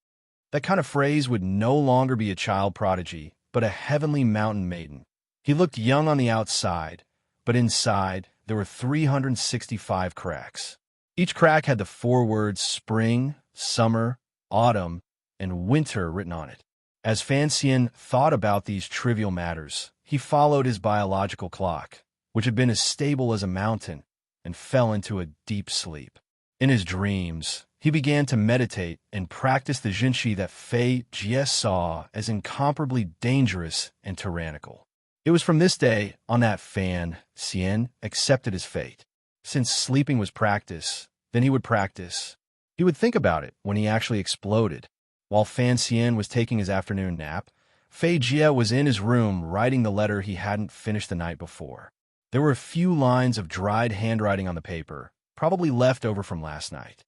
That kind of phrase would no longer be a child prodigy, but a heavenly mountain maiden. He looked young on the outside, but inside there were 365 cracks. Each crack had the 4 words spring, summer, autumn, and winter written on it. As Fan Xian thought about these trivial matters, he followed his biological clock, which had been as stable as a mountain, and fell into a deep sleep. In his dreams, he began to meditate and practice the Jinqi that Fei Jie saw as incomparably dangerous and tyrannical. It was from this day on that Fan Xian accepted his fate. Since sleeping was practice, Then he would practice. He would think about it when he actually exploded. While Fan Xian was taking his afternoon nap, Fei Jie was in his room writing the letter he hadn't finished the night before. There were a few lines of dried handwriting on the paper, probably left over from last night.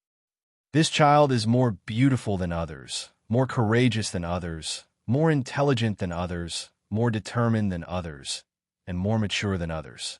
This child is more beautiful than others, more courageous than others, more intelligent than others, more determined than others, and more mature than others.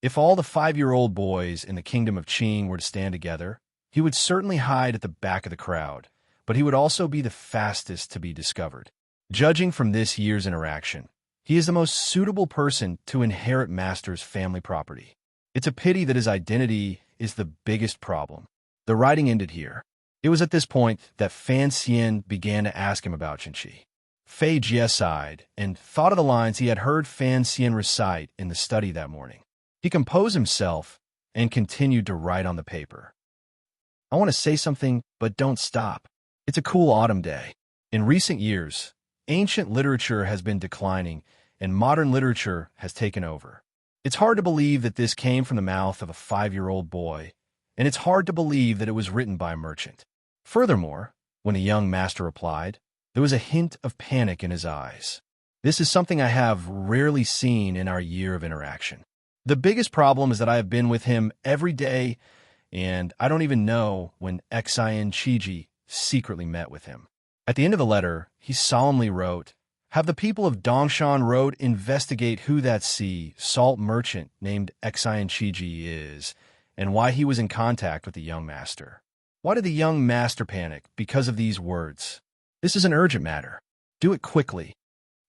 If all the 5-year-old boys in the kingdom of Qing were to stand together, he would certainly hide at the back of the crowd, but he would also be the fastest to be discovered. Judging from this year's interaction, he is the most suitable person to inherit Master's family property. It's a pity that his identity is the biggest problem. The writing ended here. It was at this point that Fan Xian began to ask him about Jinqi. Fei Jie sighed and thought of the lines he had heard Fan Xian recite in the study that morning. He composed himself and continued to write on the paper. I want to say something, but don't stop. It's a cool autumn day. In recent years, ancient literature has been declining and modern literature has taken over. It's hard to believe that this came from the mouth of a 5-year-old boy, and it's hard to believe that it was written by a merchant. Furthermore, when the young master replied, there was a hint of panic in his eyes. This is something I have rarely seen in our year of interaction. The biggest problem is that I have been with him every day, and I don't even know when Xian Qiji secretly met with him. At the end of the letter, he solemnly wrote, "Have the people of Dongshan Road investigate who that salt merchant named Xian Qiji is, and why he was in contact with the young master. Why did the young master panic because of these words? This is an urgent matter. Do it quickly."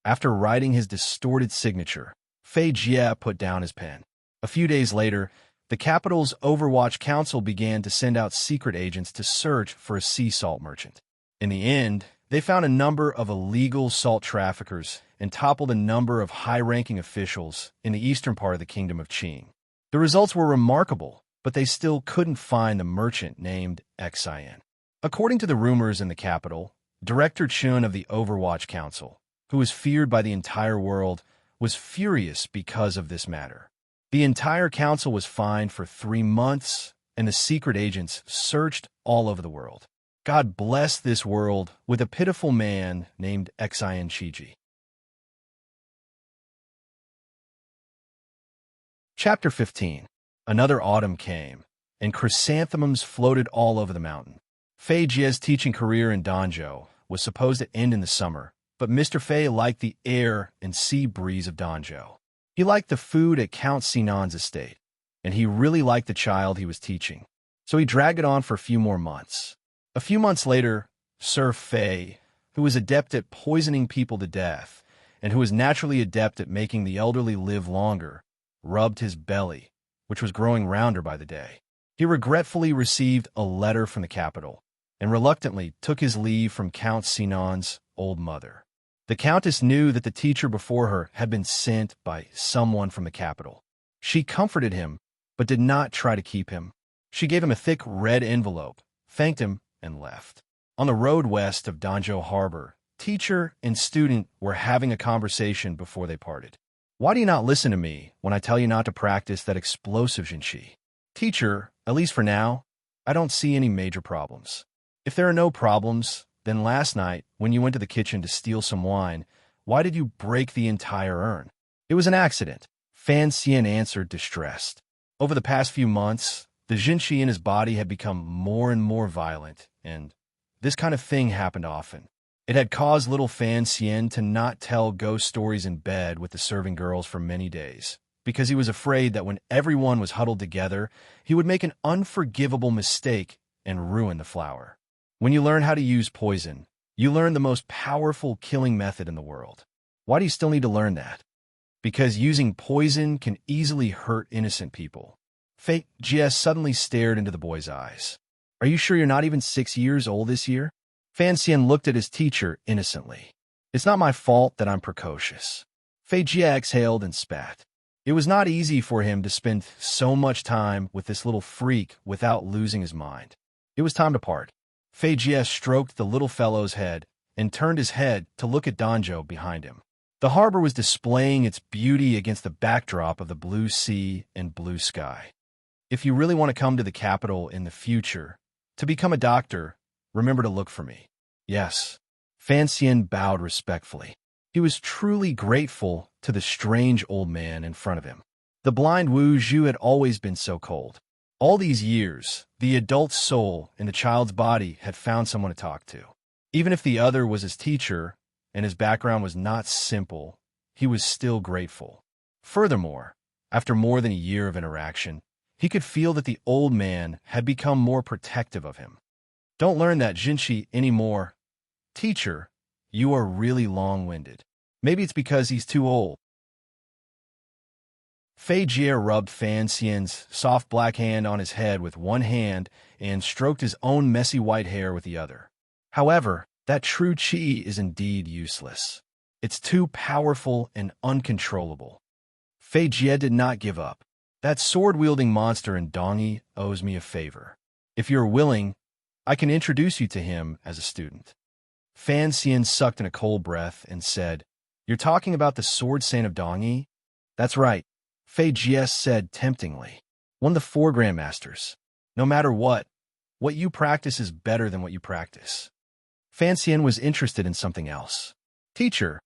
After writing his distorted signature, Fei Jie put down his pen. A few days later, the capital's Overwatch Council began to send out secret agents to search for a sea salt merchant. In the end, they found a number of illegal salt traffickers and toppled a number of high-ranking officials in the eastern part of the kingdom of Qing. The results were remarkable, but they still couldn't find the merchant named Xian. According to the rumors in the capital, Director Chun of the Overwatch Council, who was feared by the entire world, was furious because of this matter. The entire council was fined for 3 months, and the secret agents searched all over the world. God bless this world with a pitiful man named Xian Qiji. Chapter 15. Another autumn came, and chrysanthemums floated all over the mountain. Fei Jie's teaching career in Danzhou was supposed to end in the summer, but Mr. Fei liked the air and sea breeze of Danzhou. He liked the food at Count Sinan's estate, and he really liked the child he was teaching, so he dragged it on for a few more months. A few months later, Sir Fei, who was adept at poisoning people to death, and who was naturally adept at making the elderly live longer, rubbed his belly, which was growing rounder by the day. He regretfully received a letter from the capital, and reluctantly took his leave from Count Sinan's old mother. The Countess knew that the teacher before her had been sent by someone from the capital. She comforted him, but did not try to keep him. She gave him a thick red envelope, thanked him, and left. On the road west of Danzhou Harbor, teacher and student were having a conversation before they parted. "Why do you not listen to me when I tell you not to practice that explosive Jinqi? Teacher, at least for now, I don't see any major problems. If there are no problems, then last night, when you went to the kitchen to steal some wine, why did you break the entire urn?" "It was an accident," Fan Xian answered, distressed. Over the past few months, the Jinqi in his body had become more and more violent, and this kind of thing happened often. It had caused little Fan Xian to not tell ghost stories in bed with the serving girls for many days, because he was afraid that when everyone was huddled together, he would make an unforgivable mistake and ruin the flower. When you learn how to use poison, you learn the most powerful killing method in the world. Why do you still need to learn that? Because using poison can easily hurt innocent people. Fei Jie suddenly stared into the boy's eyes. "Are you sure you're not even 6 years old this year?" Fan Xian looked at his teacher innocently. "It's not my fault that I'm precocious." Fei Jie exhaled and spat. It was not easy for him to spend so much time with this little freak without losing his mind. It was time to part. Fei Jie stroked the little fellow's head and turned his head to look at Danzhou behind him. The harbor was displaying its beauty against the backdrop of the blue sea and blue sky. If you really want to come to the capital in the future, to become a doctor, remember to look for me. Yes. Fan Xian bowed respectfully. He was truly grateful to the strange old man in front of him. The blind Wu Zhu had always been so cold. All these years, the adult soul in the child's body had found someone to talk to. Even if the other was his teacher, and his background was not simple, he was still grateful. Furthermore, after more than a year of interaction, he could feel that the old man had become more protective of him. Don't learn that Jinshi anymore. Teacher, you are really long-winded. Maybe it's because he's too old. Fei Jie rubbed Fan Xian's soft black hand on his head with one hand and stroked his own messy white hair with the other. However, that true qi is indeed useless. It's too powerful and uncontrollable. Fei Jie did not give up. That sword-wielding monster in Dongyi owes me a favor. If you're willing, I can introduce you to him as a student. Fan Xian sucked in a cold breath and said, You're talking about the sword saint of Dongyi? That's right, Fei Jie said temptingly. One of the 4 grandmasters. No matter what you practice is better than what you practice. Fan Xian was interested in something else. Teacher,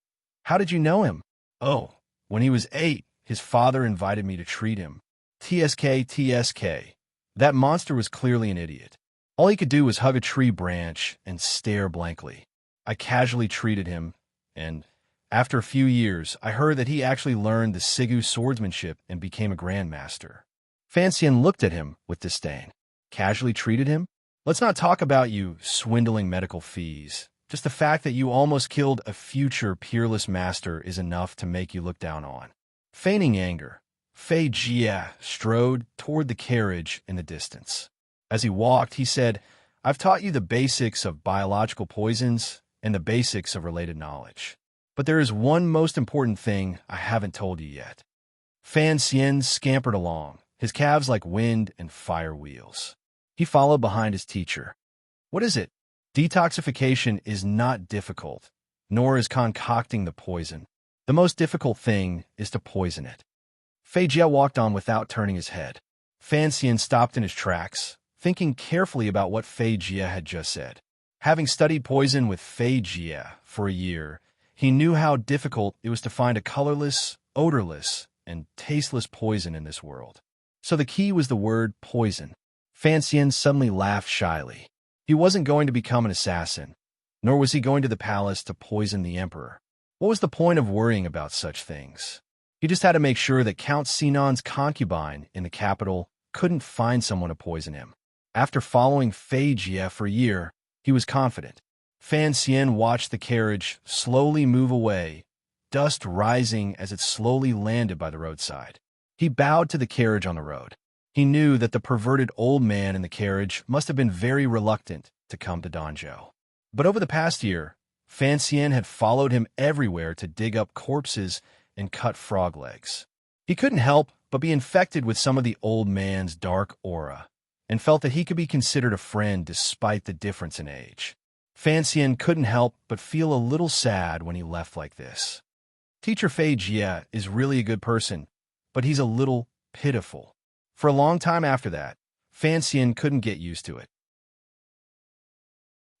how did you know him? Oh, when he was 8, his father invited me to treat him. TSK. That monster was clearly an idiot. All he could do was hug a tree branch and stare blankly. I casually treated him, and after a few years, I heard that he actually learned the Sigu swordsmanship and became a grandmaster. Fan Xian looked at him with disdain. Casually treated him? Let's not talk about you swindling medical fees. Just the fact that you almost killed a future peerless master is enough to make you look down on. Feigning anger, Fei Jie strode toward the carriage in the distance. As he walked, he said, I've taught you the basics of biological poisons and the basics of related knowledge. But there is one most important thing I haven't told you yet. Fan Xian scampered along, his calves like wind and fire wheels. He followed behind his teacher. What is it? Detoxification is not difficult, nor is concocting the poison. The most difficult thing is to poison it. Fei Jie walked on without turning his head. Fan Xian stopped in his tracks, thinking carefully about what Fei Jie had just said. Having studied poison with Fei Jie for a year, he knew how difficult it was to find a colorless, odorless, and tasteless poison in this world. So the key was the word poison. Fan Xian suddenly laughed shyly. He wasn't going to become an assassin, nor was he going to the palace to poison the emperor. What was the point of worrying about such things? He just had to make sure that Count Sinan's concubine in the capital couldn't find someone to poison him. After following Fei Jie for a year, he was confident. Fan Xian watched the carriage slowly move away, dust rising as it slowly landed by the roadside. He bowed to the carriage on the road. He knew that the perverted old man in the carriage must have been very reluctant to come to Danzhou. But over the past year, Fan Xian had followed him everywhere to dig up corpses and cut frog legs. He couldn't help but be infected with some of the old man's dark aura, and felt that he could be considered a friend despite the difference in age. Fan Xian couldn't help but feel a little sad when he left like this. Teacher Fei Jie is really a good person, but he's a little pitiful. For a long time after that, Fan Xian couldn't get used to it.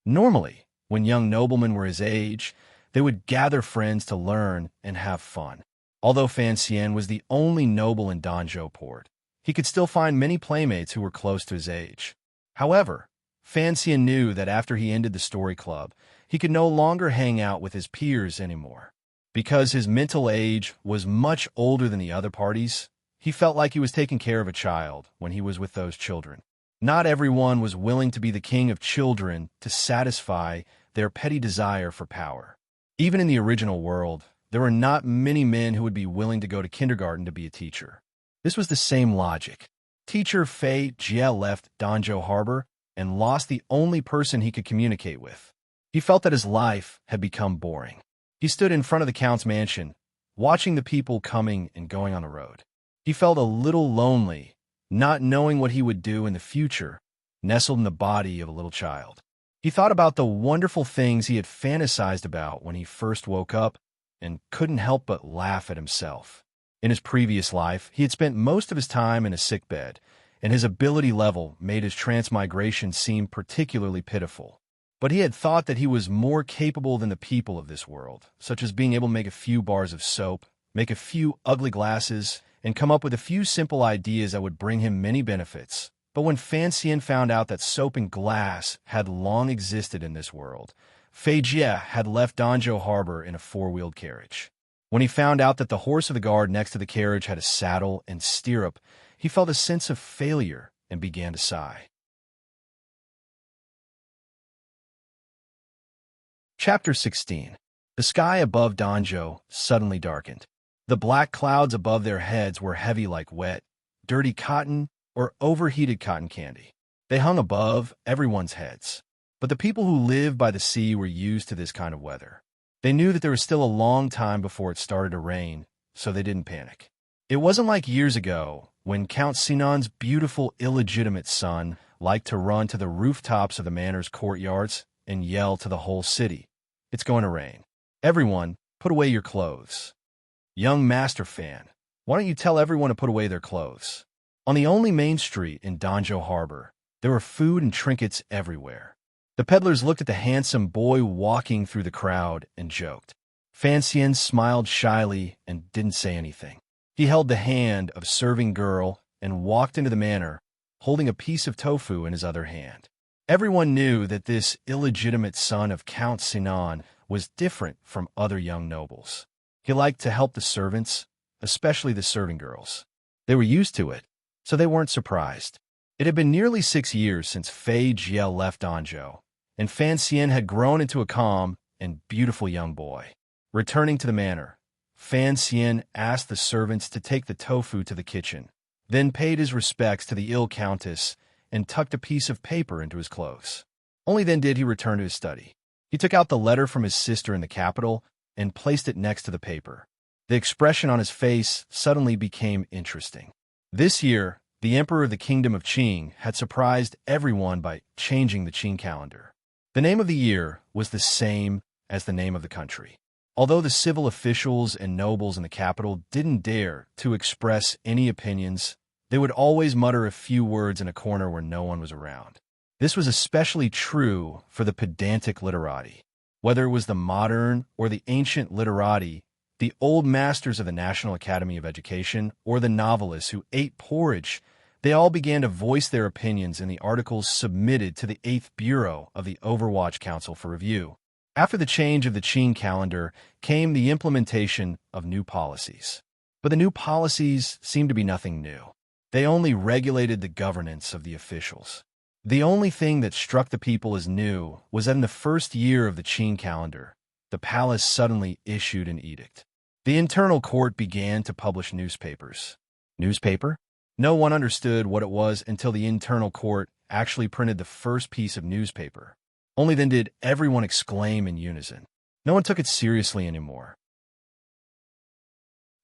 Normally, when young noblemen were his age, they would gather friends to learn and have fun. Although Fan Xian was the only noble in Danzhou port, he could still find many playmates who were close to his age. However, Fan Xian knew that after he ended the story club, he could no longer hang out with his peers anymore. Because his mental age was much older than the other parties, he felt like he was taking care of a child when he was with those children. Not everyone was willing to be the king of children to satisfy their petty desire for power. Even in the original world, there were not many men who would be willing to go to kindergarten to be a teacher. This was the same logic. Teacher Fei Jie left Danzhou Harbor and lost the only person he could communicate with. He felt that his life had become boring. He stood in front of the Count's mansion, watching the people coming and going on the road. He felt a little lonely, not knowing what he would do in the future, nestled in the body of a little child. He thought about the wonderful things he had fantasized about when he first woke up and couldn't help but laugh at himself. In his previous life, he had spent most of his time in a sickbed, and his ability level made his transmigration seem particularly pitiful. But he had thought that he was more capable than the people of this world, such as being able to make a few bars of soap, make a few ugly glasses, and come up with a few simple ideas that would bring him many benefits. But when Fan Xian found out that soap and glass had long existed in this world, Fei Jie had left Danzhou Harbor in a four-wheeled carriage. When he found out that the horse of the guard next to the carriage had a saddle and stirrup, he felt a sense of failure and began to sigh. Chapter 16. The sky above Danzhou suddenly darkened. The black clouds above their heads were heavy like wet, dirty cotton or overheated cotton candy. They hung above everyone's heads. But the people who lived by the sea were used to this kind of weather. They knew that there was still a long time before it started to rain, so they didn't panic. It wasn't like years ago, when Count Sinan's beautiful illegitimate son liked to run to the rooftops of the manor's courtyards and yell to the whole city, "It's going to rain. Everyone, put away your clothes." Young Master Fan, why don't you tell everyone to put away their clothes? On the only main street in Danzhou Harbor, there were food and trinkets everywhere. The peddlers looked at the handsome boy walking through the crowd and joked. Fan Xian smiled shyly and didn't say anything. He held the hand of a serving girl and walked into the manor, holding a piece of tofu in his other hand. Everyone knew that this illegitimate son of Count Sinan was different from other young nobles. He liked to help the servants, especially the serving girls. They were used to it, so they weren't surprised. It had been nearly 6 years since Fei Jie left Danzhou, and Fan Xian had grown into a calm and beautiful young boy. Returning to the manor, Fan Xian asked the servants to take the tofu to the kitchen, then paid his respects to the ill countess and tucked a piece of paper into his clothes. Only then did he return to his study. He took out the letter from his sister in the capital and placed it next to the paper. The expression on his face suddenly became interesting. This year, the emperor of the kingdom of Qing had surprised everyone by changing the Qing calendar. The name of the year was the same as the name of the country. Although the civil officials and nobles in the capital didn't dare to express any opinions, they would always mutter a few words in a corner where no one was around. This was especially true for the pedantic literati. Whether it was the modern or the ancient literati, the old masters of the National Academy of Education, or the novelists who ate porridge, they all began to voice their opinions in the articles submitted to the 8th Bureau of the Overwatch Council for review. After the change of the Qing calendar came the implementation of new policies. But the new policies seemed to be nothing new. They only regulated the governance of the officials. The only thing that struck the people as new was that in the first year of the Qing calendar, the palace suddenly issued an edict. The internal court began to publish newspapers. Newspaper? No one understood what it was until the internal court actually printed the first piece of newspaper. Only then did everyone exclaim in unison. No one took it seriously anymore.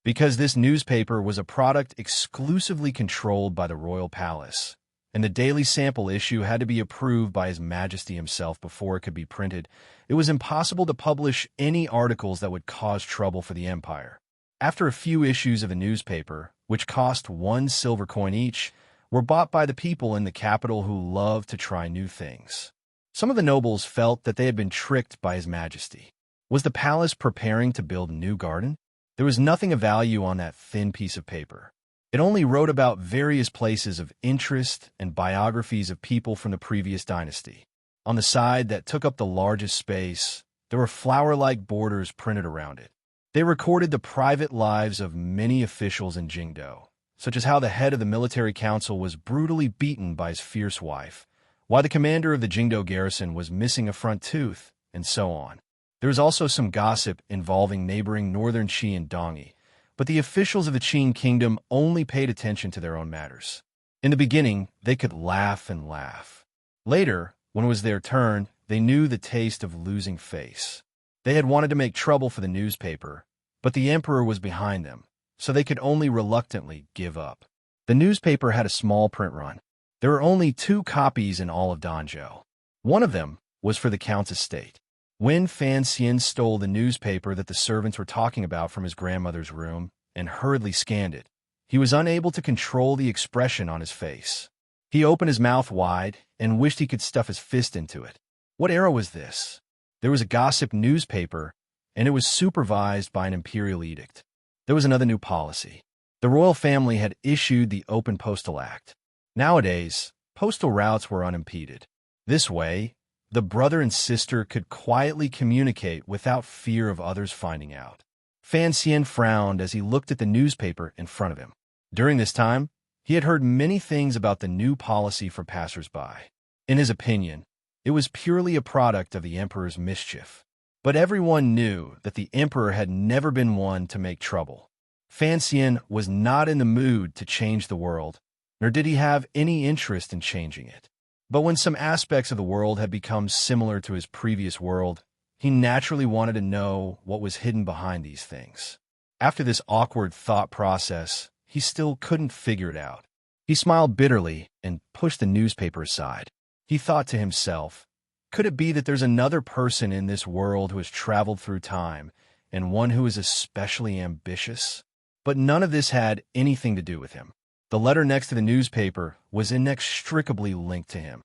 Because this newspaper was a product exclusively controlled by the royal palace, and the daily sample issue had to be approved by His Majesty himself before it could be printed, it was impossible to publish any articles that would cause trouble for the empire. After a few issues of the newspaper, which cost 1 silver coin each, were bought by the people in the capital who loved to try new things. Some of the nobles felt that they had been tricked by His Majesty. Was the palace preparing to build a new garden? There was nothing of value on that thin piece of paper. It only wrote about various places of interest and biographies of people from the previous dynasty. On the side that took up the largest space, there were flower-like borders printed around it. They recorded the private lives of many officials in Jingdou, such as how the head of the military council was brutally beaten by his fierce wife, why the commander of the Jingdou garrison was missing a front tooth, and so on. There was also some gossip involving neighboring northern Qi and Dongyi, but the officials of the Qing kingdom only paid attention to their own matters. In the beginning, they could laugh and laugh. Later, when it was their turn, they knew the taste of losing face. They had wanted to make trouble for the newspaper, but the emperor was behind them, so they could only reluctantly give up. The newspaper had a small print run. There were only 2 copies in all of Danzhou. One of them was for the count's estate. When Fan Xian stole the newspaper that the servants were talking about from his grandmother's room and hurriedly scanned it, he was unable to control the expression on his face. He opened his mouth wide and wished he could stuff his fist into it. What era was this? There was a gossip newspaper, and it was supervised by an imperial edict. There was another new policy. The royal family had issued the Open Postal Act. Nowadays, postal routes were unimpeded. This way, the brother and sister could quietly communicate without fear of others finding out. Fan Xian frowned as he looked at the newspaper in front of him. During this time, he had heard many things about the new policy for passers-by. In his opinion, it was purely a product of the emperor's mischief. But everyone knew that the emperor had never been one to make trouble. Fan Xian was not in the mood to change the world, nor did he have any interest in changing it. But when some aspects of the world had become similar to his previous world, he naturally wanted to know what was hidden behind these things. After this awkward thought process, he still couldn't figure it out. He smiled bitterly and pushed the newspaper aside. He thought to himself, could it be that there's another person in this world who has traveled through time, and one who is especially ambitious? But none of this had anything to do with him. The letter next to the newspaper was inextricably linked to him.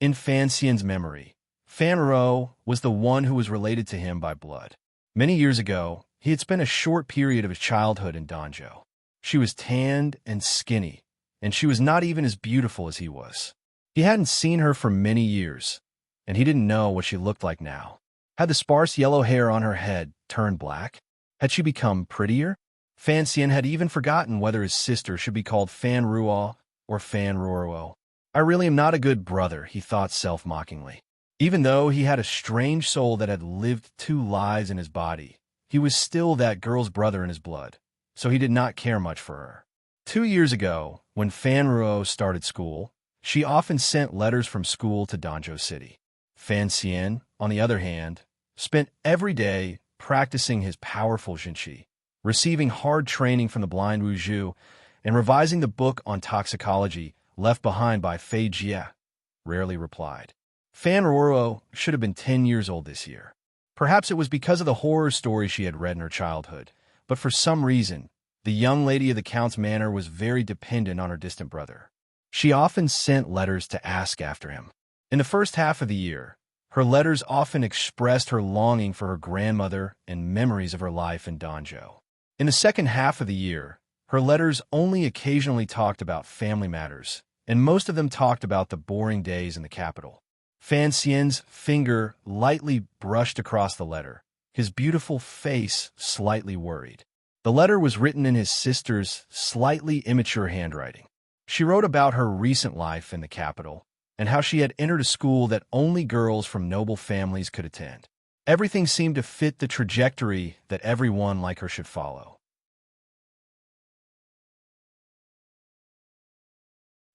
In Fan Xian's memory, Fan Ruo was the one who was related to him by blood. Many years ago, he had spent a short period of his childhood in Danzhou. She was tanned and skinny, and she was not even as beautiful as he was. He hadn't seen her for many years, and he didn't know what she looked like now. Had the sparse yellow hair on her head turned black? Had she become prettier? Fan Xian had even forgotten whether his sister should be called Fan Ruo or Fan Ruo. I really am not a good brother, he thought self-mockingly. Even though he had a strange soul that had lived 2 lives in his body, he was still that girl's brother in his blood, so he did not care much for her. 2 years ago, when Fan Ruo started school, she often sent letters from school to Danzhou City. Fan Xian, on the other hand, spent every day practicing his powerful Jinqi, receiving hard training from the blind Wu Zhu, and revising the book on toxicology left behind by Fei Jie. Rarely replied. Fan Ruo should have been 10 years old this year. Perhaps it was because of the horror stories she had read in her childhood, but for some reason, the young lady of the Count's manor was very dependent on her distant brother. She often sent letters to ask after him. In the first half of the year, her letters often expressed her longing for her grandmother and memories of her life in Danzhou. In the second half of the year, her letters only occasionally talked about family matters, and most of them talked about the boring days in the capital. Fan Xian's finger lightly brushed across the letter, his beautiful face slightly worried. The letter was written in his sister's slightly immature handwriting. She wrote about her recent life in the capital and how she had entered a school that only girls from noble families could attend. Everything seemed to fit the trajectory that everyone like her should follow.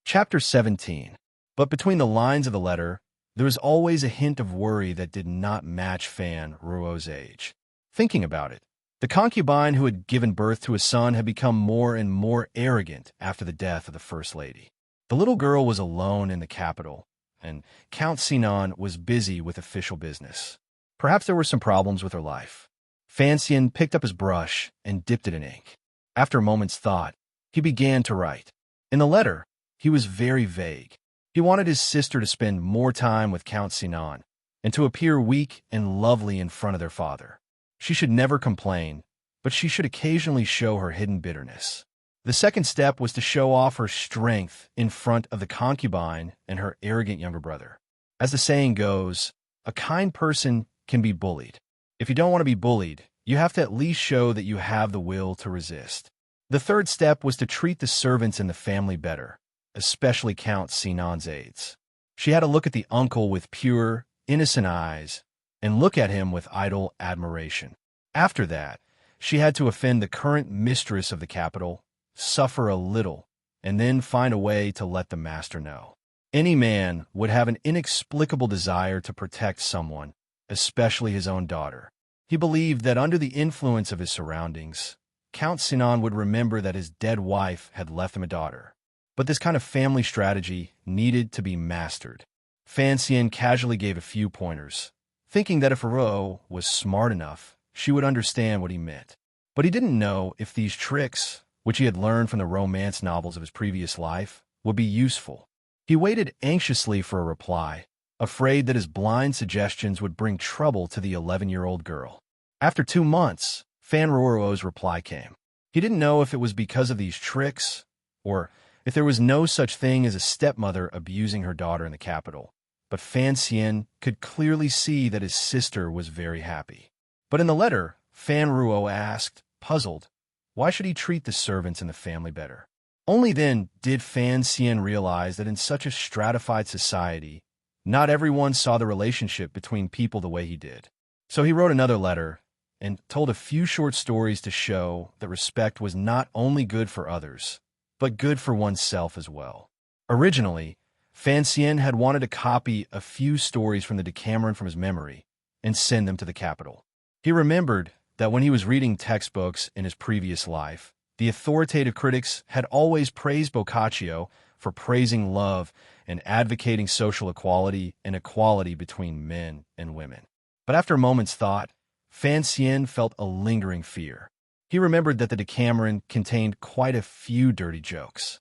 Chapter 17. But between the lines of the letter, there was always a hint of worry that did not match Fan Ruo's age. Thinking about it, the concubine who had given birth to a son had become more and more arrogant after the death of the First Lady. The little girl was alone in the capital, and Count Sinan was busy with official business. Perhaps there were some problems with her life. Fan Xian picked up his brush and dipped it in ink. After a moment's thought, he began to write. In the letter, he was very vague. He wanted his sister to spend more time with Count Sinan and to appear weak and lovely in front of their father. She should never complain, but she should occasionally show her hidden bitterness. The second step was to show off her strength in front of the concubine and her arrogant younger brother. As the saying goes, a kind person can be bullied. If you don't want to be bullied, you have to at least show that you have the will to resist. The third step was to treat the servants in the family better, especially Count Sinan's aides. She had to look at the uncle with pure, innocent eyes and look at him with idle admiration. After that, she had to offend the current mistress of the capital, suffer a little, and then find a way to let the master know. Any man would have an inexplicable desire to protect someone, especially his own daughter. He believed that under the influence of his surroundings, Count Sinan would remember that his dead wife had left him a daughter. But this kind of family strategy needed to be mastered. Fan Xian casually gave a few pointers, thinking that if Ruo was smart enough, she would understand what he meant. But he didn't know if these tricks, which he had learned from the romance novels of his previous life, would be useful. He waited anxiously for a reply, afraid that his blind suggestions would bring trouble to the 11-year-old girl. After 2 months, Fan Ruo's reply came. He didn't know if it was because of these tricks, or if there was no such thing as a stepmother abusing her daughter in the capital. But Fan Xian could clearly see that his sister was very happy. But in the letter, Fan Ruo asked, puzzled, why should he treat the servants in the family better? Only then did Fan Xian realize that in such a stratified society, not everyone saw the relationship between people the way he did. So he wrote another letter and told a few short stories to show that respect was not only good for others, but good for oneself as well. Originally, Fan Xian had wanted to copy a few stories from the Decameron from his memory and send them to the capital. He remembered that when he was reading textbooks in his previous life, the authoritative critics had always praised Boccaccio for praising love and advocating social equality and equality between men and women. But after a moment's thought, Fan Xian felt a lingering fear. He remembered that the Decameron contained quite a few dirty jokes.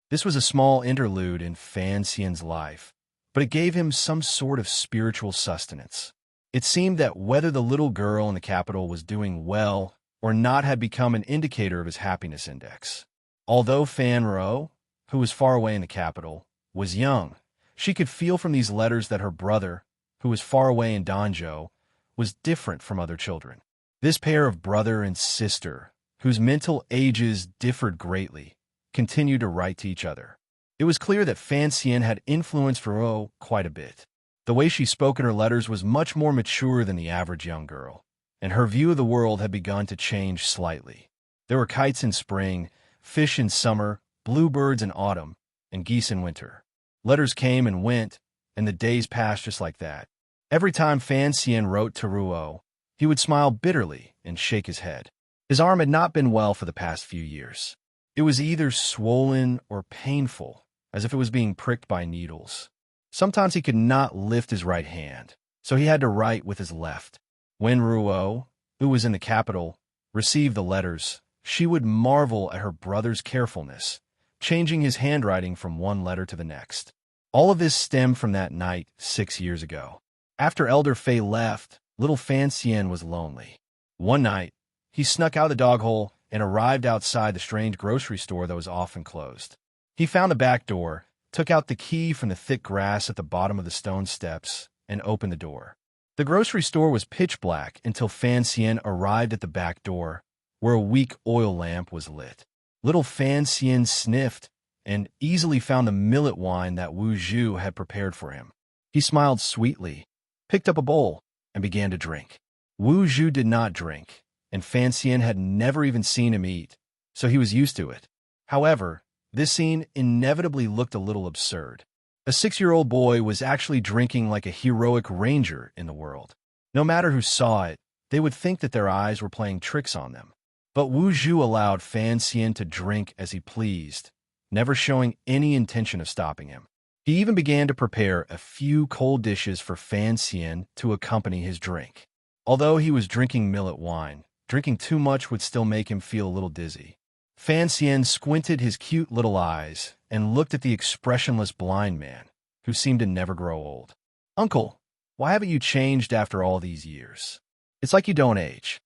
This was a small interlude in Fan Xian's life, but it gave him some sort of spiritual sustenance. It seemed that whether the little girl in the capital was doing well or not had become an indicator of his happiness index. Although Fan Ruo, who was far away in the capital, was young, she could feel from these letters that her brother, who was far away in Danzhou, was different from other children. This pair of brother and sister, whose mental ages differed greatly, continued to write to each other. It was clear that Fan Xian had influenced Ruo quite a bit. The way she spoke in her letters was much more mature than the average young girl, and her view of the world had begun to change slightly. There were kites in spring, fish in summer, bluebirds in autumn, and geese in winter. Letters came and went, and the days passed just like that. Every time Fan Xian wrote to Ruo, he would smile bitterly and shake his head. His arm had not been well for the past few years. It was either swollen or painful, as if it was being pricked by needles. Sometimes he could not lift his right hand, so he had to write with his left. When Ruo, who was in the capital, received the letters, she would marvel at her brother's carefulness, changing his handwriting from one letter to the next. All of this stemmed from that night 6 years ago. After Elder Fei left, little Fan Xian was lonely. One night, he snuck out the dog hole and arrived outside the strange grocery store that was often closed. He found the back door, took out the key from the thick grass at the bottom of the stone steps, and opened the door. The grocery store was pitch black until Fan Xian arrived at the back door, where a weak oil lamp was lit. Little Fan Xian sniffed and easily found the millet wine that Wu Zhu had prepared for him. He smiled sweetly, picked up a bowl, and began to drink. Wu Zhu did not drink, and Fan Xian had never even seen him eat, so he was used to it. However, this scene inevitably looked a little absurd. A 6-year-old boy was actually drinking like a heroic ranger in the world. No matter who saw it, they would think that their eyes were playing tricks on them. But Wu Zhu allowed Fan Xian to drink as he pleased, never showing any intention of stopping him. He even began to prepare a few cold dishes for Fan Xian to accompany his drink. Although he was drinking millet wine, drinking too much would still make him feel a little dizzy. Fan Xian squinted his cute little eyes and looked at the expressionless blind man, who seemed to never grow old. "Uncle, why haven't you changed after all these years? It's like you don't age."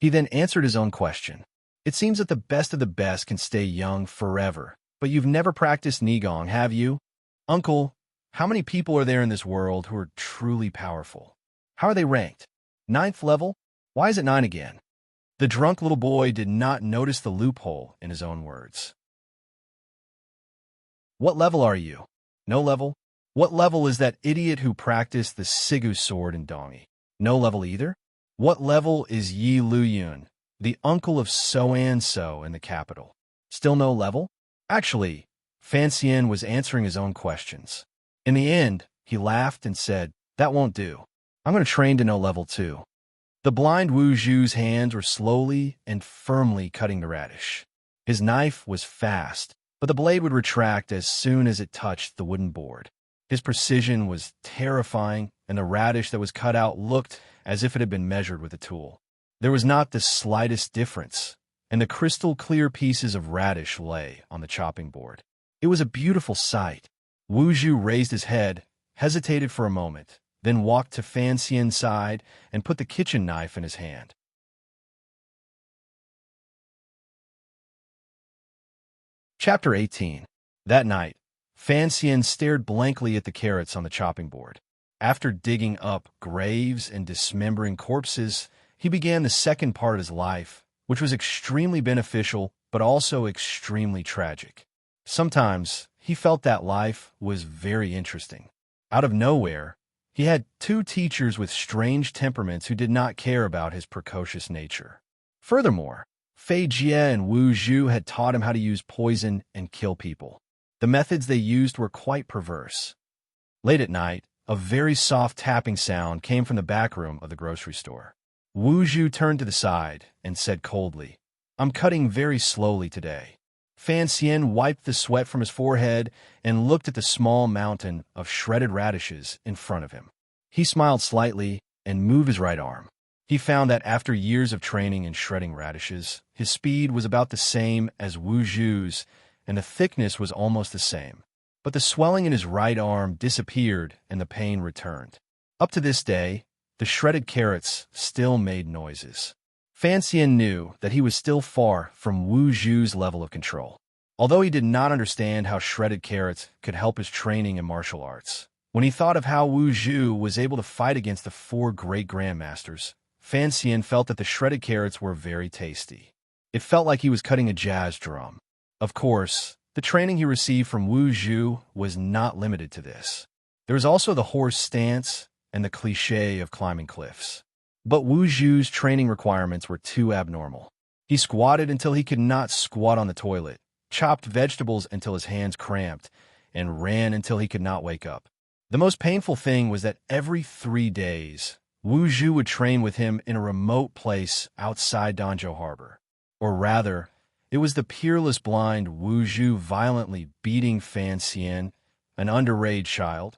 He then answered his own question. "It seems that the best of the best can stay young forever, but you've never practiced Nigong, have you? Uncle, how many people are there in this world who are truly powerful? How are they ranked? 9th level? Why is it 9 again?" The drunk little boy did not notice the loophole in his own words. "What level are you? No level? What level is that idiot who practiced the Sigu sword in Dongi? No level either? What level is Yi Luyun, the uncle of so-and-so in the capital? Still no level?" Actually, Fan Xian was answering his own questions. In the end, he laughed and said, "That won't do. I'm going to train to no level too." The blind Wu Zhu's hands were slowly and firmly cutting the radish. His knife was fast, but the blade would retract as soon as it touched the wooden board. His precision was terrifying, and the radish that was cut out looked as if it had been measured with a tool. There was not the slightest difference, and the crystal-clear pieces of radish lay on the chopping board. It was a beautiful sight. Wu Zhu raised his head, hesitated for a moment, then walked to Fan Xian's side and put the kitchen knife in his hand. Chapter 18. That night, Fan Xian stared blankly at the carrots on the chopping board. After digging up graves and dismembering corpses, he began the second part of his life, which was extremely beneficial but also extremely tragic. Sometimes, he felt that life was very interesting. Out of nowhere, he had two teachers with strange temperaments who did not care about his precocious nature. Furthermore, Fei Jie and Wu Zhu had taught him how to use poison and kill people. The methods they used were quite perverse. Late at night, a very soft tapping sound came from the back room of the grocery store. Wu Zhu turned to the side and said coldly, "I'm cutting very slowly today." Fan Xian wiped the sweat from his forehead and looked at the small mountain of shredded radishes in front of him. He smiled slightly and moved his right arm. He found that after years of training in shredding radishes, his speed was about the same as Wu Zhu's, and the thickness was almost the same. But the swelling in his right arm disappeared and the pain returned. Up to this day, the shredded carrots still made noises. Fan Xian knew that he was still far from Wu Zhu's level of control. Although he did not understand how shredded carrots could help his training in martial arts, when he thought of how Wu Zhu was able to fight against the 4 great grandmasters, Fan Xian felt that the shredded carrots were very tasty. It felt like he was cutting a jazz drum. Of course, the training he received from Wu Zhu was not limited to this. There was also the horse stance and the cliché of climbing cliffs. But Wu Zhu's training requirements were too abnormal. He squatted until he could not squat on the toilet, chopped vegetables until his hands cramped, and ran until he could not wake up. The most painful thing was that every 3 days, Wu Zhu would train with him in a remote place outside Danzhou Harbor. Or rather, it was the peerless blind Wu Zhu violently beating Fan Xian, an underage child.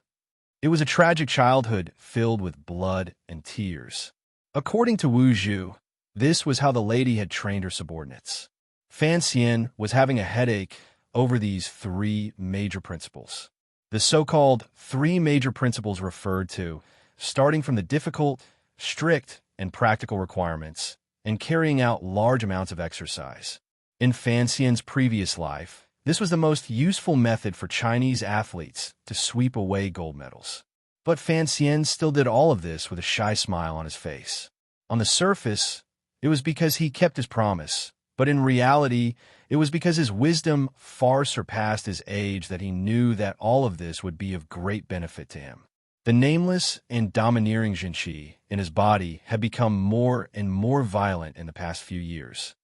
It was a tragic childhood filled with blood and tears. According to Wu Zhu, this was how the lady had trained her subordinates. Fan Xian was having a headache over these 3 major principles. The so-called 3 major principles referred to, starting from the difficult, strict, and practical requirements, and carrying out large amounts of exercise. In Fan Xian's previous life, this was the most useful method for Chinese athletes to sweep away gold medals. But Fan Xian still did all of this with a shy smile on his face. On the surface, it was because he kept his promise, but in reality, it was because his wisdom far surpassed his age that he knew that all of this would be of great benefit to him. The nameless and domineering Jinqi in his body had become more and more violent in the past few years.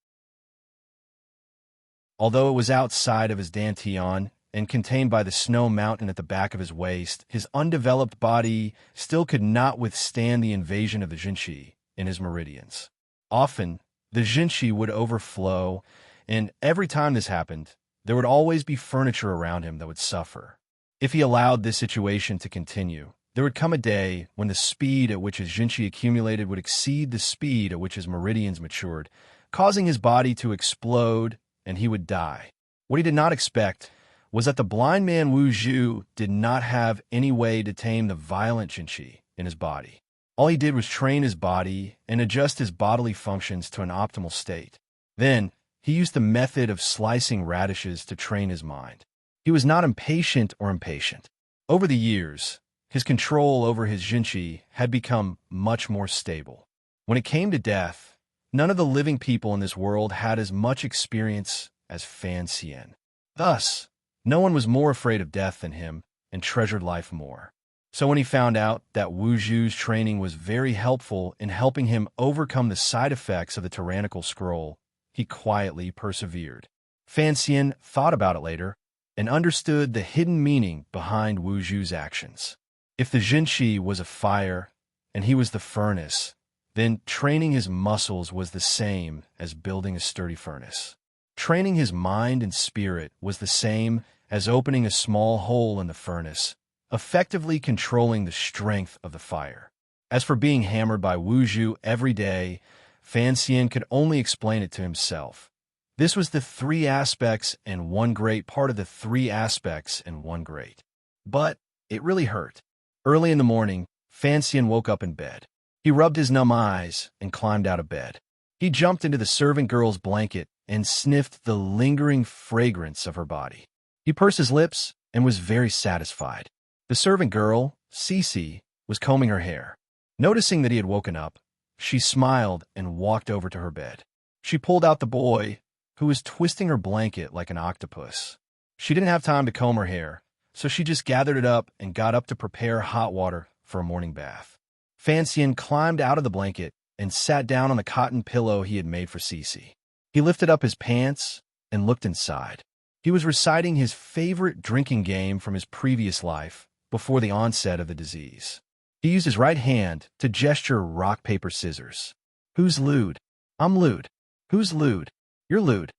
Although it was outside of his dantian and contained by the snow mountain at the back of his waist, his undeveloped body still could not withstand the invasion of the Jinqi in his meridians. Often, the Jinqi would overflow, and every time this happened, there would always be furniture around him that would suffer. If he allowed this situation to continue, there would come a day when the speed at which his Jinqi accumulated would exceed the speed at which his meridians matured, causing his body to explode, and he would die. What he did not expect was that the blind man Wu Zhu did not have any way to tame the violent Jinqi in his body. All he did was train his body and adjust his bodily functions to an optimal state. Then, he used the method of slicing radishes to train his mind. He was not impatient or impatient. Over the years, his control over his Jinqi had become much more stable. When it came to death, none of the living people in this world had as much experience as Fan Xian. Thus, no one was more afraid of death than him and treasured life more. So when he found out that Wu Zhu's training was very helpful in helping him overcome the side effects of the tyrannical scroll, he quietly persevered. Fan Xian thought about it later and understood the hidden meaning behind Wu Zhu's actions. If the Jinqi was a fire and he was the furnace, then training his muscles was the same as building a sturdy furnace. Training his mind and spirit was the same as opening a small hole in the furnace, effectively controlling the strength of the fire. As for being hammered by Wu Zhu every day, Fan Xian could only explain it to himself. This was the three aspects and one great part of the three aspects and one great. But it really hurt. Early in the morning, Fan Xian woke up in bed. He rubbed his numb eyes and climbed out of bed. He jumped into the servant girl's blanket and sniffed the lingering fragrance of her body. He pursed his lips and was very satisfied. The servant girl, Cece, was combing her hair. Noticing that he had woken up, she smiled and walked over to her bed. She pulled out the boy, who was twisting her blanket like an octopus. She didn't have time to comb her hair, so she just gathered it up and got up to prepare hot water for a morning bath. Fan Xian climbed out of the blanket and sat down on the cotton pillow he had made for Cece. He lifted up his pants and looked inside. He was reciting his favorite drinking game from his previous life before the onset of the disease. He used his right hand to gesture rock, paper, scissors. Who's lewd? I'm lewd. Who's lewd? You're lewd.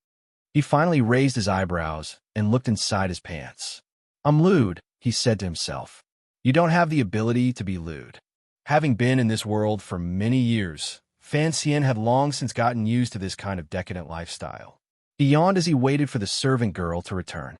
He finally raised his eyebrows and looked inside his pants. I'm lewd, he said to himself. You don't have the ability to be lewd. Having been in this world for many years, Fan Xian had long since gotten used to this kind of decadent lifestyle. He yawned as he waited for the servant girl to return.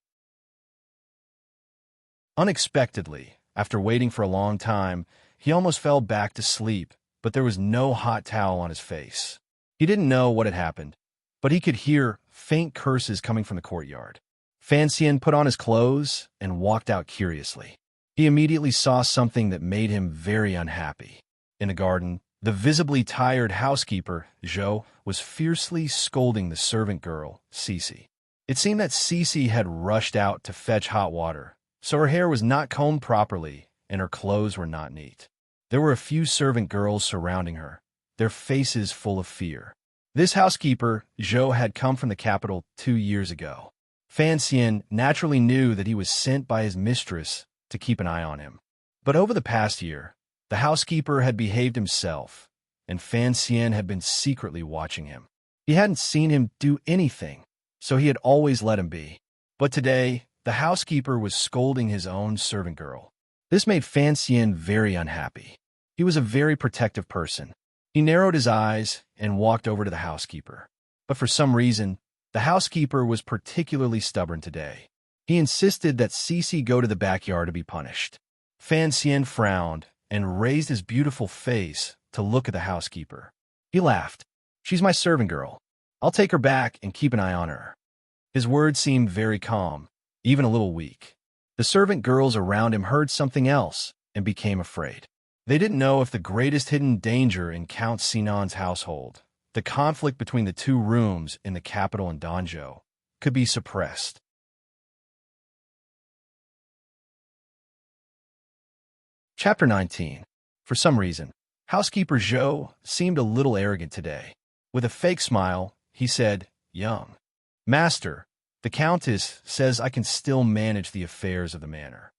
Unexpectedly, after waiting for a long time, he almost fell back to sleep, but there was no hot towel on his face. He didn't know what had happened, but he could hear faint curses coming from the courtyard. Fan Xian put on his clothes and walked out curiously. He immediately saw something that made him very unhappy. In the garden, the visibly tired housekeeper, Zhou, was fiercely scolding the servant girl, Cece. It seemed that Cece had rushed out to fetch hot water, so her hair was not combed properly and her clothes were not neat. There were a few servant girls surrounding her, their faces full of fear. This housekeeper, Zhou, had come from the capital 2 years ago. Fan Xian naturally knew that he was sent by his mistress to keep an eye on him. But over the past year, the housekeeper had behaved himself, and Fan Xian had been secretly watching him. He hadn't seen him do anything, so he had always let him be. But today, the housekeeper was scolding his own servant girl. This made Fan Xian very unhappy. He was a very protective person. He narrowed his eyes and walked over to the housekeeper. But for some reason, the housekeeper was particularly stubborn today. He insisted that Cece go to the backyard to be punished. Fan Xian frowned and raised his beautiful face to look at the housekeeper. He laughed. She's my servant girl. I'll take her back and keep an eye on her. His words seemed very calm, even a little weak. The servant girls around him heard something else and became afraid. They didn't know if the greatest hidden danger in Count Sinan's household, the conflict between the two rooms in the capital and Danzhou, could be suppressed. Chapter 19. For some reason, housekeeper Zhou seemed a little arrogant today. With a fake smile, he said, "Young master, the Countess says I can still manage the affairs of the manor."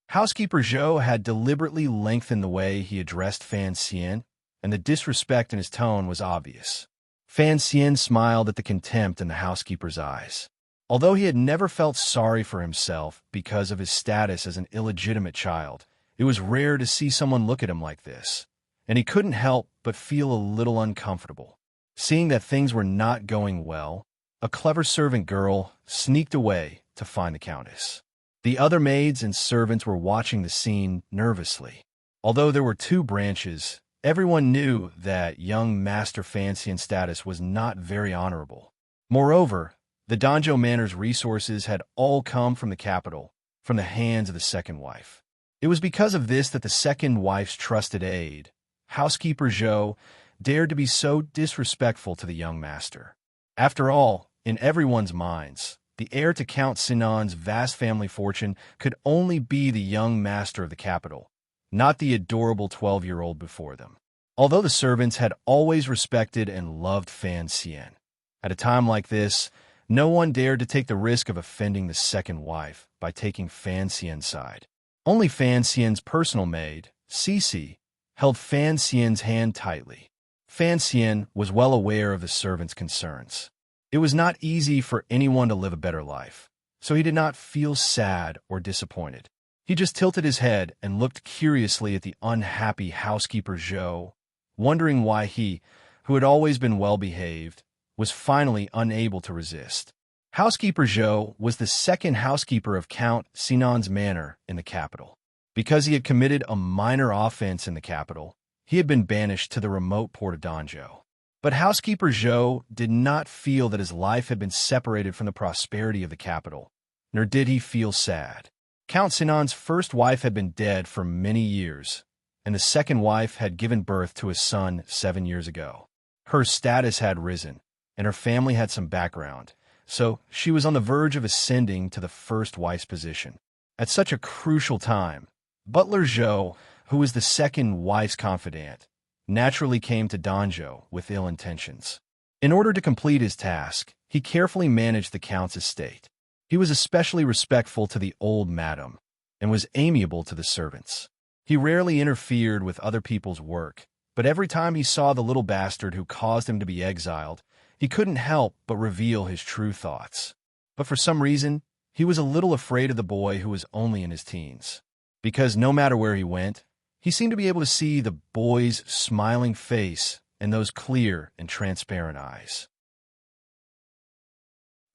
Housekeeper Zhou had deliberately lengthened the way he addressed Fan Xian, and the disrespect in his tone was obvious. Fan Xian smiled at the contempt in the housekeeper's eyes. Although he had never felt sorry for himself because of his status as an illegitimate child, it was rare to see someone look at him like this, and he couldn't help but feel a little uncomfortable. Seeing that things were not going well, a clever servant girl sneaked away to find the Countess. The other maids and servants were watching the scene nervously. Although there were 2 branches, everyone knew that young Master Fan Xian's status was not very honorable. Moreover, the Danzhou Manor's resources had all come from the capital, from the hands of the second wife. It was because of this that the second wife's trusted aide, housekeeper Zhou, dared to be so disrespectful to the young master. After all, in everyone's minds, the heir to Count Sinan's vast family fortune could only be the young master of the capital, not the adorable 12-year-old before them. Although the servants had always respected and loved Fan Xian, at a time like this, no one dared to take the risk of offending the second wife by taking Fan Xian's side. Only Fan Xian's personal maid, Cece, held Fan Xian's hand tightly. Fan Xian was well aware of the servants' concerns. It was not easy for anyone to live a better life, so he did not feel sad or disappointed. He just tilted his head and looked curiously at the unhappy housekeeper Zhou, wondering why he, who had always been well-behaved, was finally unable to resist. Housekeeper Zhou was the second housekeeper of Count Sinan's manor in the capital. Because he had committed a minor offense in the capital, he had been banished to the remote port of Danzhou. But housekeeper Zhou did not feel that his life had been separated from the prosperity of the capital, nor did he feel sad. Count Sinan's first wife had been dead for many years, and the second wife had given birth to a son 7 years ago. Her status had risen, and her family had some background, so she was on the verge of ascending to the first wife's position. At such a crucial time, Butler Zhou, who was the second wife's confidant, naturally came to Danzhou with ill intentions. In order to complete his task, he carefully managed the count's estate. He was especially respectful to the old madam, and was amiable to the servants. He rarely interfered with other people's work, but every time he saw the little bastard who caused him to be exiled, he couldn't help but reveal his true thoughts. But for some reason, he was a little afraid of the boy who was only in his teens. Because no matter where he went, he seemed to be able to see the boy's smiling face and those clear and transparent eyes.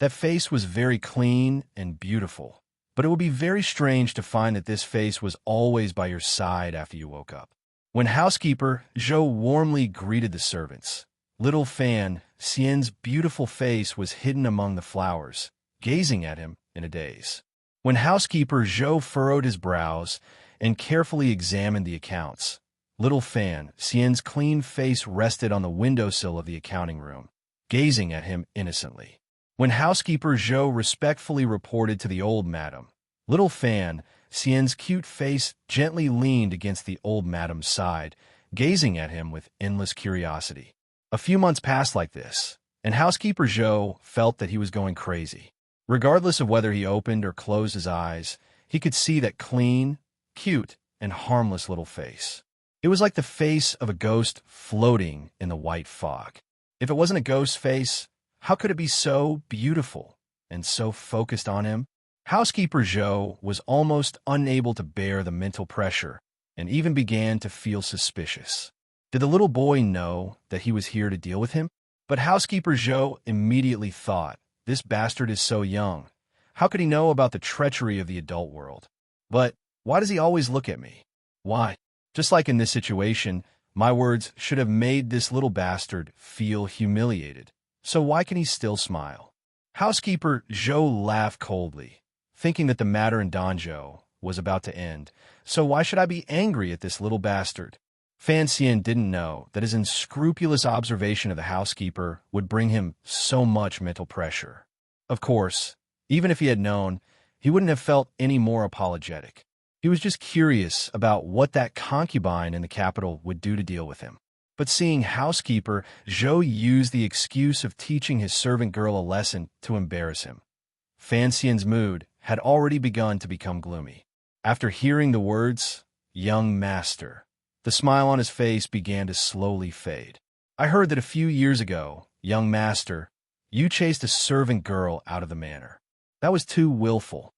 That face was very clean and beautiful, but it would be very strange to find that this face was always by your side after you woke up. When housekeeper Zhou warmly greeted the servants, little Fan Xian's beautiful face was hidden among the flowers, gazing at him in a daze. When housekeeper Zhou furrowed his brows and carefully examined the accounts, little Fan Xian's clean face rested on the windowsill of the accounting room, gazing at him innocently. When housekeeper Zhou respectfully reported to the old madam, little Fan Xian's cute face gently leaned against the old madam's side, gazing at him with endless curiosity. A few months passed like this, and housekeeper Zhou felt that he was going crazy. Regardless of whether he opened or closed his eyes, he could see that clean, cute, and harmless little face. It was like the face of a ghost floating in the white fog. If it wasn't a ghost face, how could it be so beautiful and so focused on him? Housekeeper Zhou was almost unable to bear the mental pressure and even began to feel suspicious. Did the little boy know that he was here to deal with him? But housekeeper Zhou immediately thought, this bastard is so young. How could he know about the treachery of the adult world? But why does he always look at me? Why? Just like in this situation, my words should have made this little bastard feel humiliated. So why can he still smile? Housekeeper Zhou laughed coldly, thinking that the matter in Danzhou was about to end. So why should I be angry at this little bastard? Fan Xian didn't know that his unscrupulous observation of the housekeeper would bring him so much mental pressure. Of course, even if he had known, he wouldn't have felt any more apologetic. He was just curious about what that concubine in the capital would do to deal with him. But seeing housekeeper Zhou use the excuse of teaching his servant girl a lesson to embarrass him, Fan Xian's mood had already begun to become gloomy. After hearing the words, young master, the smile on his face began to slowly fade. I heard that a few years ago, young master, you chased a servant girl out of the manor. That was too willful.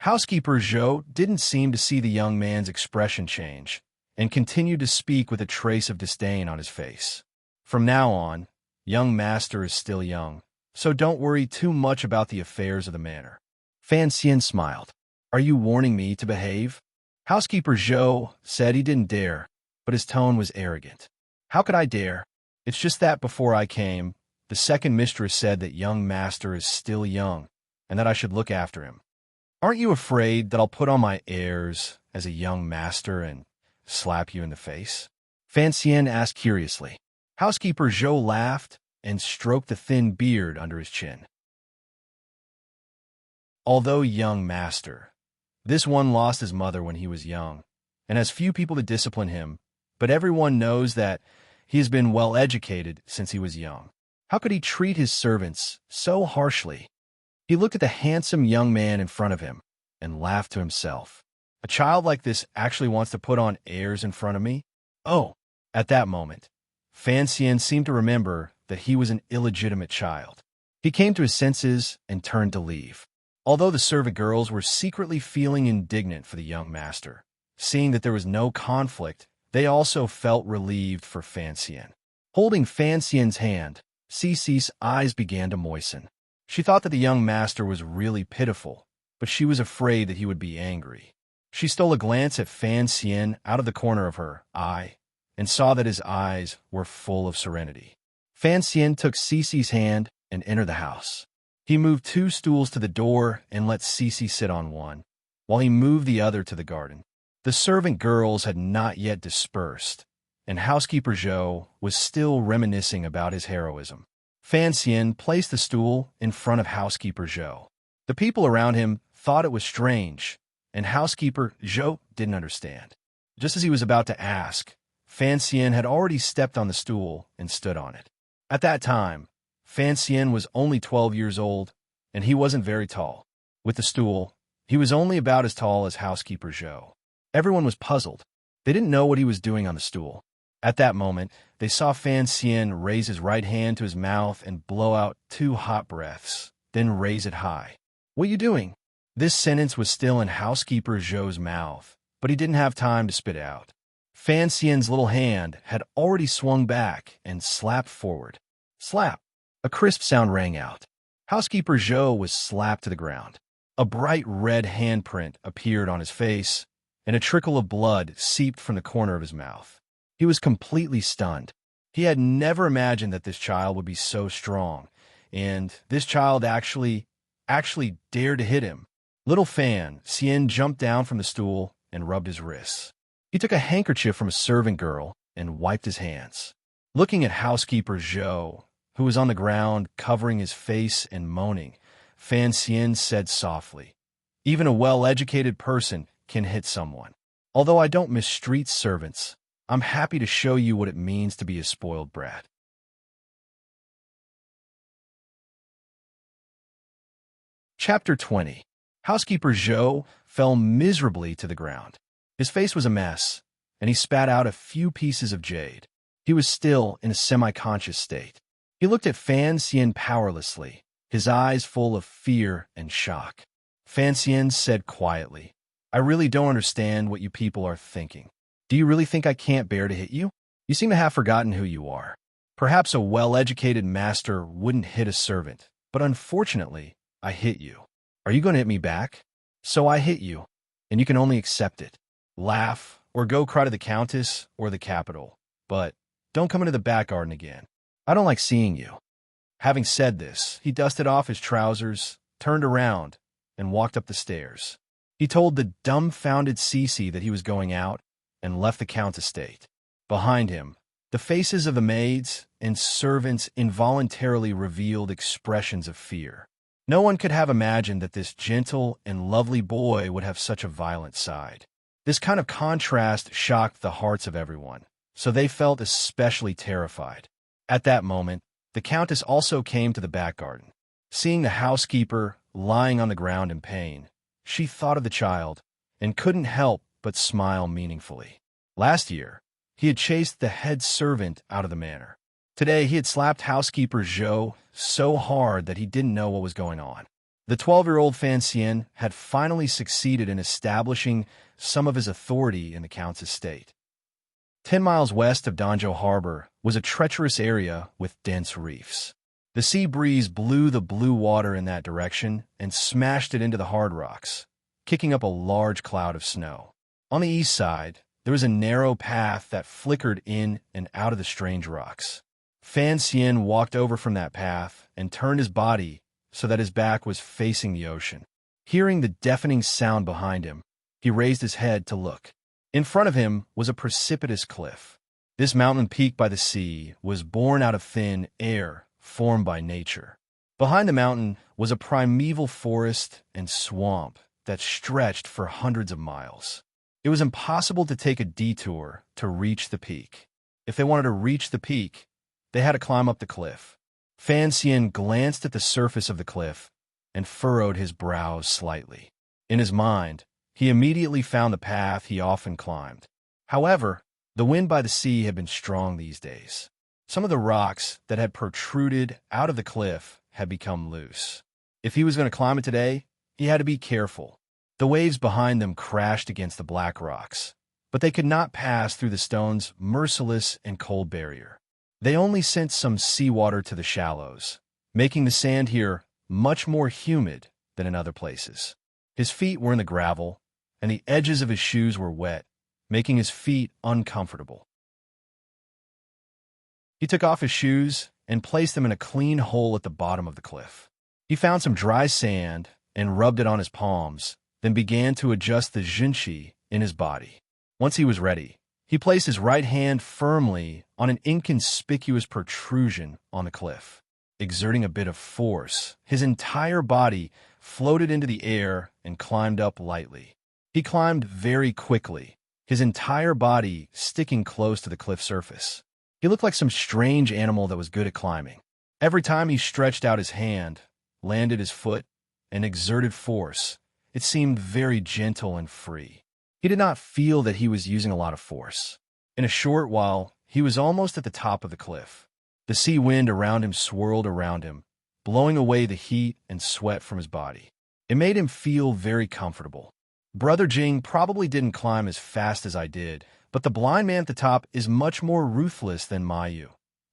Housekeeper Zhou didn't seem to see the young man's expression change, and continued to speak with a trace of disdain on his face. From now on, young master is still young, so don't worry too much about the affairs of the manor. Fan Xian smiled. Are you warning me to behave? Housekeeper Zhou said he didn't dare, but his tone was arrogant. How could I dare? It's just that before I came, the second mistress said that young master is still young, and that I should look after him. Aren't you afraid that I'll put on my airs as a young master and slap you in the face? Fan Xian asked curiously. Housekeeper Zhou laughed and stroked the thin beard under his chin. Although young master, this one lost his mother when he was young, and has few people to discipline him, but everyone knows that he has been well educated since he was young. How could he treat his servants so harshly? He looked at the handsome young man in front of him and laughed to himself. A child like this actually wants to put on airs in front of me? Oh, at that moment, Fan Xian seemed to remember that he was an illegitimate child. He came to his senses and turned to leave. Although the servant girls were secretly feeling indignant for the young master, seeing that there was no conflict, they also felt relieved for Fan Xian. Holding Fan Xian's hand, Cece's eyes began to moisten. She thought that the young master was really pitiful, but she was afraid that he would be angry. She stole a glance at Fan Xian out of the corner of her eye and saw that his eyes were full of serenity. Fan Xian took Cece's hand and entered the house. He moved 2 stools to the door and let Cece sit on one, while he moved the other to the garden. The servant girls had not yet dispersed, and housekeeper Zhou was still reminiscing about his heroism. Fan Xian placed the stool in front of housekeeper Zhou. The people around him thought it was strange, and housekeeper Zhou didn't understand. Just as he was about to ask, Fan Xian had already stepped on the stool and stood on it. At that time, Fan Xian was only 12 years old, and he wasn't very tall. With the stool, he was only about as tall as housekeeper Zhou. Everyone was puzzled. They didn't know what he was doing on the stool. At that moment, they saw Fan Xian raise his right hand to his mouth and blow out 2 hot breaths, then raise it high. "What are you doing?" This sentence was still in housekeeper Zhou's mouth, but he didn't have time to spit it out. Fan Xian's little hand had already swung back and slapped forward. Slap! A crisp sound rang out. Housekeeper Zhou was slapped to the ground. A bright red handprint appeared on his face, and a trickle of blood seeped from the corner of his mouth. He was completely stunned. He had never imagined that this child would be so strong, and this child actually dared to hit him. Little Fan Xian jumped down from the stool and rubbed his wrists. He took a handkerchief from a servant girl and wiped his hands. Looking at housekeeper Zhou, who was on the ground covering his face and moaning, Fan Xian said softly, "Even a well-educated person can hit someone. Although I don't mistreat servants, I'm happy to show you what it means to be a spoiled brat." Chapter 20. Housekeeper Zhou fell miserably to the ground. His face was a mess, and he spat out a few pieces of jade. He was still in a semi-conscious state. He looked at Fan Xian powerlessly, his eyes full of fear and shock. Fan Xian said quietly, "I really don't understand what you people are thinking. Do you really think I can't bear to hit you? You seem to have forgotten who you are. Perhaps a well-educated master wouldn't hit a servant, but unfortunately, I hit you. Are you going to hit me back? So I hit you, and you can only accept it. Laugh, or go cry to the Countess or the capital, but don't come into the back garden again. I don't like seeing you." Having said this, he dusted off his trousers, turned around, and walked up the stairs. He told the dumbfounded Cece that he was going out and left the Count estate. Behind him, the faces of the maids and servants involuntarily revealed expressions of fear. No one could have imagined that this gentle and lovely boy would have such a violent side. This kind of contrast shocked the hearts of everyone, so they felt especially terrified. At that moment, the Countess also came to the back garden. Seeing the housekeeper lying on the ground in pain, she thought of the child and couldn't help but smile meaningfully. Last year, he had chased the head servant out of the manor. Today, he had slapped housekeeper Zhou so hard that he didn't know what was going on. The 12-year-old Fan Xian had finally succeeded in establishing some of his authority in the Count's estate. 10 miles west of Danzhou Harbor was a treacherous area with dense reefs. The sea breeze blew the blue water in that direction and smashed it into the hard rocks, kicking up a large cloud of snow. On the east side, there was a narrow path that flickered in and out of the strange rocks. Fan Xian walked over from that path and turned his body so that his back was facing the ocean. Hearing the deafening sound behind him, he raised his head to look. In front of him was a precipitous cliff. This mountain peak by the sea was born out of thin air formed by nature. Behind the mountain was a primeval forest and swamp that stretched for hundreds of miles. It was impossible to take a detour to reach the peak. If they wanted to reach the peak, they had to climb up the cliff. Fan Xian glanced at the surface of the cliff and furrowed his brows slightly. In his mind, he immediately found the path he often climbed. However, the wind by the sea had been strong these days. Some of the rocks that had protruded out of the cliff had become loose. If he was going to climb it today, he had to be careful. The waves behind them crashed against the black rocks, but they could not pass through the stone's merciless and cold barrier. They only sent some seawater to the shallows, making the sand here much more humid than in other places. His feet were in the gravel, and the edges of his shoes were wet, making his feet uncomfortable. He took off his shoes and placed them in a clean hole at the bottom of the cliff. He found some dry sand and rubbed it on his palms, then began to adjust the zhenshi in his body. Once he was ready, he placed his right hand firmly on an inconspicuous protrusion on the cliff. Exerting a bit of force, his entire body floated into the air and climbed up lightly. He climbed very quickly, his entire body sticking close to the cliff surface. He looked like some strange animal that was good at climbing. Every time he stretched out his hand, landed his foot, and exerted force, it seemed very gentle and free. He did not feel that he was using a lot of force. In a short while, he was almost at the top of the cliff. The sea wind around him swirled around him, blowing away the heat and sweat from his body. It made him feel very comfortable. Brother Jing probably didn't climb as fast as I did, but the blind man at the top is much more ruthless than Mayu.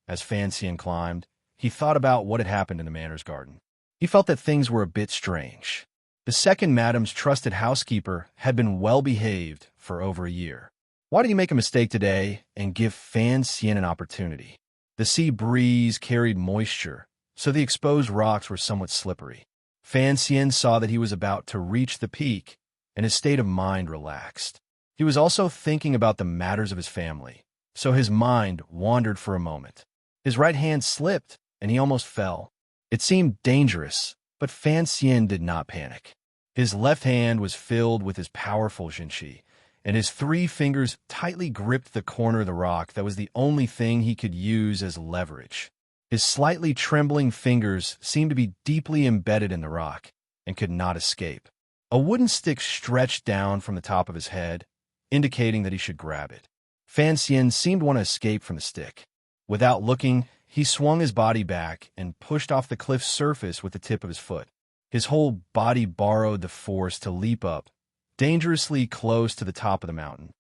As Fan Xian climbed, he thought about what had happened in the manor's garden. He felt that things were a bit strange. The second madam's trusted housekeeper had been well-behaved for over a year. Why did he make a mistake today and give Fan Xian an opportunity? The sea breeze carried moisture, so the exposed rocks were somewhat slippery. Fan Xian saw that he was about to reach the peak, and his state of mind relaxed. He was also thinking about the matters of his family, so his mind wandered for a moment. His right hand slipped, and he almost fell. It seemed dangerous, but Fan Xian did not panic. His left hand was filled with his powerful zhenshi, and his 3 fingers tightly gripped the corner of the rock that was the only thing he could use as leverage. His slightly trembling fingers seemed to be deeply embedded in the rock and could not escape. A wooden stick stretched down from the top of his head, indicating that he should grab it. Fan Xian seemed to want to escape from the stick. Without looking, he swung his body back and pushed off the cliff's surface with the tip of his foot. His whole body borrowed the force to leap up, dangerously close to the top of the mountain.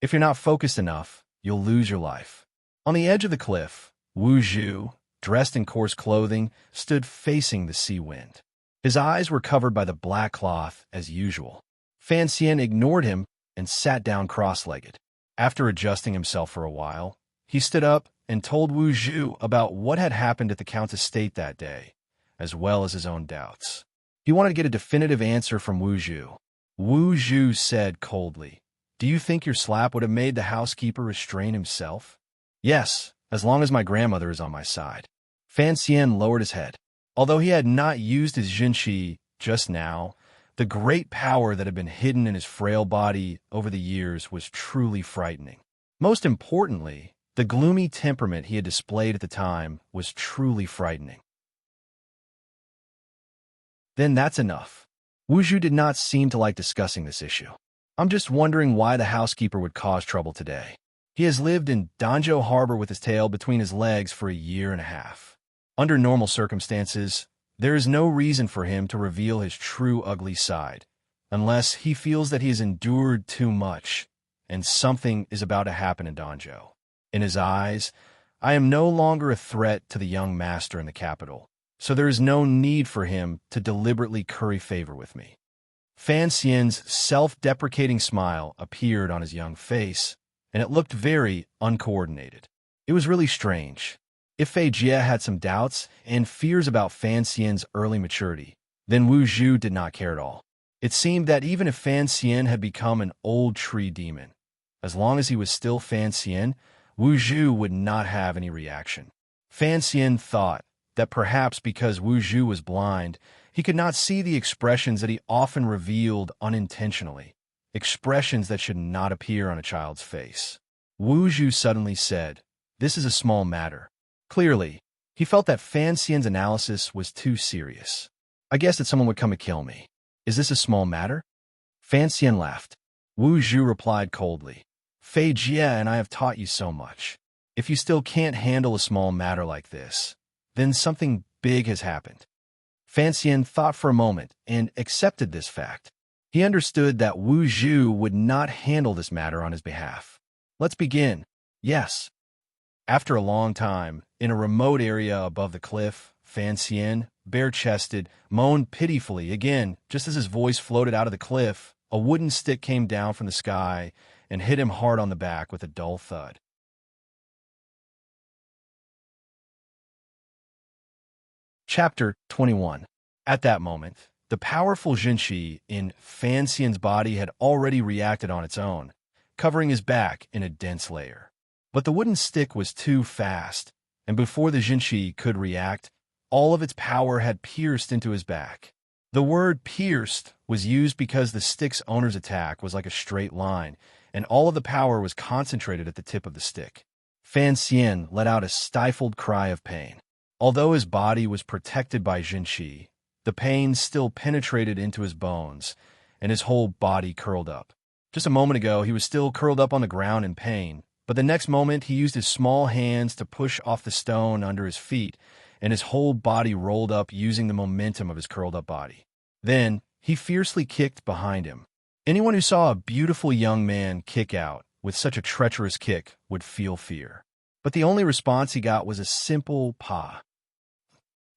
If you're not focused enough, you'll lose your life. On the edge of the cliff, Wu Zhu, dressed in coarse clothing, stood facing the sea wind. His eyes were covered by the black cloth as usual. Fan Xian ignored him and sat down cross-legged. After adjusting himself for a while, he stood up and told Wu Zhu about what had happened at the Count's estate that day, as well as his own doubts. He wanted to get a definitive answer from Wu Zhu. Wu Zhu said coldly, "Do you think your slap would have made the housekeeper restrain himself?" "Yes, as long as my grandmother is on my side." Fan Xian lowered his head. Although he had not used his zhenshi just now, the great power that had been hidden in his frail body over the years was truly frightening. Most importantly, the gloomy temperament he had displayed at the time was truly frightening. "Then that's enough." Wu Zhu did not seem to like discussing this issue. "I'm just wondering why the housekeeper would cause trouble today. He has lived in Danzhou Harbor with his tail between his legs for a year and a half. Under normal circumstances, there is no reason for him to reveal his true ugly side, unless he feels that he has endured too much, and something is about to happen in Danzhou. In his eyes, I am no longer a threat to the young master in the capital, so there is no need for him to deliberately curry favor with me." Fan Xian's self-deprecating smile appeared on his young face, and it looked very uncoordinated. It was really strange. If Fei Jie had some doubts and fears about Fan Xian's early maturity, then Wu Zhu did not care at all. It seemed that even if Fan Xian had become an old tree demon, as long as he was still Fan Xian, Wu Zhu would not have any reaction. Fan Xian thought that perhaps because Wu Zhu was blind, he could not see the expressions that he often revealed unintentionally, expressions that should not appear on a child's face. Wu Zhu suddenly said, "This is a small matter." Clearly, he felt that Fan Xian's analysis was too serious. "I guess that someone would come and kill me. Is this a small matter?" Fan Xian laughed. Wu Zhu replied coldly, "Fei Jie and I have taught you so much. If you still can't handle a small matter like this, then something big has happened." Fan Xian thought for a moment and accepted this fact. He understood that Wu Zhu would not handle this matter on his behalf. "Let's begin." "Yes." After a long time, in a remote area above the cliff, Fan Xian, bare-chested, moaned pitifully again. Just as his voice floated out of the cliff, a wooden stick came down from the sky and hit him hard on the back with a dull thud. Chapter 21. At that moment, the powerful Jinshi in Fan Xian's body had already reacted on its own, covering his back in a dense layer. But the wooden stick was too fast, and before the Jinshi could react, all of its power had pierced into his back. The word pierced was used because the stick's owner's attack was like a straight line, and all of the power was concentrated at the tip of the stick. Fan Xian let out a stifled cry of pain. Although his body was protected by Jinshi, the pain still penetrated into his bones, and his whole body curled up. Just a moment ago, he was still curled up on the ground in pain, but the next moment he used his small hands to push off the stone under his feet, and his whole body rolled up using the momentum of his curled-up body. Then, he fiercely kicked behind him. Anyone who saw a beautiful young man kick out with such a treacherous kick would feel fear. But the only response he got was a simple "pa."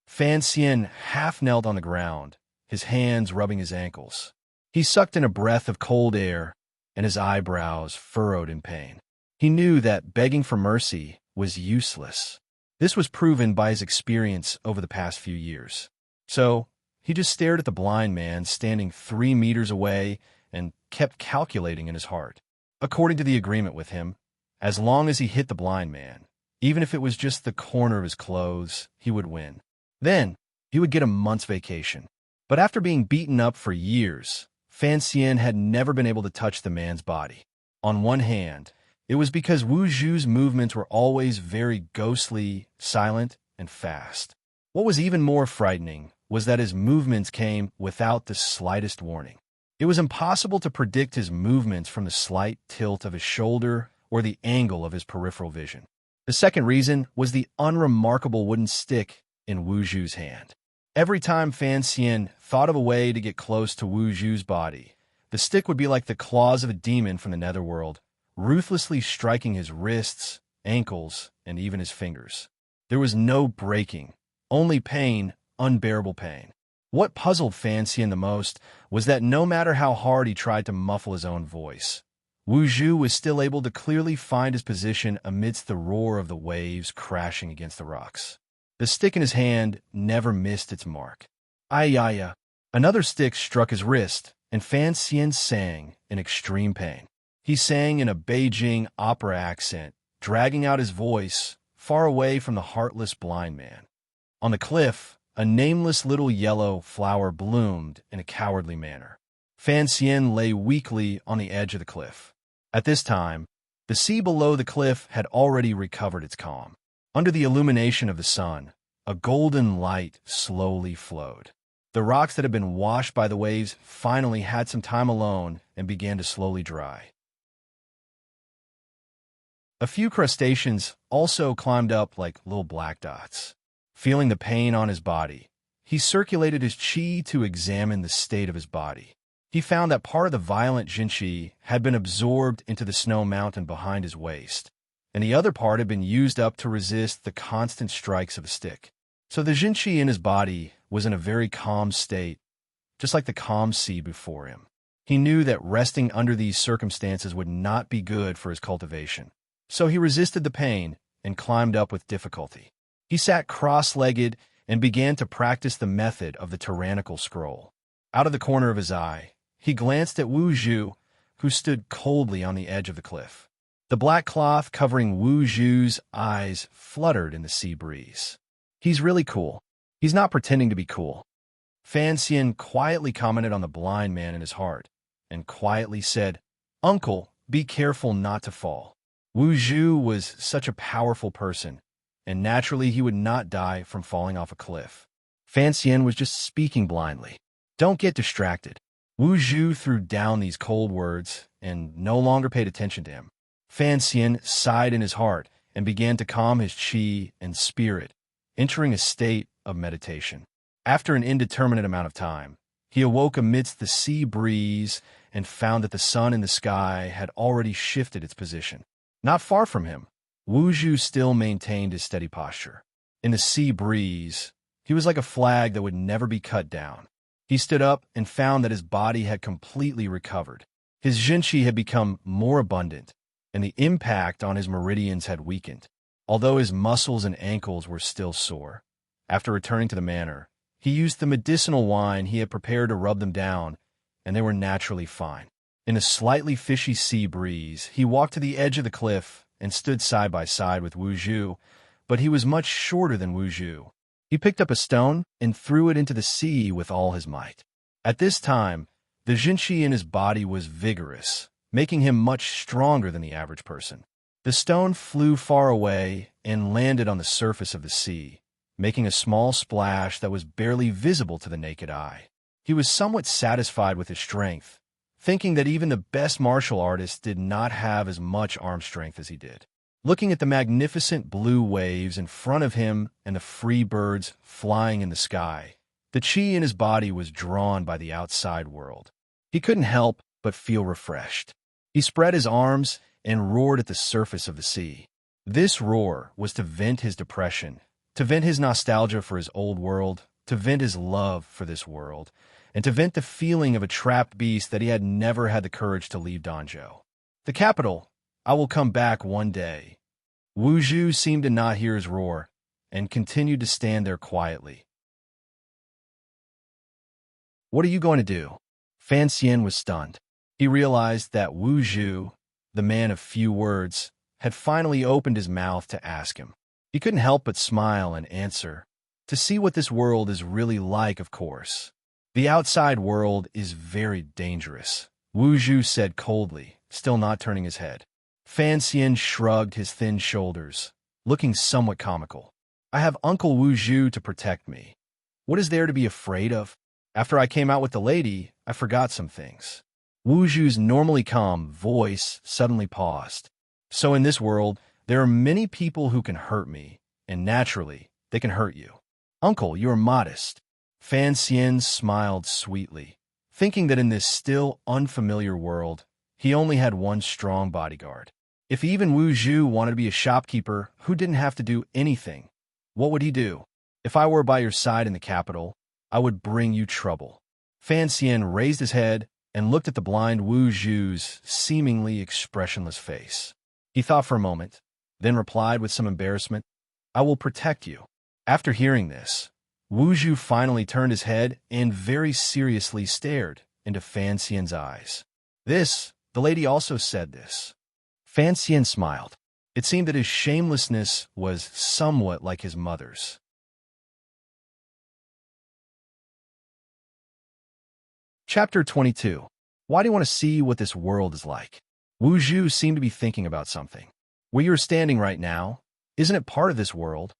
Fan Xian half-knelt on the ground, his hands rubbing his ankles. He sucked in a breath of cold air, and his eyebrows furrowed in pain. He knew that begging for mercy was useless. This was proven by his experience over the past few years. So, he just stared at the blind man standing 3 meters away and kept calculating in his heart. According to the agreement with him, as long as he hit the blind man, even if it was just the corner of his clothes, he would win. Then, he would get a month's vacation. But after being beaten up for years, Fan Xian had never been able to touch the man's body. On one hand, it was because Wu Zhu's movements were always very ghostly, silent, and fast. What was even more frightening was that his movements came without the slightest warning. It was impossible to predict his movements from the slight tilt of his shoulder or the angle of his peripheral vision. The second reason was the unremarkable wooden stick in Wu Zhu's hand. Every time Fan Xian thought of a way to get close to Wu Zhu's body, the stick would be like the claws of a demon from the netherworld, ruthlessly striking his wrists, ankles, and even his fingers. There was no breaking, only pain, unbearable pain. What puzzled Fan Xian the most was that no matter how hard he tried to muffle his own voice, Wu Zhu was still able to clearly find his position amidst the roar of the waves crashing against the rocks. The stick in his hand never missed its mark. Ayaya! Another stick struck his wrist, and Fan Xian sang in extreme pain. He sang in a Beijing opera accent, dragging out his voice far away from the heartless blind man. On the cliff, a nameless little yellow flower bloomed in a cowardly manner. Fan Xian lay weakly on the edge of the cliff. At this time, the sea below the cliff had already recovered its calm. Under the illumination of the sun, a golden light slowly flowed. The rocks that had been washed by the waves finally had some time alone and began to slowly dry. A few crustaceans also climbed up like little black dots. Feeling the pain on his body, he circulated his qi to examine the state of his body. He found that part of the violent Jinshi had been absorbed into the snow mountain behind his waist, and the other part had been used up to resist the constant strikes of the stick. So the Jinshi in his body was in a very calm state, just like the calm sea before him. He knew that resting under these circumstances would not be good for his cultivation. So he resisted the pain and climbed up with difficulty. He sat cross-legged and began to practice the method of the tyrannical scroll. Out of the corner of his eye, he glanced at Wu Zhu, who stood coldly on the edge of the cliff. The black cloth covering Wu Zhu's eyes fluttered in the sea breeze. He's really cool. He's not pretending to be cool. Fan Xian quietly commented on the blind man in his heart, and quietly said, "Uncle, be careful not to fall." Wu Zhu was such a powerful person, and naturally he would not die from falling off a cliff. Fan Xian was just speaking blindly. Don't get distracted. Wu Zhu threw down these cold words and no longer paid attention to him. Fan Xian sighed in his heart and began to calm his qi and spirit, entering a state of meditation. After an indeterminate amount of time, he awoke amidst the sea breeze and found that the sun in the sky had already shifted its position. Not far from him, Wu Zhu still maintained his steady posture. In the sea breeze, he was like a flag that would never be cut down. He stood up and found that his body had completely recovered. His Jinqi had become more abundant, and the impact on his meridians had weakened. Although his muscles and ankles were still sore, after returning to the manor, he used the medicinal wine he had prepared to rub them down, and they were naturally fine. In a slightly fishy sea breeze, he walked to the edge of the cliff and stood side by side with Wu Zhu, but he was much shorter than Wu Zhu. He picked up a stone and threw it into the sea with all his might. At this time, the Jinqi in his body was vigorous, making him much stronger than the average person. The stone flew far away and landed on the surface of the sea, making a small splash that was barely visible to the naked eye. He was somewhat satisfied with his strength, thinking that even the best martial artists did not have as much arm strength as he did. Looking at the magnificent blue waves in front of him and the free birds flying in the sky, the qi in his body was drawn by the outside world. He couldn't help but feel refreshed. He spread his arms and roared at the surface of the sea. This roar was to vent his depression, to vent his nostalgia for his old world, to vent his love for this world, and to vent the feeling of a trapped beast that he had never had the courage to leave Danzhou. The capital, I will come back one day. Wu Zhu seemed to not hear his roar and continued to stand there quietly. What are you going to do? Fan Xian was stunned. He realized that Wu Zhu, the man of few words, had finally opened his mouth to ask him. He couldn't help but smile and answer, to see what this world is really like, of course. The outside world is very dangerous, Wu Zhu said coldly, still not turning his head. Fan Xian shrugged his thin shoulders, looking somewhat comical. I have Uncle Wu Zhu to protect me. What is there to be afraid of? After I came out with the lady, I forgot some things. Wu Zhu's normally calm voice suddenly paused. So in this world, there are many people who can hurt me, and naturally, they can hurt you. Uncle, you are modest. Fan Xian smiled sweetly, thinking that in this still unfamiliar world, he only had one strong bodyguard. If even Wu Zhu wanted to be a shopkeeper who didn't have to do anything, what would he do? If I were by your side in the capital, I would bring you trouble. Fan Xian raised his head and looked at the blind Wu Zhu's seemingly expressionless face. He thought for a moment, then replied with some embarrassment, I will protect you. After hearing this, Wu Zhu finally turned his head and very seriously stared into Fan Xian's eyes. The lady also said this. Fan Xian smiled. It seemed that his shamelessness was somewhat like his mother's. Chapter 22. Why do you want to see what this world is like? Wu Zhu seemed to be thinking about something. Where you are standing right now, isn't it part of this world?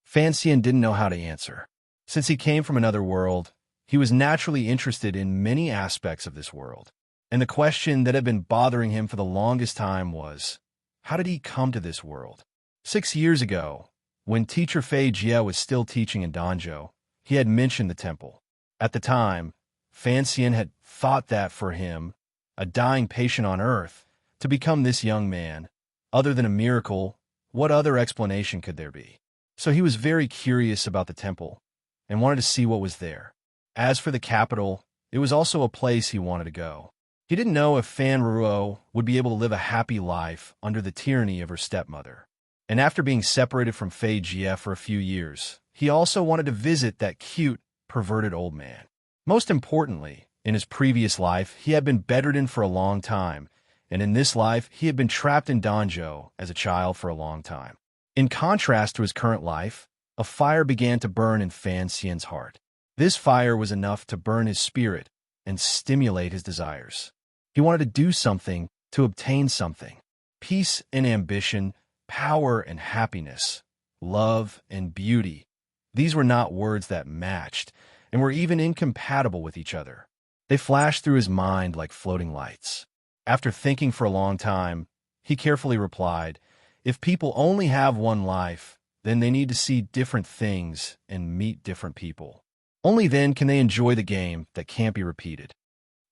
Fan Xian didn't know how to answer. Since he came from another world, he was naturally interested in many aspects of this world. And the question that had been bothering him for the longest time was, how did he come to this world? 6 years ago, when teacher Fei Jie was still teaching in Danzhou, he had mentioned the temple. At the time, Fan Xian had thought that for him, a dying patient on earth, to become this young man, other than a miracle, what other explanation could there be? So he was very curious about the temple and wanted to see what was there. As for the capital, it was also a place he wanted to go. He didn't know if Fan Ruo would be able to live a happy life under the tyranny of her stepmother. And after being separated from Fei Jie for a few years, he also wanted to visit that cute, perverted old man. Most importantly, in his previous life, he had been bedridden for a long time, and in this life, he had been trapped in Danzhou as a child for a long time. In contrast to his current life, a fire began to burn in Fan Xian's heart. This fire was enough to burn his spirit and stimulate his desires. He wanted to do something to obtain something. Peace and ambition, power and happiness, love and beauty. These were not words that matched and were even incompatible with each other. They flashed through his mind like floating lights. After thinking for a long time, he carefully replied, if people only have one life, then they need to see different things and meet different people. Only then can they enjoy the game that can't be repeated.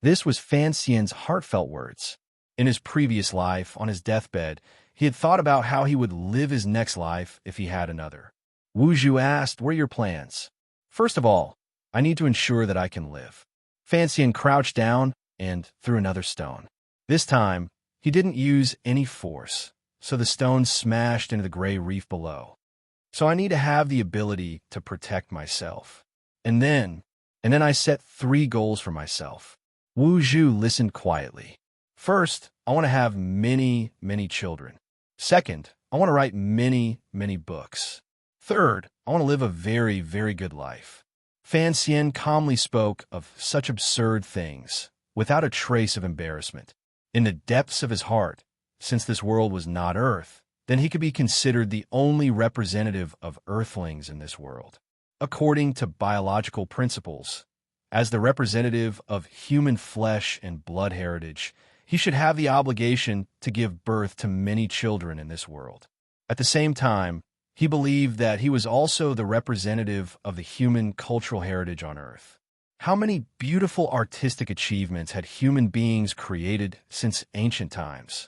This was Fan Xian's heartfelt words. In his previous life, on his deathbed, he had thought about how he would live his next life if he had another. Wu Zhu asked, "What are your plans?" "First of all, I need to ensure that I can live." Fan Xian crouched down and threw another stone. This time, he didn't use any force, so the stone smashed into the gray reef below. "So I need to have the ability to protect myself. And then I set 3 goals for myself." Wu Zhu listened quietly. "First, I want to have many, many children. Second, I want to write many, many books. Third, I want to live a very, very good life." Fan Xian calmly spoke of such absurd things, without a trace of embarrassment. In the depths of his heart, since this world was not Earth, then he could be considered the only representative of Earthlings in this world. According to biological principles, as the representative of human flesh and blood heritage, he should have the obligation to give birth to many children in this world. At the same time, he believed that he was also the representative of the human cultural heritage on Earth. How many beautiful artistic achievements had human beings created since ancient times?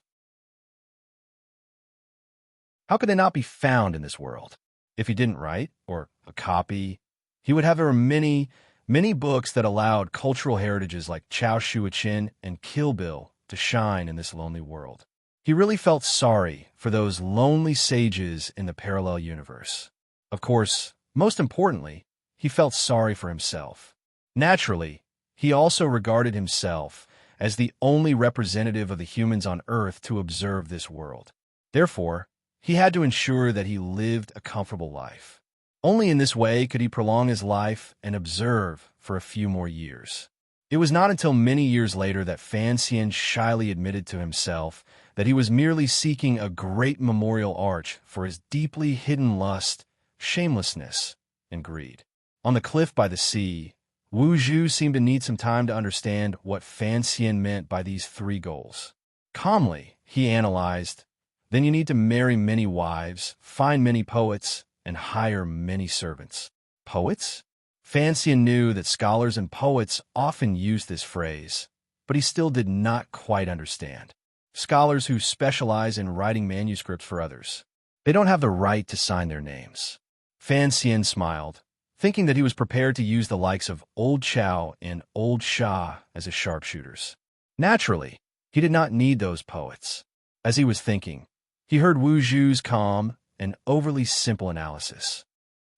How could they not be found in this world? If he didn't write, or a copy, he would have many, many books that allowed cultural heritages like Chao Shuichin and Kill Bill to shine in this lonely world. He really felt sorry for those lonely sages in the parallel universe. Of course, most importantly, he felt sorry for himself. Naturally, he also regarded himself as the only representative of the humans on Earth to observe this world. Therefore, he had to ensure that he lived a comfortable life. Only in this way could he prolong his life and observe for a few more years. It was not until many years later that Fan Xian shyly admitted to himself that he was merely seeking a great memorial arch for his deeply hidden lust, shamelessness, and greed. On the cliff by the sea, Wu Zhu seemed to need some time to understand what Fan Xian meant by these 3 goals. Calmly, he analyzed, "Then you need to marry many wives, find many poets, and hire many servants." Poets? Fan Xian knew that scholars and poets often use this phrase, but he still did not quite understand. Scholars who specialize in writing manuscripts for others. They don't have the right to sign their names. Fan Xian smiled, thinking that he was prepared to use the likes of Old Chow and Old Sha as his sharpshooters. Naturally, he did not need those poets. As he was thinking, he heard Wu Zhu's calm and overly simple analysis.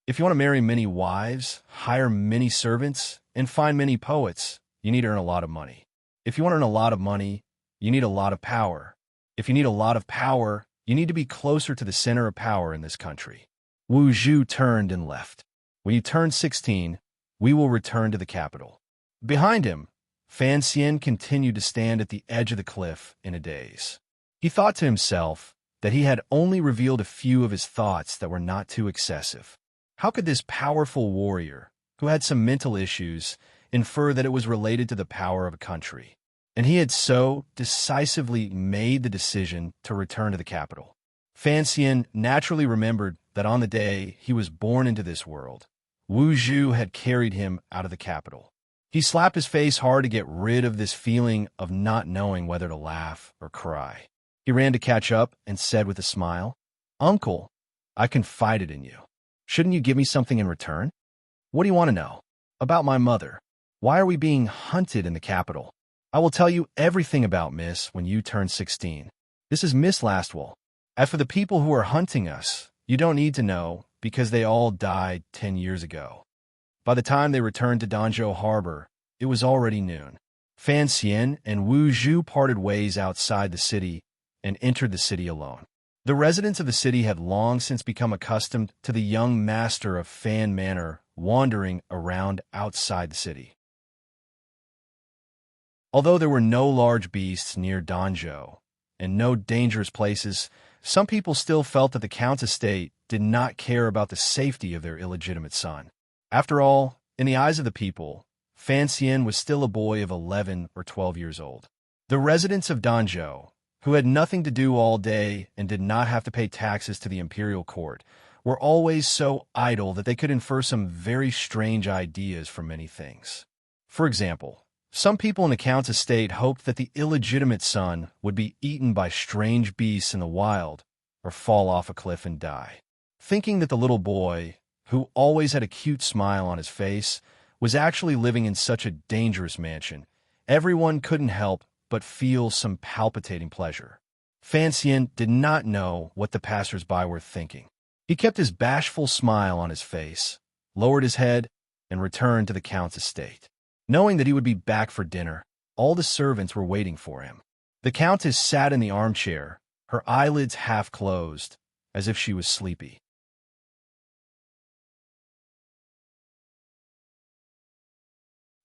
If you want to marry many wives, hire many servants, and find many poets, you need to earn a lot of money. If you want to earn a lot of money, you need a lot of power. If you need a lot of power, you need to be closer to the center of power in this country. Wu Zhu turned and left. "When you turn 16, we will return to the capital." Behind him, Fan Xian continued to stand at the edge of the cliff in a daze. He thought to himself that he had only revealed a few of his thoughts that were not too excessive. How could this powerful warrior, who had some mental issues, infer that it was related to the power of a country? And he had so decisively made the decision to return to the capital. Fan Xian naturally remembered that on the day he was born into this world, Wu Zhu had carried him out of the capital. He slapped his face hard to get rid of this feeling of not knowing whether to laugh or cry. He ran to catch up and said with a smile, "Uncle, I confided in you. Shouldn't you give me something in return?" "What do you want to know?" "About my mother. Why are we being hunted in the capital?" "I will tell you everything about Miss when you turn 16. This is Miss Lastwell. As for the people who are hunting us, you don't need to know because they all died 10 years ago." By the time they returned to Danzhou Harbor, it was already noon. Fan Xian and Wu Zhu parted ways outside the city and entered the city alone. The residents of the city had long since become accustomed to the young master of Fan Manor wandering around outside the city. Although there were no large beasts near Danzhou and no dangerous places, some people still felt that the Count's estate did not care about the safety of their illegitimate son. After all, in the eyes of the people, Fan Xian was still a boy of 11 or 12 years old. The residents of Danzhou, who had nothing to do all day and did not have to pay taxes to the imperial court, were always so idle that they could infer some very strange ideas from many things. For example, Some people in the Count's estate hoped that the illegitimate son would be eaten by strange beasts in the wild or fall off a cliff and die. Thinking that the little boy, who always had a cute smile on his face, was actually living in such a dangerous mansion, everyone couldn't help but feel some palpitating pleasure. Fan Xian did not know what the passers-by were thinking. He kept his bashful smile on his face, lowered his head, and returned to the Count's estate. Knowing that he would be back for dinner, all the servants were waiting for him. The Countess sat in the armchair, her eyelids half closed, as if she was sleepy.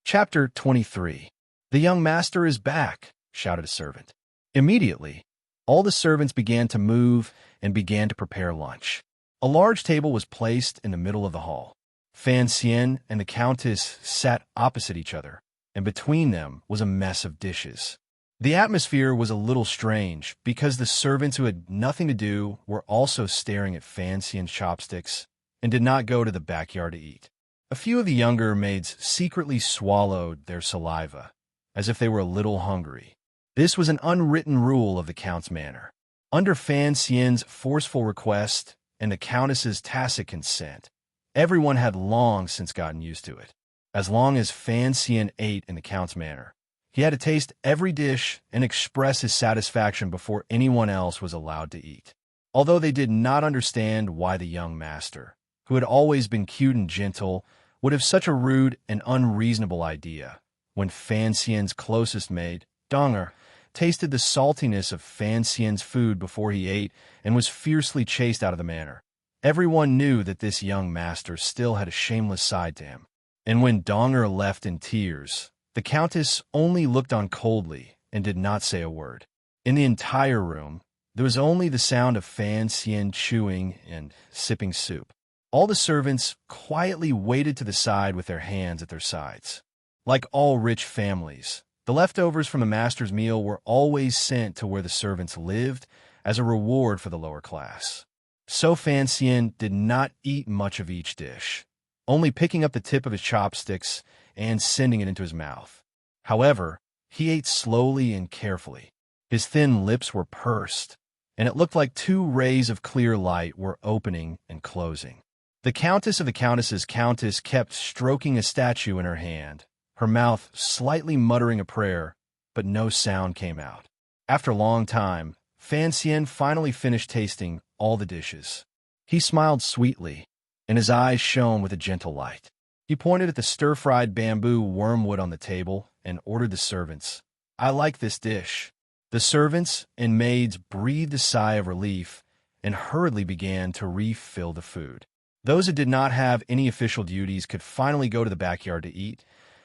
Chapter 23. "The young master is back," shouted a servant. Immediately, all the servants began to move and began to prepare lunch. A large table was placed in the middle of the hall. Fan Xian and the Countess sat opposite each other, and between them was a mess of dishes. The atmosphere was a little strange because the servants who had nothing to do were also staring at Fan Xian's chopsticks and did not go to the backyard to eat. A few of the younger maids secretly swallowed their saliva, as if they were a little hungry. This was an unwritten rule of the Count's manor. Under Fan Xian's forceful request and the Countess's tacit consent, everyone had long since gotten used to it. As long as Fan Xian ate in the Count's manor, he had to taste every dish and express his satisfaction before anyone else was allowed to eat. Although they did not understand why the young master, who had always been cute and gentle, would have such a rude and unreasonable idea, when Fan Xian's closest maid, Donger, tasted the saltiness of Fan Xian's food before he ate and was fiercely chased out of the manor. Everyone knew that this young master still had a shameless side to him. And when Donger left in tears, the Countess only looked on coldly and did not say a word. In the entire room, there was only the sound of Fan Xian chewing and sipping soup. All the servants quietly waited to the side with their hands at their sides. Like all rich families, the leftovers from the master's meal were always sent to where the servants lived as a reward for the lower class. So Fan Xian did not eat much of each dish, only picking up the tip of his chopsticks and sending it into his mouth. However, he ate slowly and carefully. His thin lips were pursed, and it looked like two rays of clear light were opening and closing. The Countess of the Countess's Countess kept stroking a statue in her hand, her mouth slightly muttering a prayer, but no sound came out. After a long time, Fan Xian finally finished tasting all the dishes. He smiled sweetly, and his eyes shone with a gentle light. He pointed at the stir-fried bamboo wormwood on the table and ordered the servants, "I like this dish." The servants and maids breathed a sigh of relief and hurriedly began to refill the food. Those who did not have any official duties could finally go to the backyard to eat,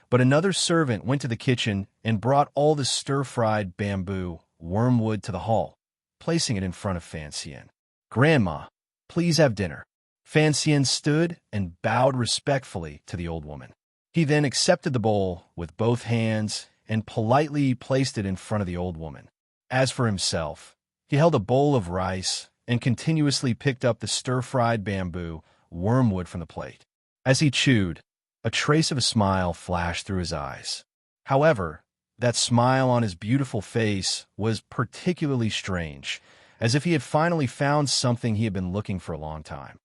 but another servant went to the kitchen and brought all the stir-fried bamboo wormwood to the hall, placing it in front of Fan Xian. "Grandma, please have dinner." Fan Xian stood and bowed respectfully to the old woman. He then accepted the bowl with both hands and politely placed it in front of the old woman. As for himself, he held a bowl of rice and continuously picked up the stir-fried bamboo wormwood from the plate. As he chewed, a trace of a smile flashed through his eyes. However, that smile on his beautiful face was particularly strange, as if he had finally found something he had been looking for a long time.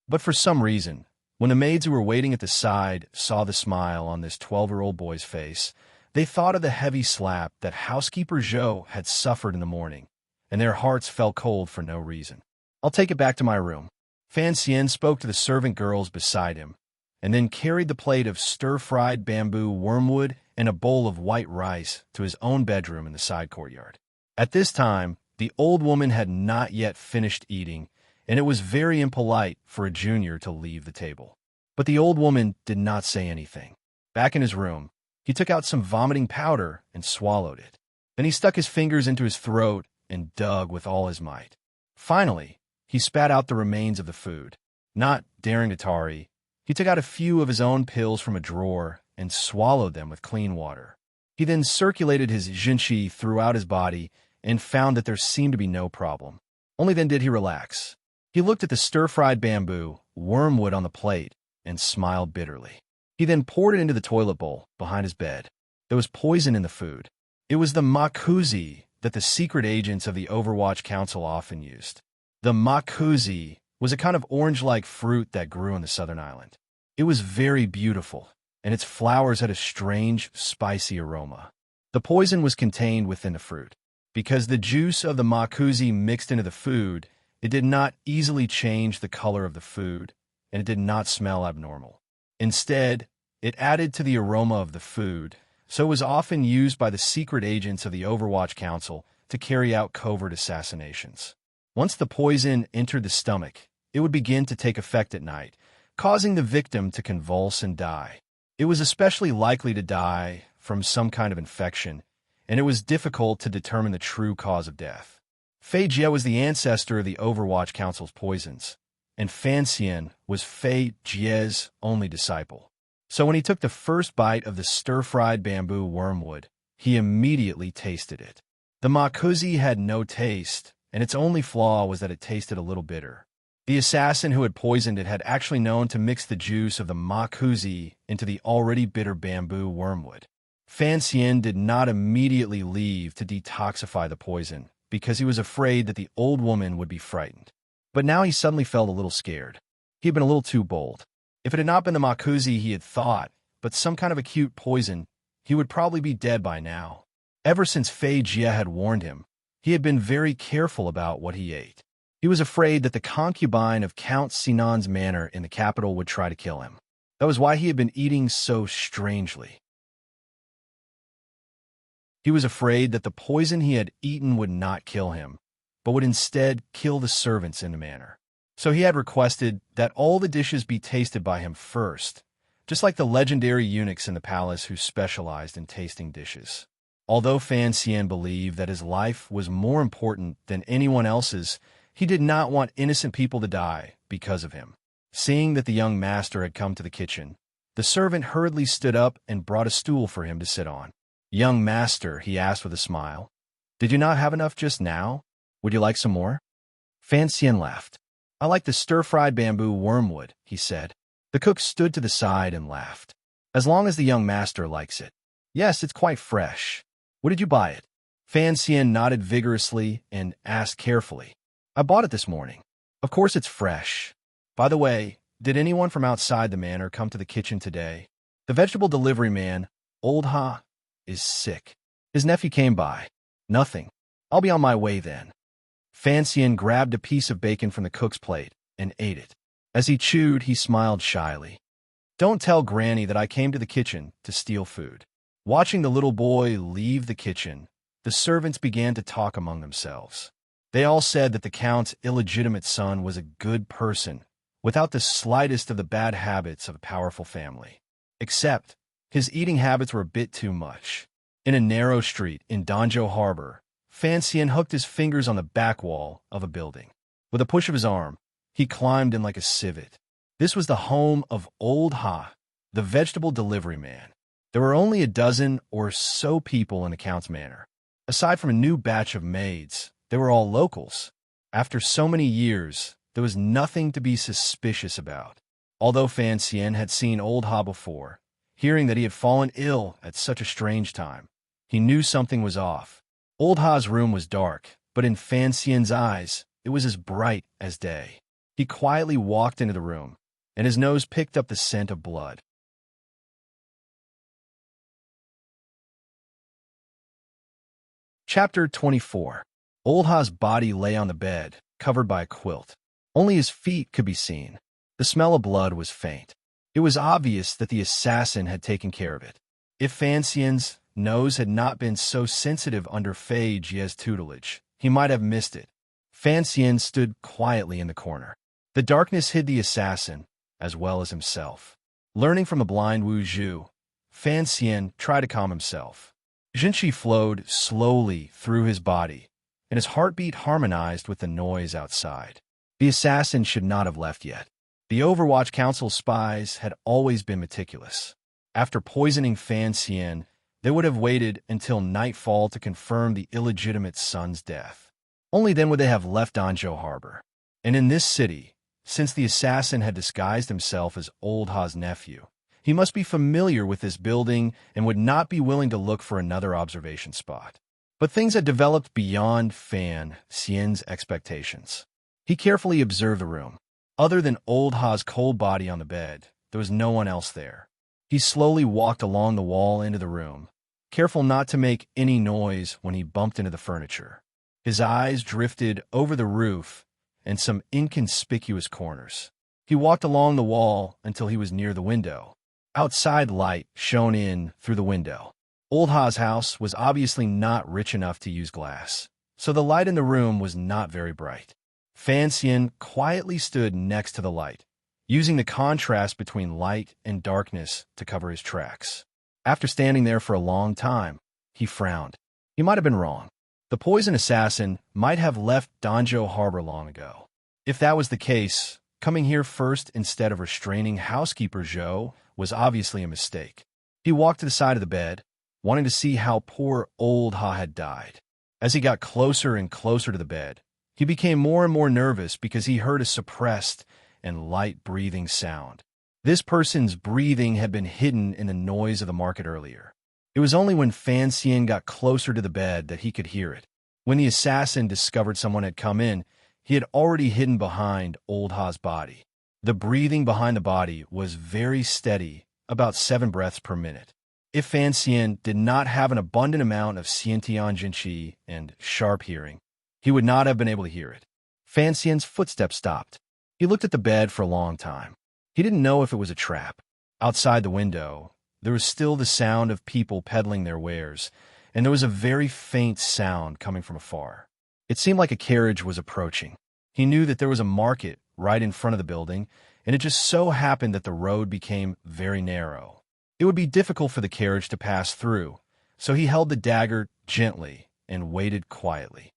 But for some reason, when the maids who were waiting at the side saw the smile on this 12-year-old boy's face, they thought of the heavy slap that housekeeper Zhou had suffered in the morning, and their hearts fell cold for no reason. "I'll take it back to my room." Fan Xian spoke to the servant girls beside him, and then carried the plate of stir-fried bamboo wormwood and a bowl of white rice to his own bedroom in the side courtyard. At this time, the old woman had not yet finished eating, and it was very impolite for a junior to leave the table. But the old woman did not say anything. Back in his room, he took out some vomiting powder and swallowed it. Then he stuck his fingers into his throat and dug with all his might. Finally, he spat out the remains of the food. Not daring to tarry, he took out a few of his own pills from a drawer and swallowed them with clean water. He then circulated his jinqi throughout his body and found that there seemed to be no problem. Only then did he relax. He looked at the stir-fried bamboo, wormwood on the plate, and smiled bitterly. He then poured it into the toilet bowl behind his bed. There was poison in the food. It was the makuzi that the secret agents of the Overwatch Council often used. The makuzi was a kind of orange-like fruit that grew on the southern island. It was very beautiful, and its flowers had a strange, spicy aroma. The poison was contained within the fruit. Because the juice of the makuzi mixed into the food, it did not easily change the color of the food, and it did not smell abnormal. Instead, it added to the aroma of the food, so it was often used by the secret agents of the Overwatch Council to carry out covert assassinations. Once the poison entered the stomach, it would begin to take effect at night, causing the victim to convulse and die. It was especially likely to die from some kind of infection, and it was difficult to determine the true cause of death. Fei Jie was the ancestor of the Overwatch Council's poisons, and Fan Xian was Fei Jie's only disciple. So when he took the first bite of the stir-fried bamboo wormwood, he immediately tasted it. The makuzi had no taste, and its only flaw was that it tasted a little bitter. The assassin who had poisoned it had actually known to mix the juice of the makuzi into the already bitter bamboo wormwood. Fan Xian did not immediately leave to detoxify the poison because he was afraid that the old woman would be frightened. But now he suddenly felt a little scared. He had been a little too bold. If it had not been the makuzi he had thought, but some kind of acute poison, he would probably be dead by now. Ever since Fei Jie had warned him, he had been very careful about what he ate. He was afraid that the concubine of Count Sinan's manor in the capital would try to kill him. That was why he had been eating so strangely. He was afraid that the poison he had eaten would not kill him, but would instead kill the servants in the manor. So he had requested that all the dishes be tasted by him first, just like the legendary eunuchs in the palace who specialized in tasting dishes. Although Fan Xian believed that his life was more important than anyone else's, he did not want innocent people to die because of him. Seeing that the young master had come to the kitchen, the servant hurriedly stood up and brought a stool for him to sit on. "Young master," he asked with a smile, "did you not have enough just now? Would you like some more?" Fan Xian laughed. "I like the stir-fried bamboo wormwood," he said. The cook stood to the side and laughed. "As long as the young master likes it." "Yes, it's quite fresh. Where did you buy it?" Fan Xian nodded vigorously and asked carefully. "I bought it this morning. Of course it's fresh. By the way, did anyone from outside the manor come to the kitchen today? The vegetable delivery man, Old Ha, is sick. His nephew came by." "Nothing. I'll be on my way then." Fan Xian grabbed a piece of bacon from the cook's plate and ate it. As he chewed, he smiled shyly. "Don't tell Granny that I came to the kitchen to steal food." Watching the little boy leave the kitchen, the servants began to talk among themselves. They all said that the Count's illegitimate son was a good person, without the slightest of the bad habits of a powerful family. Except, his eating habits were a bit too much. In a narrow street in Danzhou Harbor, Fan Xian hooked his fingers on the back wall of a building. With a push of his arm, he climbed in like a civet. This was the home of Old Ha, the vegetable delivery man. There were only a dozen or so people in the Count's manor. Aside from a new batch of maids, they were all locals. After so many years, there was nothing to be suspicious about. Although Fan Xian had seen Old Ha before, hearing that he had fallen ill at such a strange time, he knew something was off. Old Ha's room was dark, but in Fan Xian's eyes, it was as bright as day. He quietly walked into the room, and his nose picked up the scent of blood. Chapter 24. Old Ha's body lay on the bed, covered by a quilt. Only his feet could be seen. The smell of blood was faint. It was obvious that the assassin had taken care of it. If Fan Xian's nose had not been so sensitive under Fei Jie's tutelage, he might have missed it. Fan Xian stood quietly in the corner. The darkness hid the assassin, as well as himself. Learning from the blind Wu Zhu, Fan Xian tried to calm himself. Jinqi flowed slowly through his body, and his heartbeat harmonized with the noise outside. The assassin should not have left yet. The Overwatch Council's spies had always been meticulous. After poisoning Fan Xian, they would have waited until nightfall to confirm the illegitimate son's death. Only then would they have left Danzhou Harbor. And in this city, since the assassin had disguised himself as Old Ha's nephew, He must be familiar with this building and would not be willing to look for another observation spot. But things had developed beyond Fan Xian's expectations. He carefully observed the room. Other than old Ha's cold body on the bed, there was no one else there. He slowly walked along the wall into the room, careful not to make any noise when he bumped into the furniture. His eyes drifted over the roof and some inconspicuous corners. He walked along the wall until he was near the window. Outside light shone in through the window. Old Ha's house was obviously not rich enough to use glass, so the light in the room was not very bright. Fan Xian quietly stood next to the light, using the contrast between light and darkness to cover his tracks. After standing there for a long time, he frowned. He might have been wrong. The poison assassin might have left Donjo Harbor long ago. If that was the case, coming here first instead of restraining housekeeper Zhou was obviously a mistake. He walked to the side of the bed, wanting to see how poor old Ha had died. As he got closer and closer to the bed, he became more and more nervous because he heard a suppressed and light breathing sound. This person's breathing had been hidden in the noise of the market earlier. It was only when Fan Xian got closer to the bed that he could hear it. When the assassin discovered someone had come in, he had already hidden behind old Ha's body. The breathing behind the body was very steady, about 7 breaths per minute. If Fan Xian did not have an abundant amount of Xiantian Jinqi and sharp hearing, he would not have been able to hear it. Fan Xian's footsteps stopped. He looked at the bed for a long time. He didn't know if it was a trap. Outside the window, there was still the sound of people peddling their wares, and there was a very faint sound coming from afar. It seemed like a carriage was approaching. He knew that there was a market right in front of the building, and it just so happened that the road became very narrow. It would be difficult for the carriage to pass through, so he held the dagger gently and waited quietly.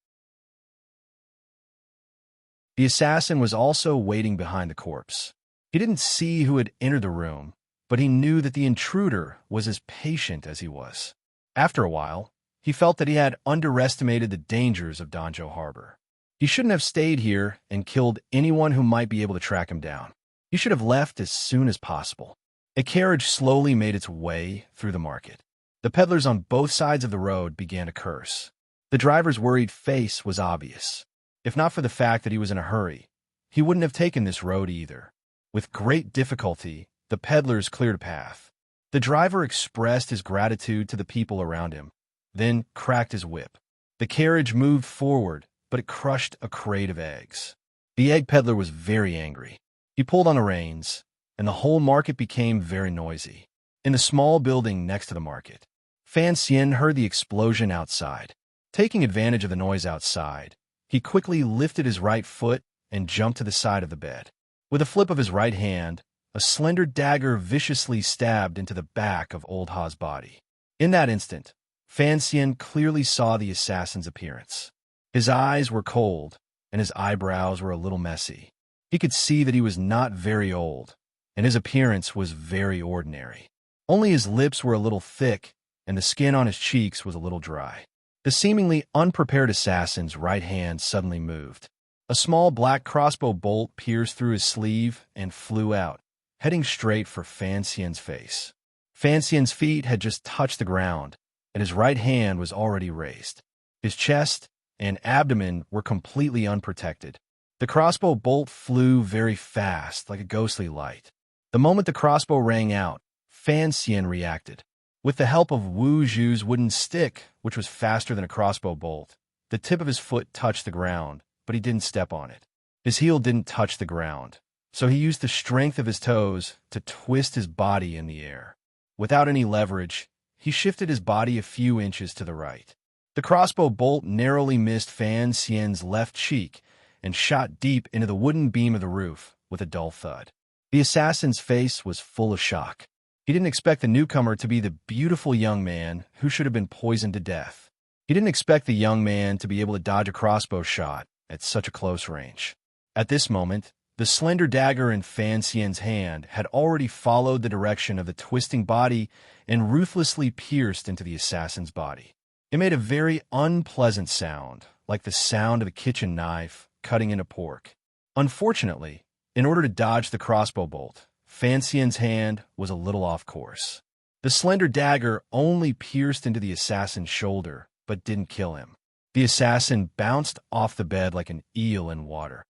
The assassin was also waiting behind the corpse. He didn't see who had entered the room, but he knew that the intruder was as patient as he was. After a while, he felt that he had underestimated the dangers of Donjo Harbor. He shouldn't have stayed here and killed anyone who might be able to track him down. He should have left as soon as possible. A carriage slowly made its way through the market. The peddlers on both sides of the road began to curse. The driver's worried face was obvious. If not for the fact that he was in a hurry, he wouldn't have taken this road either. With great difficulty, the peddlers cleared a path. The driver expressed his gratitude to the people around him, then cracked his whip. The carriage moved forward, but it crushed a crate of eggs. The egg peddler was very angry. He pulled on the reins, and the whole market became very noisy. In the small building next to the market, Fan Xian heard the explosion outside. Taking advantage of the noise outside, he quickly lifted his right foot and jumped to the side of the bed. With a flip of his right hand, a slender dagger viciously stabbed into the back of old Ha's body. In that instant, Fan Xian clearly saw the assassin's appearance. His eyes were cold, and his eyebrows were a little messy. He could see that he was not very old, and his appearance was very ordinary. Only his lips were a little thick, and the skin on his cheeks was a little dry. The seemingly unprepared assassin's right hand suddenly moved. A small black crossbow bolt pierced through his sleeve and flew out, heading straight for Fan Xian's face. Fan Xian's feet had just touched the ground, and his right hand was already raised. His chest and abdomen were completely unprotected. The crossbow bolt flew very fast, like a ghostly light. The moment the crossbow rang out, Fan Xian reacted. With the help of Wu Zhu's wooden stick, which was faster than a crossbow bolt, the tip of his foot touched the ground, but he didn't step on it. His heel didn't touch the ground, so he used the strength of his toes to twist his body in the air. Without any leverage, he shifted his body a few inches to the right. The crossbow bolt narrowly missed Fan Xian's left cheek and shot deep into the wooden beam of the roof with a dull thud. The assassin's face was full of shock. He didn't expect the newcomer to be the beautiful young man who should have been poisoned to death. He didn't expect the young man to be able to dodge a crossbow shot at such a close range. At this moment, the slender dagger in Fan Xian's hand had already followed the direction of the twisting body and ruthlessly pierced into the assassin's body. It made a very unpleasant sound, like the sound of a kitchen knife cutting into pork. Unfortunately, in order to dodge the crossbow bolt, Fan Xian's hand was a little off course. The slender dagger only pierced into the assassin's shoulder, but didn't kill him. The assassin bounced off the bed like an eel in water.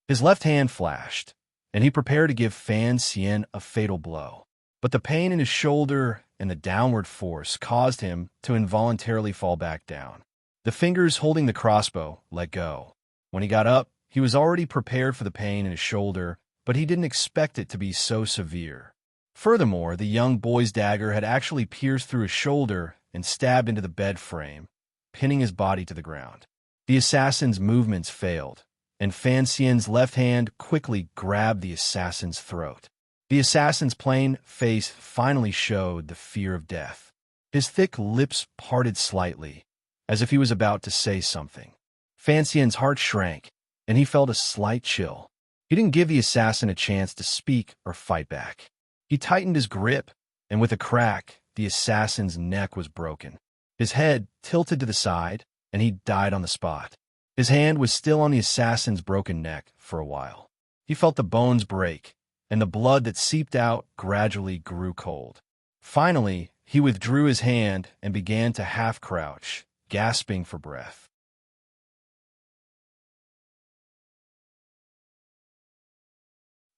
His left hand flashed, and he prepared to give Fan Xian a fatal blow. But the pain in his shoulder and the downward force caused him to involuntarily fall back down. The fingers holding the crossbow let go. When he got up, he was already prepared for the pain in his shoulder, but he didn't expect it to be so severe. Furthermore, the young boy's dagger had actually pierced through his shoulder and stabbed into the bed frame, pinning his body to the ground. The assassin's movements failed, and Fan Xian's left hand quickly grabbed the assassin's throat. The assassin's plain face finally showed the fear of death. His thick lips parted slightly, as if he was about to say something. Fan Xian's heart shrank, and he felt a slight chill. He didn't give the assassin a chance to speak or fight back. He tightened his grip, and with a crack, the assassin's neck was broken. His head tilted to the side, and he died on the spot. His hand was still on the assassin's broken neck for a while. He felt the bones break, and the blood that seeped out gradually grew cold. Finally, he withdrew his hand and began to half-crouch, gasping for breath.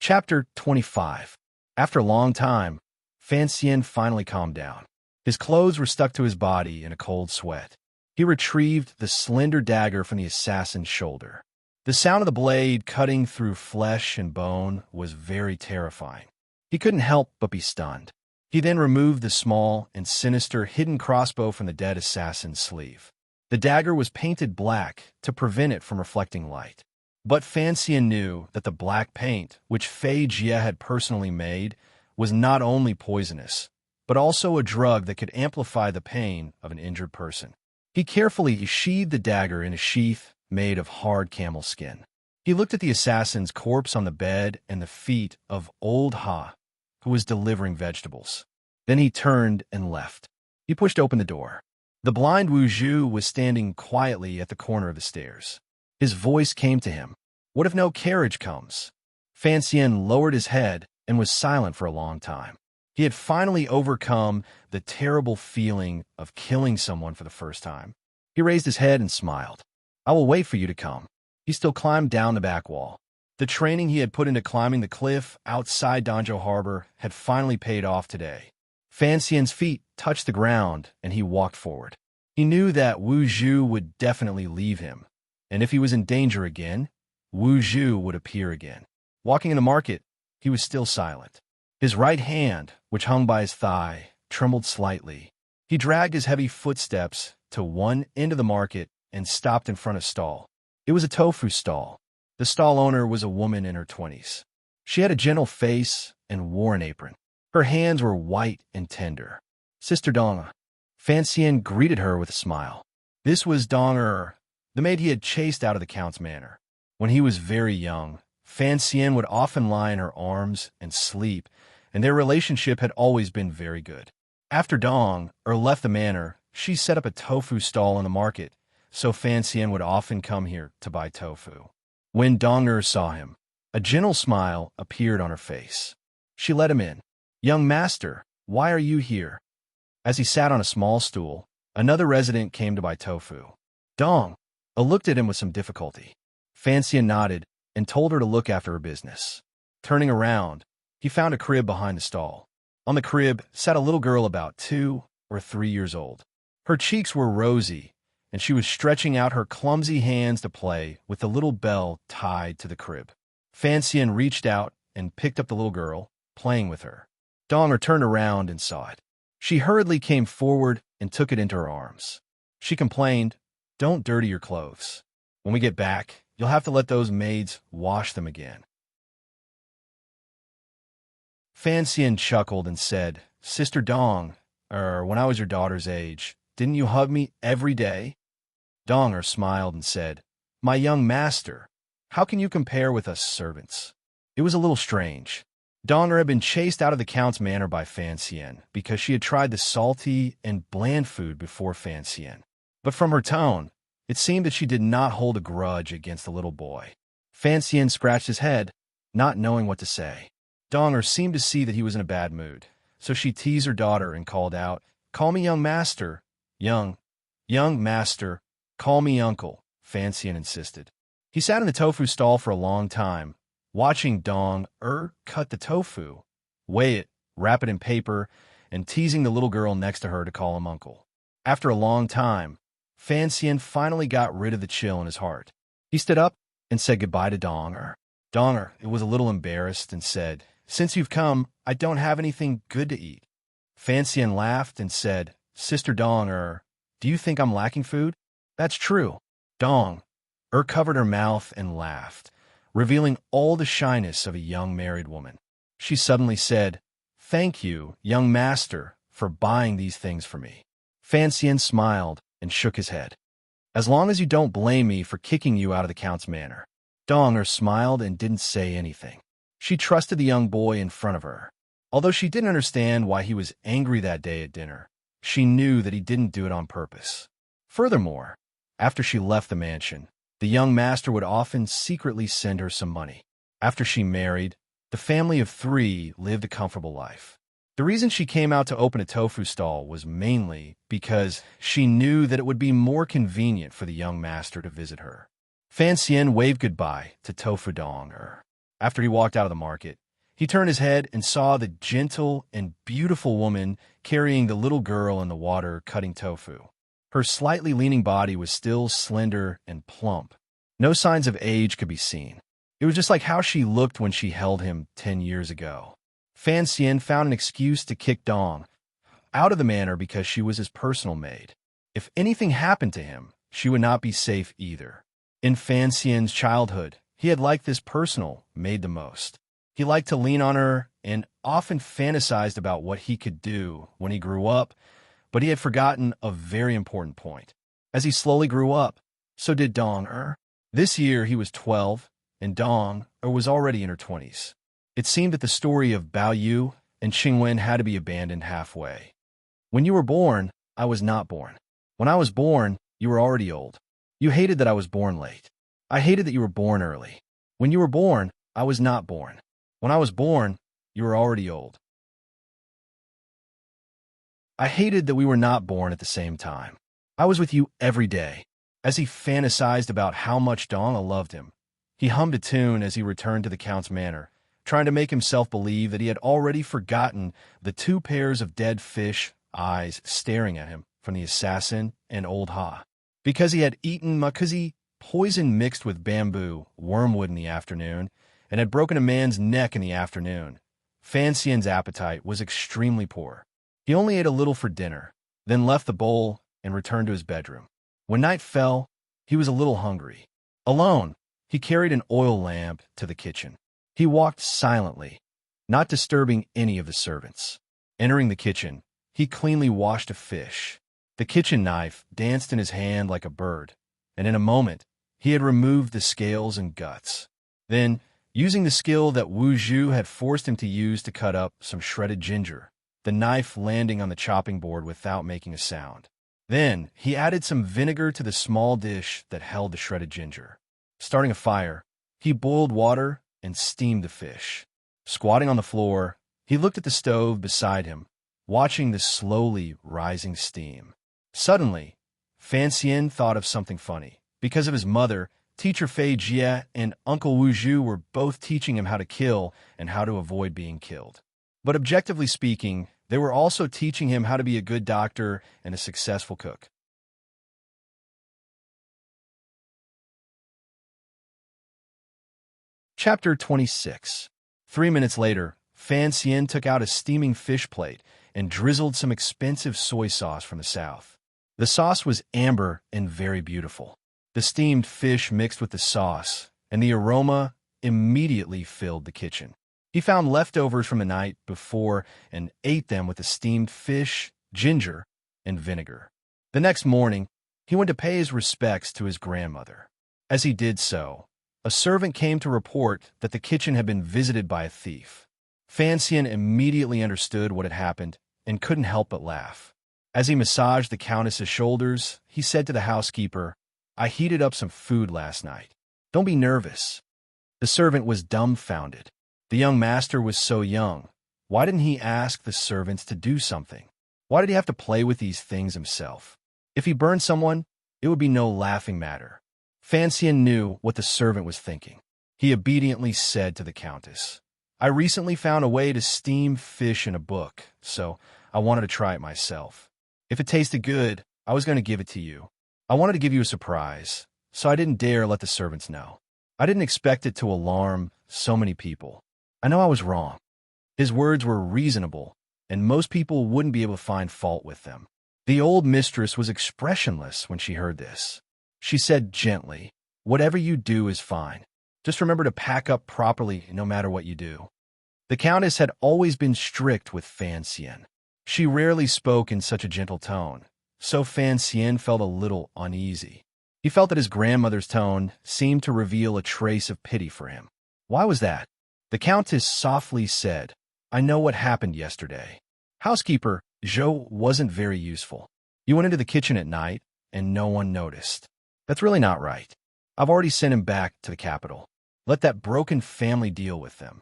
Chapter 25. After a long time, Fan Xian finally calmed down. His clothes were stuck to his body in a cold sweat. He retrieved the slender dagger from the assassin's shoulder. The sound of the blade cutting through flesh and bone was very terrifying. He couldn't help but be stunned. He then removed the small and sinister hidden crossbow from the dead assassin's sleeve. The dagger was painted black to prevent it from reflecting light. But Fan Xian knew that the black paint, which Fei Jie had personally made, was not only poisonous, but also a drug that could amplify the pain of an injured person. He carefully sheathed the dagger in a sheath made of hard camel skin. He looked at the assassin's corpse on the bed and the feet of old Ha, who was delivering vegetables. Then he turned and left. He pushed open the door. The blind Wu Zhu was standing quietly at the corner of the stairs. His voice came to him. "What if no carriage comes?" Fan Xian lowered his head and was silent for a long time. He had finally overcome the terrible feeling of killing someone for the first time. He raised his head and smiled. "I will wait for you to come." He still climbed down the back wall. The training he had put into climbing the cliff outside Danzhou Harbor had finally paid off today. Fan Xian's feet touched the ground, and he walked forward. He knew that Wu Zhu would definitely leave him, and if he was in danger again, Wu Zhu would appear again. Walking in the market, he was still silent. His right hand, which hung by his thigh, trembled slightly. He dragged his heavy footsteps to one end of the market and stopped in front of a stall. It was a tofu stall. The stall owner was a woman in her 20s. She had a gentle face and wore an apron. Her hands were white and tender. "Sister Dong." Fan Xian greeted her with a smile. This was Dong the maid he had chased out of the Count's manor. When he was very young, Fan Xian would often lie in her arms and sleep, and their relationship had always been very good. After Dong left the manor, she set up a tofu stall in the market, so Fan Xian would often come here to buy tofu. When Dong saw him, a gentle smile appeared on her face. She let him in. "Young master, why are you here?" As he sat on a small stool, another resident came to buy tofu. Dong looked at him with some difficulty. Fan Xian nodded and told her to look after her business. Turning around, he found a crib behind the stall. On the crib sat a little girl about 2 or 3 years old. Her cheeks were rosy, and she was stretching out her clumsy hands to play with the little bell tied to the crib. Fan Xian reached out and picked up the little girl, playing with her. Dong turned around and saw it. She hurriedly came forward and took it into her arms. She complained, "Don't dirty your clothes. When we get back, you'll have to let those maids wash them again." Fan Xian chuckled and said, "Sister Dong, when I was your daughter's age, didn't you hug me every day?" Dong smiled and said, "My young master, how can you compare with us servants?" It was a little strange. Dong had been chased out of the Count's manor by Fan Xian because she had tried the salty and bland food before Fan Xian. But from her tone, it seemed that she did not hold a grudge against the little boy. Fan Xian scratched his head. not knowing what to say. Donger seemed to see that he was in a bad mood, so she teased her daughter and called out, "Call me young master." Young master, call me uncle, Fanxian insisted. He sat in the tofu stall for a long time, watching Dong cut the tofu, weigh it, wrap it in paper, and teasing the little girl next to her to call him uncle. After a long time, Fanxian finally got rid of the chill in his heart. He stood up and said goodbye to Donger. Donger was a little embarrassed and said, "Since you've come, I don't have anything good to eat." Fanxian laughed and said, "Sister Donger, do you think I'm lacking food?" "That's true." Donger covered her mouth and laughed, revealing all the shyness of a young married woman. She suddenly said, "Thank you, young master, for buying these things for me." Fanxian smiled and shook his head. "As long as you don't blame me for kicking you out of the Count's manor." Donger smiled and didn't say anything. She trusted the young boy in front of her. Although she didn't understand why he was angry that day at dinner, she knew that he didn't do it on purpose. Furthermore, after she left the mansion, the young master would often secretly send her some money. After she married, the family of 3 lived a comfortable life. The reason she came out to open a tofu stall was mainly because she knew that it would be more convenient for the young master to visit her. Fanxian waved goodbye to Tofu Donger. After he walked out of the market, he turned his head and saw the gentle and beautiful woman carrying the little girl in the water cutting tofu. Her slightly leaning body was still slender and plump. No signs of age could be seen. It was just like how she looked when she held him 10 years ago. Fanxian found an excuse to kick Dong out of the manor because she was his personal maid. If anything happened to him, she would not be safe either. In Fanxian's childhood, he had liked this personal maid the most. He liked to lean on her and often fantasized about what he could do when he grew up, but he had forgotten a very important point. As he slowly grew up, so did Donger. This year he was 12, and Donger was already in her 20s. It seemed that the story of Bao Yu and Qingwen had to be abandoned halfway. "When you were born, I was not born. When I was born, you were already old. You hated that I was born late. I hated that you were born early. When you were born, I was not born. When I was born, you were already old. I hated that we were not born at the same time. I was with you every day." As he fantasized about how much Donna loved him, he hummed a tune as he returned to the Count's manor, trying to make himself believe that he had already forgotten the 2 pairs of dead fish eyes staring at him from the assassin and old Ha. Because he had eaten makuzi, poison mixed with bamboo, wormwood in the afternoon, and had broken a man's neck in the afternoon, Fanxian's appetite was extremely poor. He only ate a little for dinner, then left the bowl and returned to his bedroom. When night fell, he was a little hungry. Alone, he carried an oil lamp to the kitchen. He walked silently, not disturbing any of the servants. Entering the kitchen, he cleanly washed a fish. The kitchen knife danced in his hand like a bird, and in a moment, he had removed the scales and guts. Then, using the skill that Wu Zhu had forced him to use to cut up some shredded ginger, the knife landing on the chopping board without making a sound. Then, he added some vinegar to the small dish that held the shredded ginger. Starting a fire, he boiled water and steamed the fish. Squatting on the floor, he looked at the stove beside him, watching the slowly rising steam. Suddenly, Fanxian thought of something funny. Because of his mother, Teacher Fei Jie and Uncle Wu Zhu were both teaching him how to kill and how to avoid being killed. But objectively speaking, they were also teaching him how to be a good doctor and a successful cook. Chapter 26. 3 minutes later, Fanxian took out a steaming fish plate and drizzled some expensive soy sauce from the south. The sauce was amber and very beautiful. The steamed fish mixed with the sauce, and the aroma immediately filled the kitchen. He found leftovers from the night before and ate them with the steamed fish, ginger, and vinegar. The next morning, he went to pay his respects to his grandmother. As he did so, a servant came to report that the kitchen had been visited by a thief. Fanxian immediately understood what had happened and couldn't help but laugh. As he massaged the Countess's shoulders, he said to the housekeeper, "I heated up some food last night. Don't be nervous. The servant was dumbfounded. The young master was so young. Why didn't he ask the servants to do something? Why did he have to play with these things himself? If he burned someone, it would be no laughing matter. Fanxian knew what the servant was thinking. He obediently said to the countess, "I recently found a way to steam fish in a book, so I wanted to try it myself. If it tasted good, I was going to give it to you. I wanted to give you a surprise, so I didn't dare let the servants know. I didn't expect it to alarm so many people. I know I was wrong." His words were reasonable, and most people wouldn't be able to find fault with them. The old mistress was expressionless when she heard this. She said gently, "Whatever you do is fine. Just remember to pack up properly no matter what you do." The countess had always been strict with Fanxian. She rarely spoke in such a gentle tone, so Fanxian felt a little uneasy. He felt that his grandmother's tone seemed to reveal a trace of pity for him. Why was that? The countess softly said, "I know what happened yesterday. Housekeeper Zhou wasn't very useful. You went into the kitchen at night, and no one noticed. That's really not right. I've already sent him back to the capital. Let that broken family deal with them."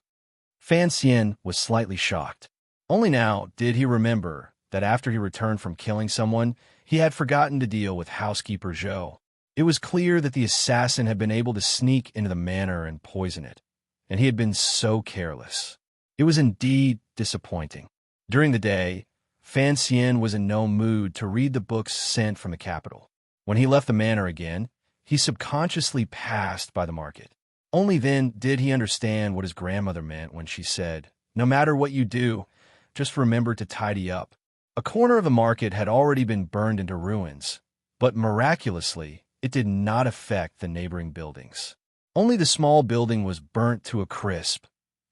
Fanxian was slightly shocked. Only now did he remember that after he returned from killing someone, he had forgotten to deal with housekeeper Zhou. It was clear that the assassin had been able to sneak into the manor and poison it, and he had been so careless. It was indeed disappointing. During the day, Fanxian was in no mood to read the books sent from the capital. When he left the manor again, he subconsciously passed by the market. Only then did he understand what his grandmother meant when she said, "No matter what you do, just remember to tidy up." A corner of the market had already been burned into ruins, but miraculously, it did not affect the neighboring buildings. Only the small building was burnt to a crisp,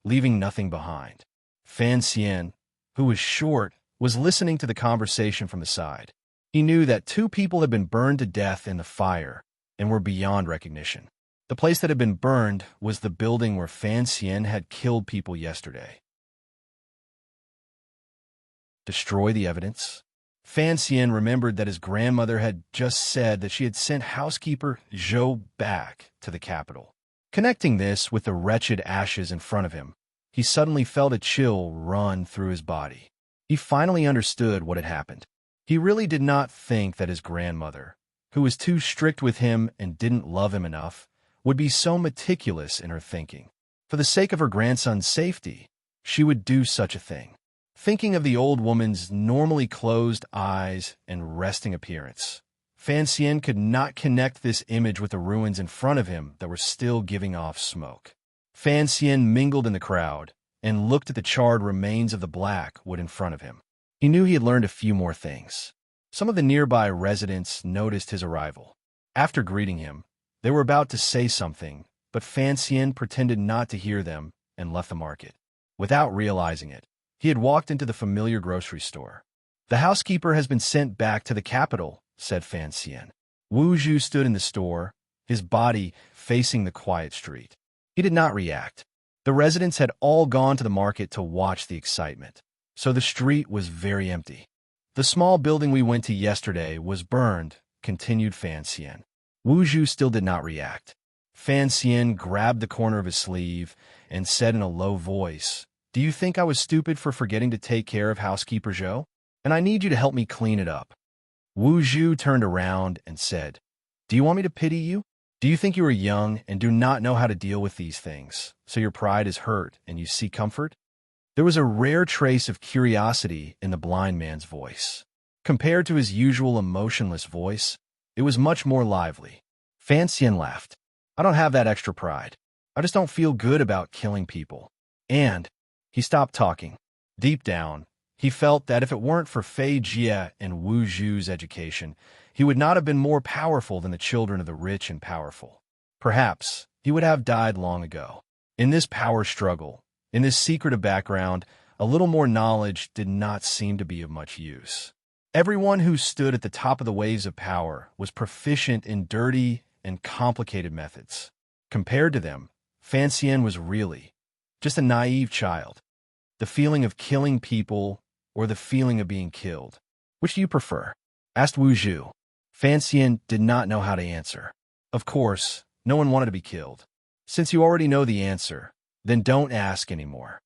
leaving nothing behind. Fanxian, who was short, was listening to the conversation from the side. He knew that 2 people had been burned to death in the fire and were beyond recognition. The place that had been burned was the building where Fanxian had killed people yesterday. Destroy the evidence? Fanxian remembered that his grandmother had just said that she had sent housekeeper Zhou back to the capital. Connecting this with the wretched ashes in front of him, he suddenly felt a chill run through his body. He finally understood what had happened. He really did not think that his grandmother, who was too strict with him and didn't love him enough, would be so meticulous in her thinking. For the sake of her grandson's safety, she would do such a thing. Thinking of the old woman's normally closed eyes and resting appearance, Fanxian could not connect this image with the ruins in front of him that were still giving off smoke. Fanxian mingled in the crowd and looked at the charred remains of the black wood in front of him. He knew he had learned a few more things. Some of the nearby residents noticed his arrival. After greeting him, they were about to say something, but Fanxian pretended not to hear them and left the market. Without realizing it, he had walked into the familiar grocery store. "The housekeeper has been sent back to the capital," said Fanxian. Wu Zhu stood in the store, his body facing the quiet street. He did not react. The residents had all gone to the market to watch the excitement, so the street was very empty. "The small building we went to yesterday was burned," continued Fanxian. Wu Zhu still did not react. Fanxian grabbed the corner of his sleeve and said in a low voice, "Do you think I was stupid for forgetting to take care of housekeeper Zhou? And I need you to help me clean it up." Wu Zhu turned around and said, "Do you want me to pity you? Do you think you are young and do not know how to deal with these things, so your pride is hurt and you seek comfort?" There was a rare trace of curiosity in the blind man's voice. Compared to his usual emotionless voice, it was much more lively. Fanxian laughed. "I don't have that extra pride. I just don't feel good about killing people." And he stopped talking. Deep down, he felt that if it weren't for Fei Jie and Wu Zhu's education, he would not have been more powerful than the children of the rich and powerful. Perhaps he would have died long ago. In this power struggle, in this secretive background, a little more knowledge did not seem to be of much use. Everyone who stood at the top of the waves of power was proficient in dirty and complicated methods. Compared to them, Fanxian was really just a naive child. The feeling of killing people or the feeling of being killed. "Which do you prefer?" asked Wu Zhu. Fanxian did not know how to answer. Of course, no one wanted to be killed. Since you already know the answer, then don't ask anymore.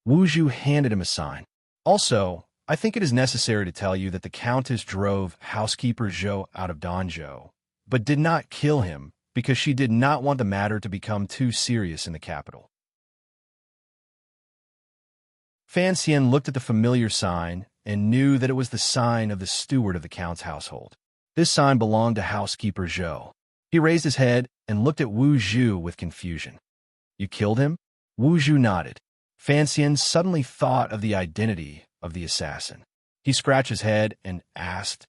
Wu Zhu handed him a sign. Also, I think it is necessary to tell you that the Countess drove housekeeper Zhou out of Danzhou, but did not kill him because she did not want the matter to become too serious in the capital. Fan Xian looked at the familiar sign and knew that it was the sign of the steward of the Count's household. This sign belonged to housekeeper Zhou. He raised his head and looked at Wu Zhu with confusion. You killed him? Wu Zhu nodded. Fan Xian suddenly thought of the identity of the assassin. He scratched his head and asked,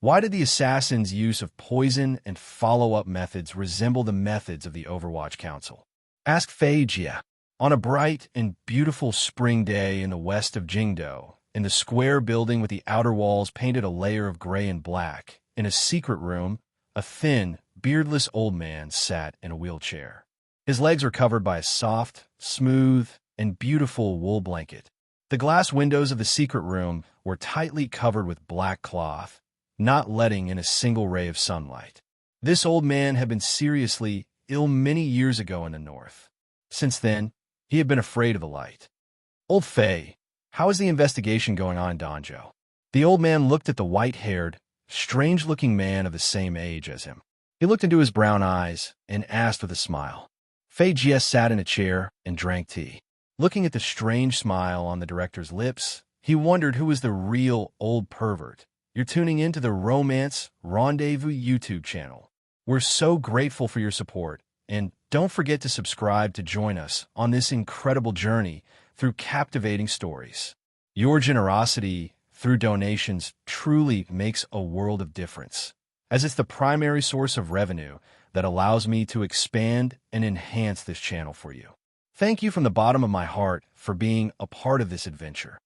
why did the assassin's use of poison and follow-up methods resemble the methods of the Overwatch Council? Asked Fei Jia. On a bright and beautiful spring day in the west of Jingdou, in the square building with the outer walls painted a layer of gray and black, in a secret room, a thin, beardless old man sat in a wheelchair. His legs were covered by a soft, smooth, and beautiful wool blanket. The glass windows of the secret room were tightly covered with black cloth, not letting in a single ray of sunlight. This old man had been seriously ill many years ago in the north. Since then, he had been afraid of the light. Old Fei, how is the investigation going on in Danzhou? The old man looked at the white-haired, strange-looking man of the same age as him. He looked into his brown eyes and asked with a smile. Fei Jia sat in a chair and drank tea. Looking at the strange smile on the director's lips, he wondered who was the real old pervert. You're tuning into the Romance Rendezvous YouTube channel. We're so grateful for your support, and don't forget to subscribe to join us on this incredible journey through captivating stories. Your generosity through donations truly makes a world of difference, as it's the primary source of revenue that allows me to expand and enhance this channel for you. Thank you from the bottom of my heart for being a part of this adventure.